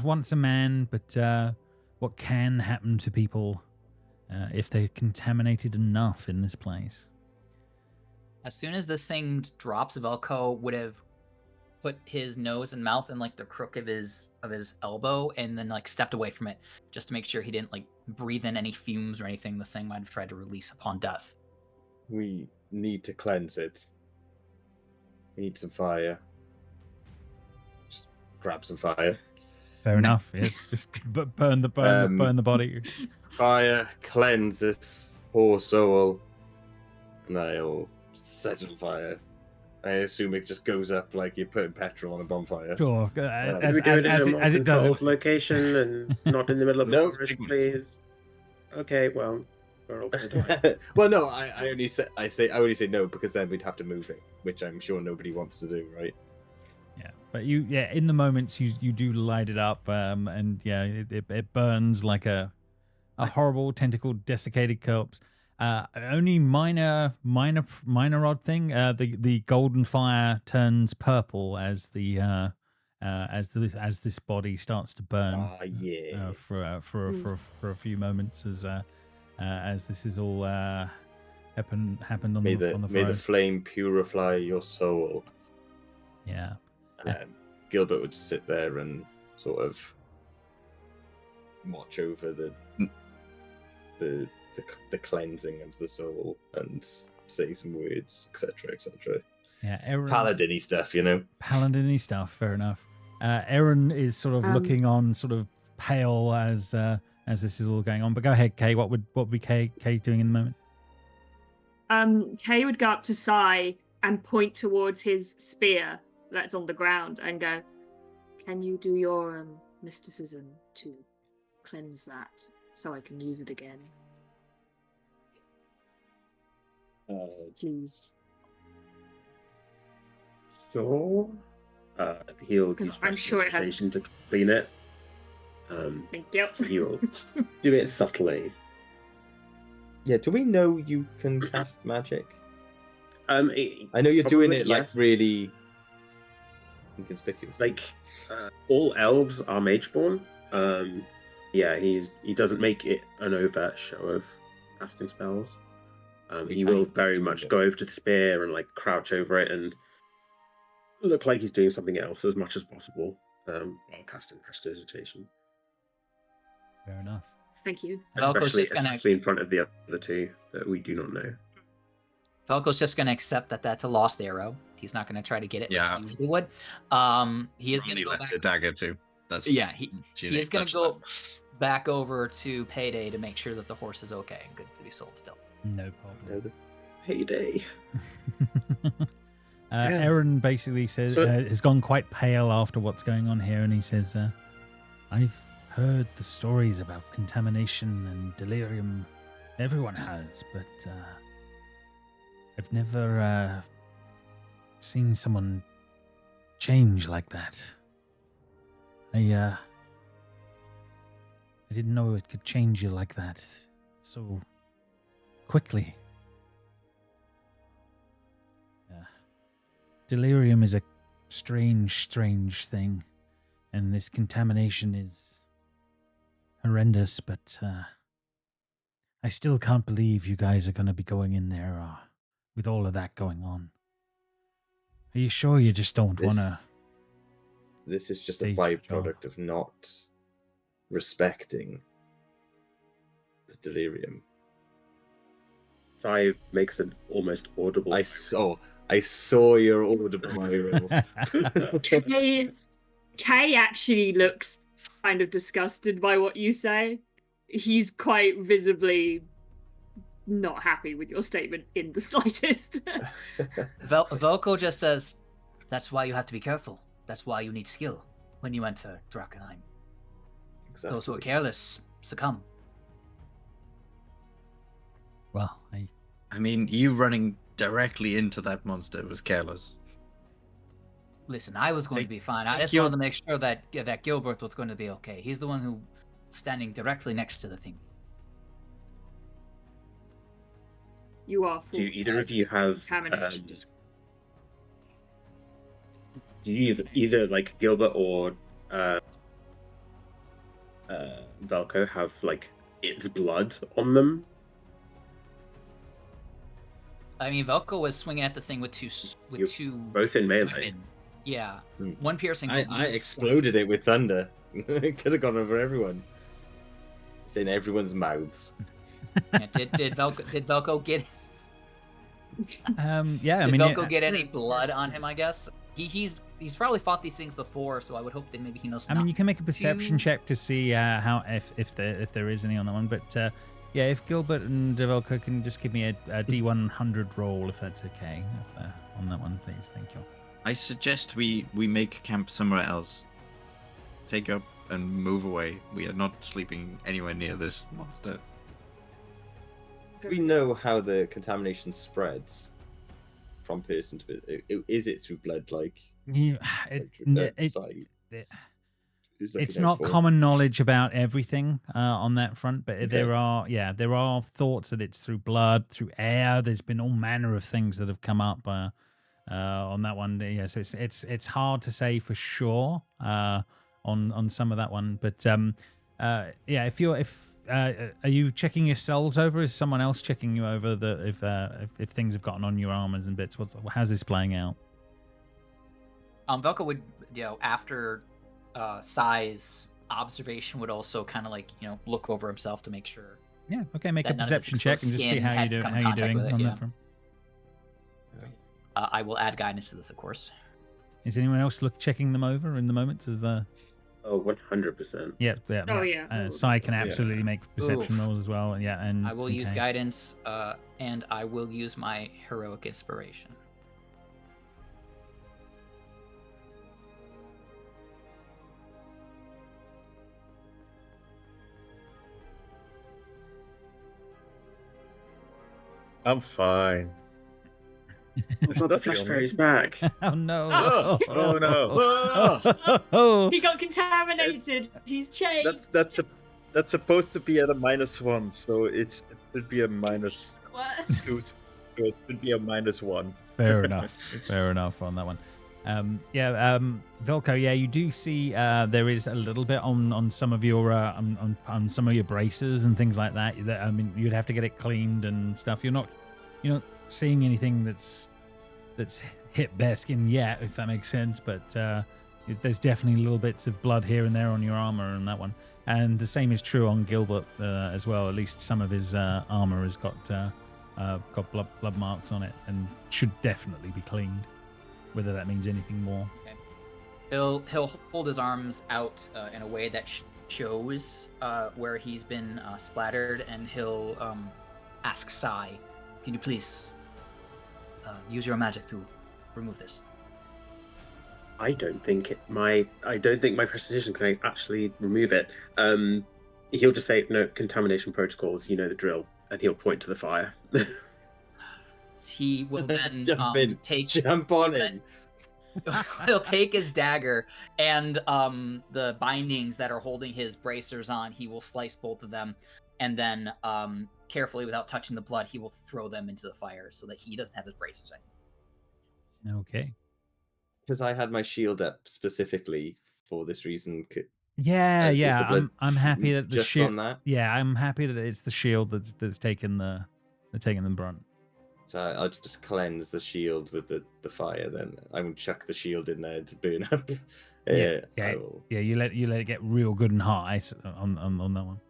once a man, but what can happen to people if they're contaminated enough in this place. As soon as this thing drops, Velko would have put his nose and mouth in like the crook of his elbow and then like stepped away from it just to make sure he didn't like breathe in any fumes or anything this thing might have tried to release upon death. We need to cleanse it. We need some fire. Just grab some fire. Fair enough. Yeah, just burn the body. Fire, cleanse this poor soul, and I'll set it on fire. I assume it just goes up like you're putting petrol on a bonfire. Sure, As it does. Location and not in the middle of No. the forest, please. Okay, well, we're all gonna die. Well, no, I only say no because then we'd have to move it, which I'm sure nobody wants to do, right? Yeah, but in the moments you do light it up, and yeah, it burns like a horrible tentacled desiccated corpse. Only minor odd thing. The golden fire turns purple as this body starts to burn. Yeah. For a few moments as this is all happened on the May the road. flame purify your soul. Yeah. Gilbert would sit there and sort of watch over the cleansing of the soul and say some words, etc., etc. Yeah, Aaron, Paladin-y stuff, you know. Paladin-y stuff. Fair enough. Aaron is sort of looking on, sort of pale as this is all going on. But go ahead, Kay. What would be Kay doing in the moment? Kay would go up to Sai and point towards his spear that's on the ground and go, "Can you do your mysticism to cleanse that so I can use it again? Please." Sure. He'll 'Cause use I'm sure it has- prestidigitation to clean it. Thank you. He'll do it subtly. Yeah, do we know you can cast magic? I I know you're doing probably, it like yes. really inconspicuous. Like all elves are mageborn. Yeah, he doesn't make it an overt show of casting spells. He will very much go over to the spear and like crouch over it and look like he's doing something else as much as possible while casting prestidigitation. Fair enough. Thank you. Velko's just gonna Especially in front of the other two that we do not know. Velko's just gonna accept that that's a lost arrow. He's not gonna try to get it Yeah. like he usually would. He is gonna Ranni go left back. a dagger too. That's Yeah, he Julie is gonna touched go that. back over to Payday to make sure that the horse is okay and good to be sold still. No problem. Payday. Aaron basically says has gone quite pale after what's going on here, and he says, "I've heard the stories about contamination and delirium. Everyone has, but I've never seen someone change like that. I didn't know it could change you like that so quickly. Delirium is a strange, strange thing, and this contamination is horrendous, but I still can't believe you guys are going to be going in there with all of that going on. Are you sure you just don't want to? This is just a stage your job? byproduct of not respecting the delirium. Five makes an almost audible. I saw your audible roll. Kay actually looks kind of disgusted by what you say. He's quite visibly not happy with your statement in the slightest. Velko just says, "That's why you have to be careful. That's why you need skill when you enter Drakkenheim. Exactly. Those who are careless succumb." Well, I mean, you running directly into that monster was careless. Listen, I was going to be fine. I take just your- wanted to make sure that Gilbert was going to be okay. He's the one who standing directly next to the thing. You are Do either of you have contamination. do you either like Gilbert or Velko have like its blood on them? I mean, Velko was swinging at this thing with two Both in melee. weapon. Yeah, Hmm. one piercing. I one exploded it with thunder. It could have gone over everyone. It's in everyone's mouths. Yeah, did Velko get? yeah, I Did mean, Velko get any blood on him? I guess he's probably fought these things before, so I would hope that maybe he knows. I mean, you can make a perception Two- check to see how if there is any on that one. But yeah, if Gilbert and Velko can just give me a D100 roll, if that's okay, on that one, please. Thank you. I suggest we make camp somewhere else. Take up and move away. We are not sleeping anywhere near this monster. We know how the contamination spreads from person to person. Is it through blood, like sight? It's not common knowledge about everything on that front, but there are thoughts that it's through blood, through air. There's been all manner of things that have come up on that one. Yeah, so it's hard to say for sure on some of that one, but yeah, are you checking your cells over? Is someone else checking you over if things have gotten on your armors and bits? How's this playing out? Velko would, after size observation, would also kind of look over himself to make sure. Yeah, okay, make a that none of his perception check and just see skin how had you're come in contact doing with it, on yeah. that front. I will add guidance to this, of course. Is anyone else checking them over in the moment? Oh, 100%. Yeah. Oh, yeah. Sai can absolutely make perception Oof. rolls as well. Yeah, and I will use okay. guidance, and I will use my heroic inspiration. I'm fine. Oh god, the flash fairy's back. Oh no! Oh, no. Oh. He got contaminated. He's changed. That's supposed to be at a -1, so it should be a minus Worse. 2. So it should be a -1. Fair enough. Fair enough on that one. Velko, yeah, you do see there is a little bit on some of your on some of your braces and things like that. I mean, you'd have to get it cleaned and stuff. You're not seeing anything that's hit bare skin yet, if that makes sense. But there's definitely little bits of blood here and there on your armor and that one. And the same is true on Gilbert as well. At least some of his armor has got blood marks on it and should definitely be cleaned. Whether that means anything more. Okay. He'll hold his arms out in a way that shows where he's been splattered, and he'll ask Sai, "Can you please use your magic to remove this?" I don't think my prestidigitation can actually remove it. He'll just say, "No, contamination protocols. You know the drill," and he'll point to the fire. He will then Jump on him. He'll take his dagger and the bindings that are holding his bracers on. He will slice both of them, and then carefully, without touching the blood, he will throw them into the fire so that he doesn't have his bracers anymore. Okay. Because I had my shield up specifically for this reason. Yeah. Is the blood I'm happy that the just shield. on that? Yeah, I'm happy that it's the shield that's taking the brunt. So I'll just cleanse the shield with the fire. Then I will chuck the shield in there to burn up. Yeah. You let it get real good and hot on that one.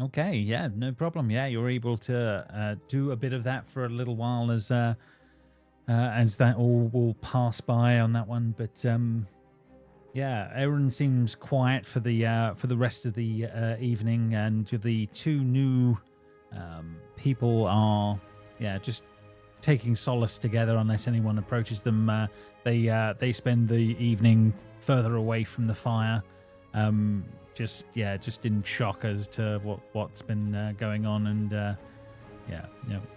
Okay. Yeah. No problem. Yeah, you're able to do a bit of that for a little while as that all will pass by on that one. But yeah, everyone seems quiet for the rest of the evening, and the two new people are just taking solace together unless anyone approaches them. They spend the evening further away from the fire, just in shock as to what's been going on, and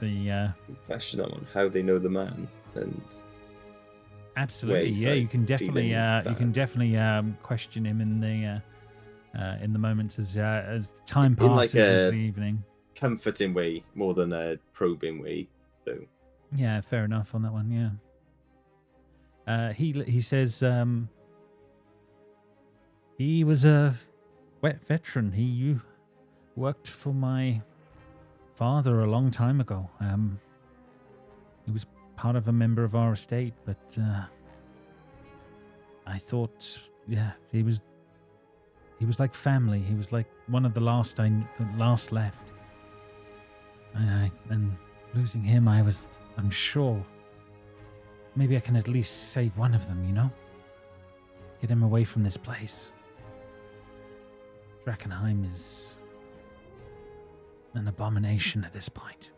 the question on how they know the man and absolutely ways, you can definitely feeling question him in the moments as time in like passes as the evening. comforting way more than a probing way, though. Yeah, fair enough on that one. Yeah. He says he was a veteran. He worked for my father a long time ago. He was part of a member of our estate, but I thought, he was like family. He was like one of the last left. And losing him, I'm sure maybe I can at least save one of them, get him away from this place. Drakkenheim is an abomination at this point.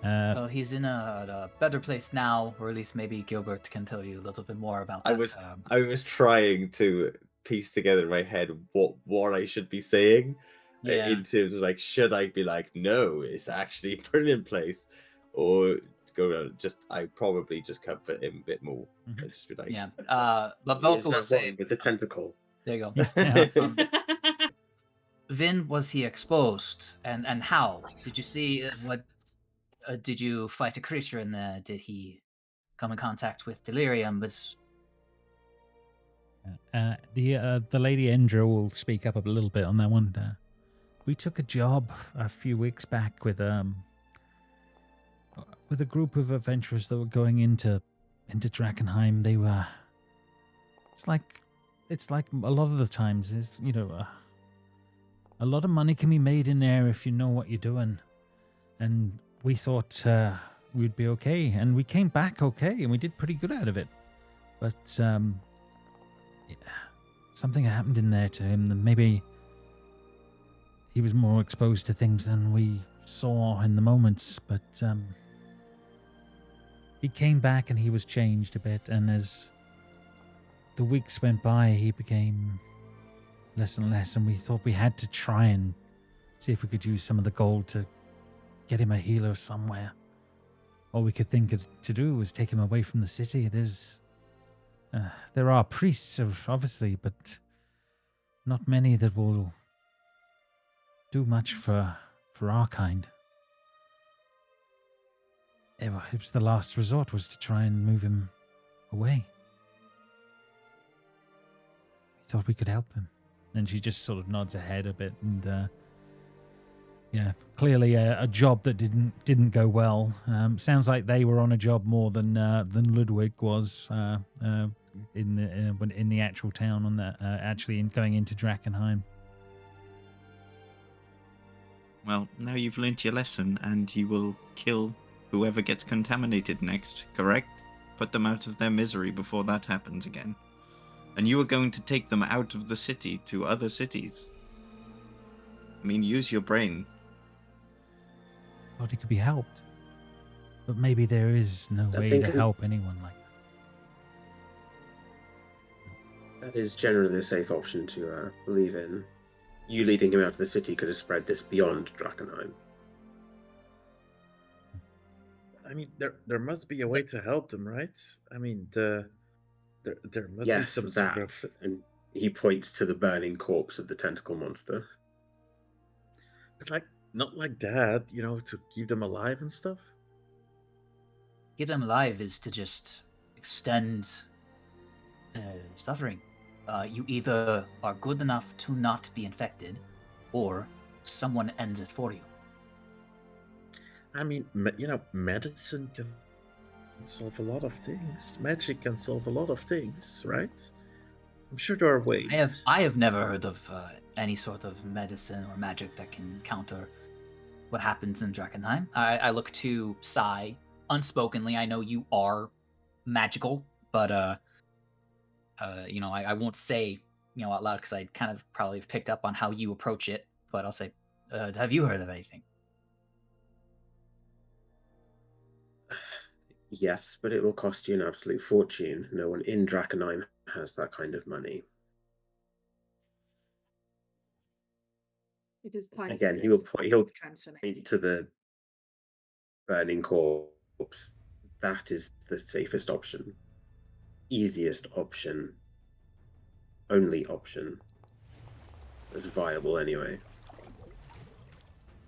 Well, he's in a better place now, or at least maybe Gilbert can tell you a little bit more about that. I was trying to piece together in my head what I should be saying in terms of should I be like, no, it's actually a brilliant place, or go I probably just comfort him a bit more and just be like, but Velko will say with the tentacle. There you go. Then was he exposed, and how did you see what? Did you fight a creature in there? Did he come in contact with delirium? The lady Endra will speak up a little bit on that one. We took a job a few weeks back with a group of adventurers that were going into Drakkenheim. They were. It's like a lot of the times is a lot of money can be made in there if you know what you're doing, and we thought we'd be okay, and we came back okay, and we did pretty good out of it. But something happened in there to him that maybe he was more exposed to things than we saw in the moments. But he came back and he was changed a bit, and as the weeks went by, he became less and less, and we thought we had to try and see if we could use some of the gold to get him a healer somewhere. All we could think to do was take him away from the city. There are priests, obviously, but not many that will do much for our kind. It was the last resort was to try and move him away. We thought we could help him. And she just sort of nods her head a bit, and clearly a job that didn't go well. Sounds like they were on a job more than Ludwig was in the actual town on that actually going into Drakkenheim. Well, now you've learnt your lesson, and you will kill whoever gets contaminated next, correct? Put them out of their misery before that happens again. And you are going to take them out of the city to other cities. I mean, use your brain. Thought he could be helped. But maybe there is no way to help anyone like that. That is generally the safe option to believe in. You leading him out of the city could have spread this beyond Drakkenheim. I mean, there must be a way to help them, right? I mean, there must be some sort of... And he points to the burning corpse of the tentacle monster. But not like that, to keep them alive and stuff? Keep them alive is to just extend suffering. You either are good enough to not be infected, or someone ends it for you. I mean, medicine can solve a lot of things. Magic can solve a lot of things, right? I'm sure there are ways. I have never heard of any sort of medicine or magic that can counter what happens in Drakkenheim. I look to Sai unspokenly. I know you are magical, but I won't say out loud because I kind of probably have picked up on how you approach it. But I'll say, have you heard of anything? Yes, but it will cost you an absolute fortune. No one in Drakkenheim has that kind of money. It is kind Again, of he'll transformation. point to the burning corpse. That is the safest option. Easiest option. Only option. That's viable anyway.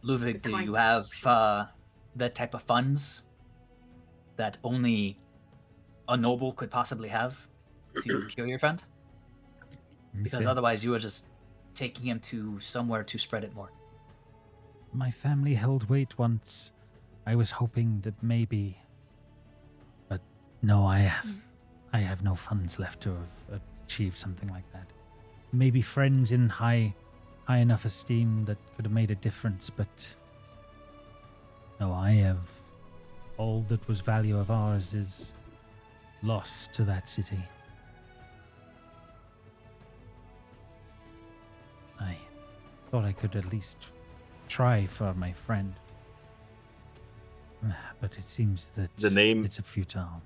Ludwig, do you have that type of funds that only a noble could possibly have to cure your friend? Because otherwise you are just taking him to somewhere to spread it more. My family held weight once. I was hoping that maybe, but no, I have no funds left to have achieved something like that. Maybe friends in high enough esteem that could have made a difference, but no, I have all that was value of ours is lost to that city. I thought I could at least try for my friend. But it seems that it's a futile.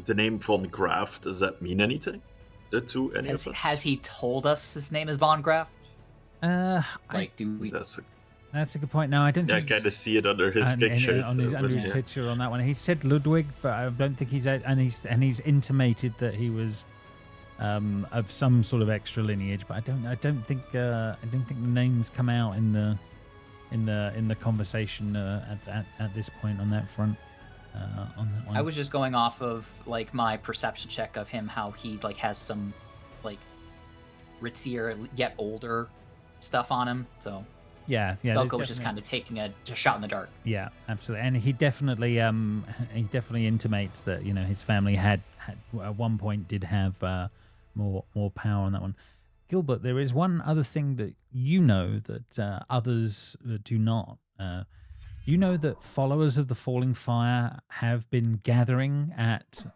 The name Von Graaf, does that mean anything to any of us? Has he told us his name is Von Graaf? Do we... That's a good point. No, I don't think... I kind of see it under his picture. Under his picture on that one. He said Ludwig, but I don't think he's... And he's intimated that he was of some sort of extra lineage, but I don't think the names come out in the conversation at this point on that front. On that one. I was just going off of my perception check of him, how he has some ritzier yet older stuff on him. So yeah. Velko was just kind of taking a shot in the dark. Yeah, absolutely, and he definitely intimates that his family had at one point did have more power on that one. Gilbert, there is one other thing that that others do not. You know that followers of the Falling Fire have been gathering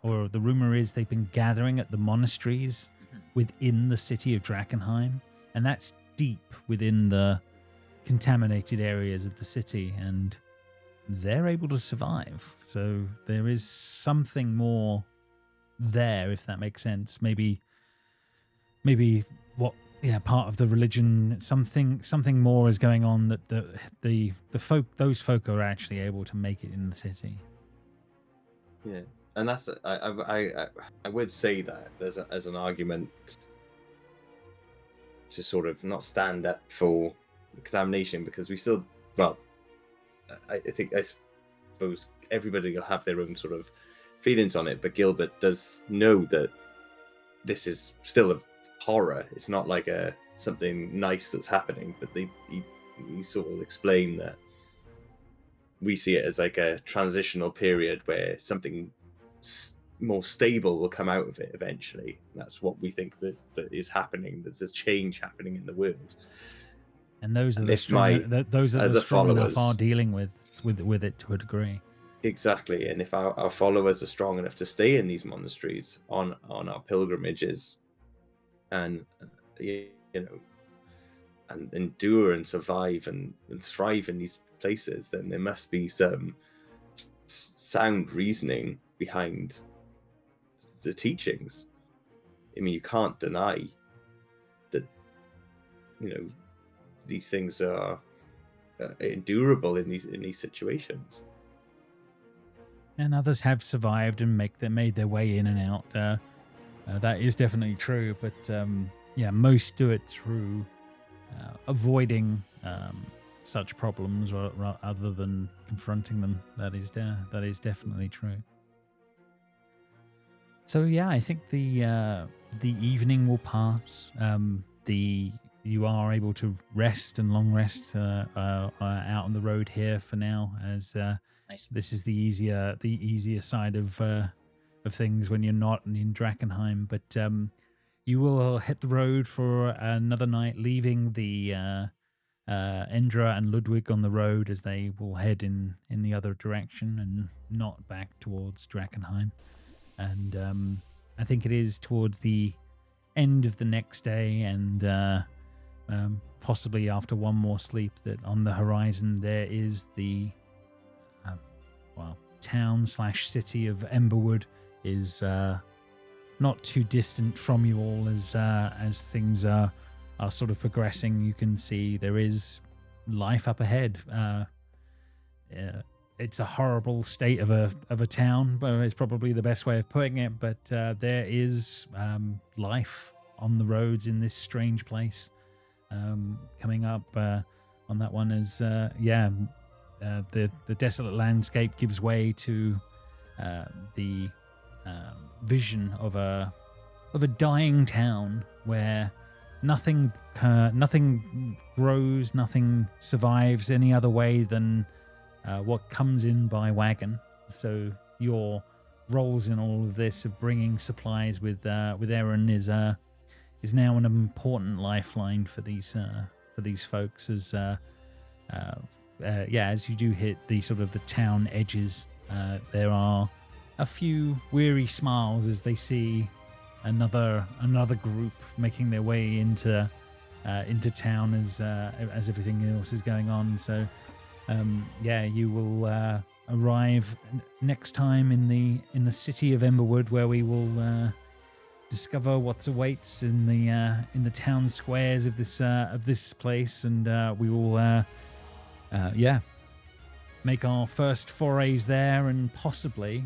or the rumor is they've been gathering at the monasteries within the city of Drakkenheim, and that's deep within the contaminated areas of the city, and they're able to survive. So there is something more there, if that makes sense. Maybe what part of the religion. Something more is going on that those folk are actually able to make it in the city. Yeah, and that's I would say that as an argument to sort of not stand up for contamination, because we still, well, I suppose everybody will have their own sort of feelings on it, but Gilbert does know that this is still a horror. It's not like something nice that's happening, but he sort of explain that we see it as like a transitional period where something more stable will come out of it eventually. That's what we think that is happening. There's a change happening in the world, and those are the strong. Those are the strong enough are dealing with it to a degree. Exactly, and if our followers are strong enough to stay in these monasteries on our pilgrimages, and and endure and survive and thrive in these places, then there must be some sound reasoning behind the teachings. I mean, you can't deny that these things are endurable in these situations. And others have survived and made their way in and out. That is definitely true, but most do it through avoiding such problems rather than confronting them. That is definitely true. So yeah, I think the evening will pass. You are able to rest and long rest out on the road here for now, as Nice. this is the easier side of things when you're not in Drakkenheim. But you will hit the road for another night, leaving the Endra and Ludwig on the road, as they will head in the other direction and not back towards Drakkenheim. And I think it is towards the end of the next day, and possibly after one more sleep, that on the horizon there is the town/city of Emberwood is not too distant from you all. As things are sort of progressing, you can see there is life up ahead. It's a horrible state of a town, but it's probably the best way of putting it. But there is life on the roads in this strange place. Coming up on that one is the desolate landscape gives way to the vision of a dying town where nothing grows, nothing survives any other way than what comes in by wagon. So your roles in all of this of bringing supplies with Aaron is now an important lifeline for these folks, as as you do hit the sort of the town edges, there are a few weary smiles as they see another group making their way into town as everything else is going on. So you will arrive next time in the city of Emberwood, where we will discover what awaits in the town squares of this place, and we will make our first forays there, and possibly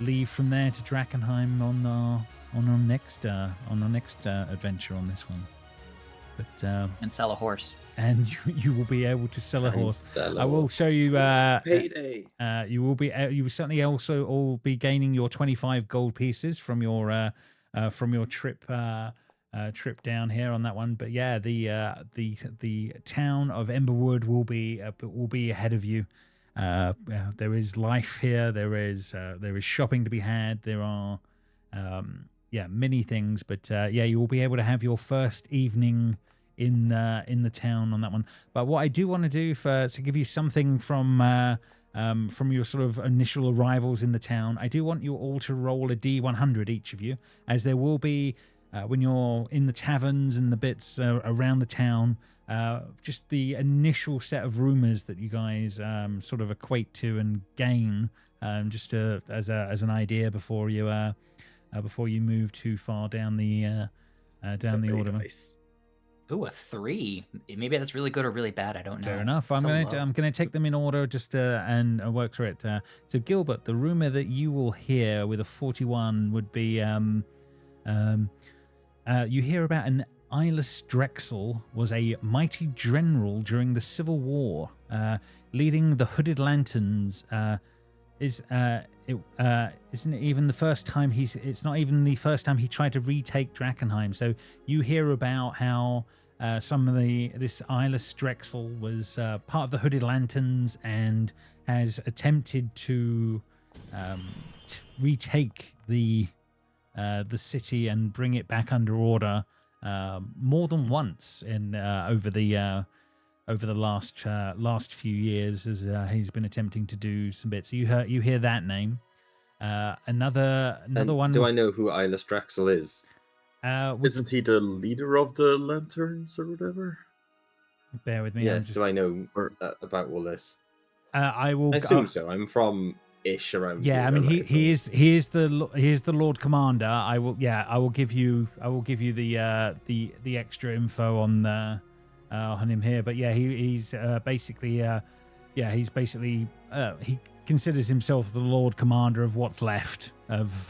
leave from there to Drakkenheim on our next adventure on this one. But And sell a horse. and you will be able to sell a horse. I will show you. Payday. You will certainly also all be gaining your 25 gold pieces from your trip down here on that one. But yeah, the town of Emberwood will be ahead of you. There is life here. There is shopping to be had. There are many things. But you will be able to have your first evening in the town on that one. But what I do want to do to give you something from your sort of initial arrivals in the town, I do want you all to roll a D100, each of you, as there will be when you're in the taverns and the bits around the town, just the initial set of rumors that you guys sort of equate to and gain, just as an idea before you move too far down the down the order. Nice. Ooh, a 3. Maybe that's really good or really bad. I don't know. Fair enough. I'm So gonna take them in order just and work through it. So Gilbert, the rumor that you will hear with a 41 would be you hear about an eyeless Drexel was a mighty general during the Civil War, leading the Hooded Lanterns. Isn't it even the first time it's not even the first time he tried to retake Drakkenheim. So you hear about how this eyeless Drexel was part of the Hooded Lanterns and has attempted to retake the city and bring it back under order more than once in over the last few years, as he's been attempting to do some bits. So you hear that name. Another one. Do I know who Eyeless Drexel is? Isn't he the leader of the lanterns or whatever? Bear with me. Yes. Do I know about all this? I will. I assume so. I'm from ish around. Yeah, I mean he is the Lord Commander. I will give you the extra info on him here. But yeah, he's basically he considers himself the Lord Commander of what's left of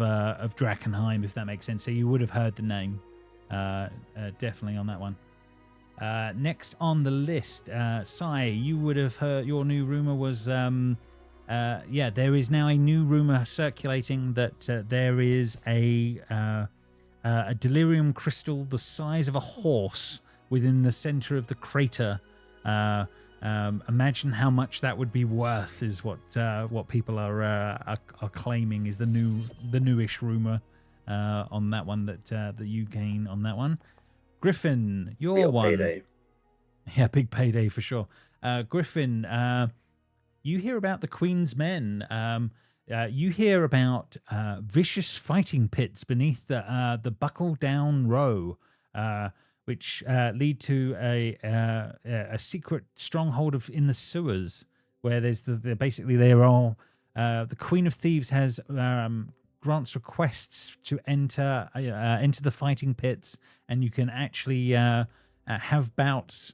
Drakkenheim, if that makes sense. So you would have heard the name, definitely on that one. Next on the list, Sai, you would have heard. Your new rumor was, there is now a new rumor circulating that there is a delirium crystal the size of a horse within the center of the crater. Imagine how much that would be worth, is what people are claiming is the newish rumor on that one that you gain on that one. Grifin, your Real one. payday. Yeah, big payday for sure. Grifin, you hear about the Queen's Men. You hear about vicious fighting pits beneath the Buckle Down Row, which lead to a secret stronghold in the sewers, where there's the Queen of Thieves has grants requests to enter the fighting pits, and you can actually have bouts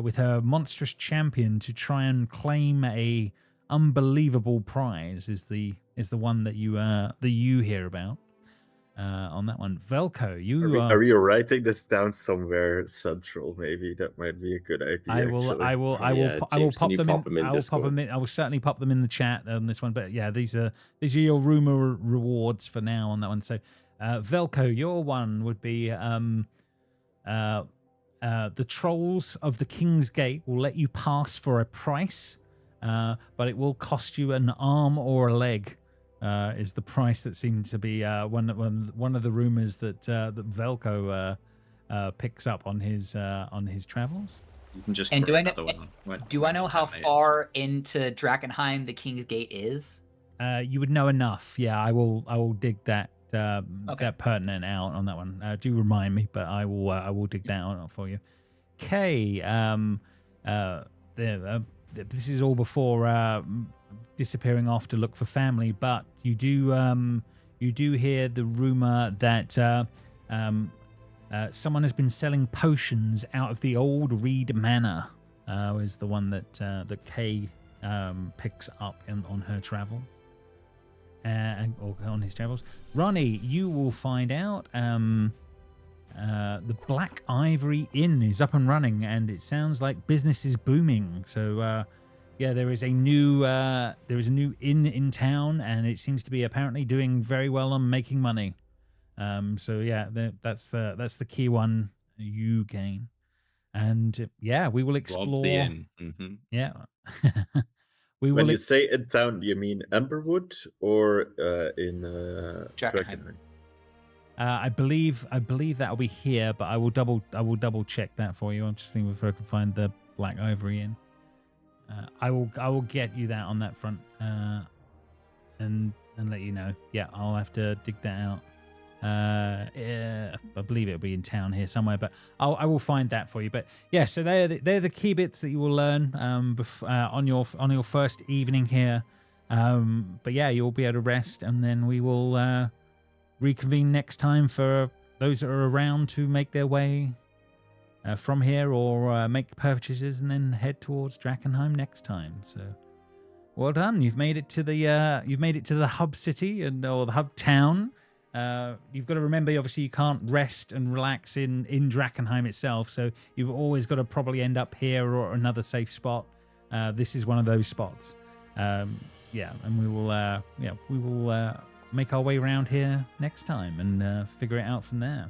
with her monstrous champion to try and claim a unbelievable prize. Is the one that you hear about on that one. Velko, Are you writing this down somewhere central? Maybe that might be a good idea. I will pop them in. I will certainly pop them in the chat on this one. But yeah, these are your rumor rewards for now on that one. So, Velko, your one would be the trolls of the King's Gate will let you pass for a price, but it will cost you an arm or a leg. Is the price that seemed to be one of the rumors that Velko picks up on his travels. You can just. And do I know? One. Do I know how far into Drakkenheim the King's Gate is? You would know enough. Yeah, I will dig that Okay. that pertinent out on that one. Do remind me, but I will dig that out for you. Kay, this is all before disappearing off to look for family, but you do hear the rumor that someone has been selling potions out of the old Reed Manor. Is the one that Kay picks up on her travels, or on his travels. Ranni, you will find out the Black Ivory Inn is up and running, and it sounds like business is booming. So yeah, there is a new inn in town, and it seems to be apparently doing very well on making money. So yeah, that's the key one you gain, and yeah, we will explore. The inn. Mm-hmm. Yeah, When you say in town, do you mean Emberwood or in Drakkenheim? I believe that'll be here, but I will double check that for you. I'm just seeing if I can find the Black Ivory Inn. I will get you that on that front, and let you know. Yeah, I'll have to dig that out. I believe it'll be in town here somewhere, but I will find that for you. But yeah, so they're the key bits that you will learn on your first evening here. But yeah, you'll be able to rest, and then we will reconvene next time for those that are around to make their way from here or make purchases and then head towards Drakkenheim next time. So, well done. You've made it to the hub city or the hub town. You've got to remember, obviously, you can't rest and relax in Drakkenheim itself. So you've always got to probably end up here or another safe spot. This is one of those spots. And we will make our way around here next time and figure it out from there.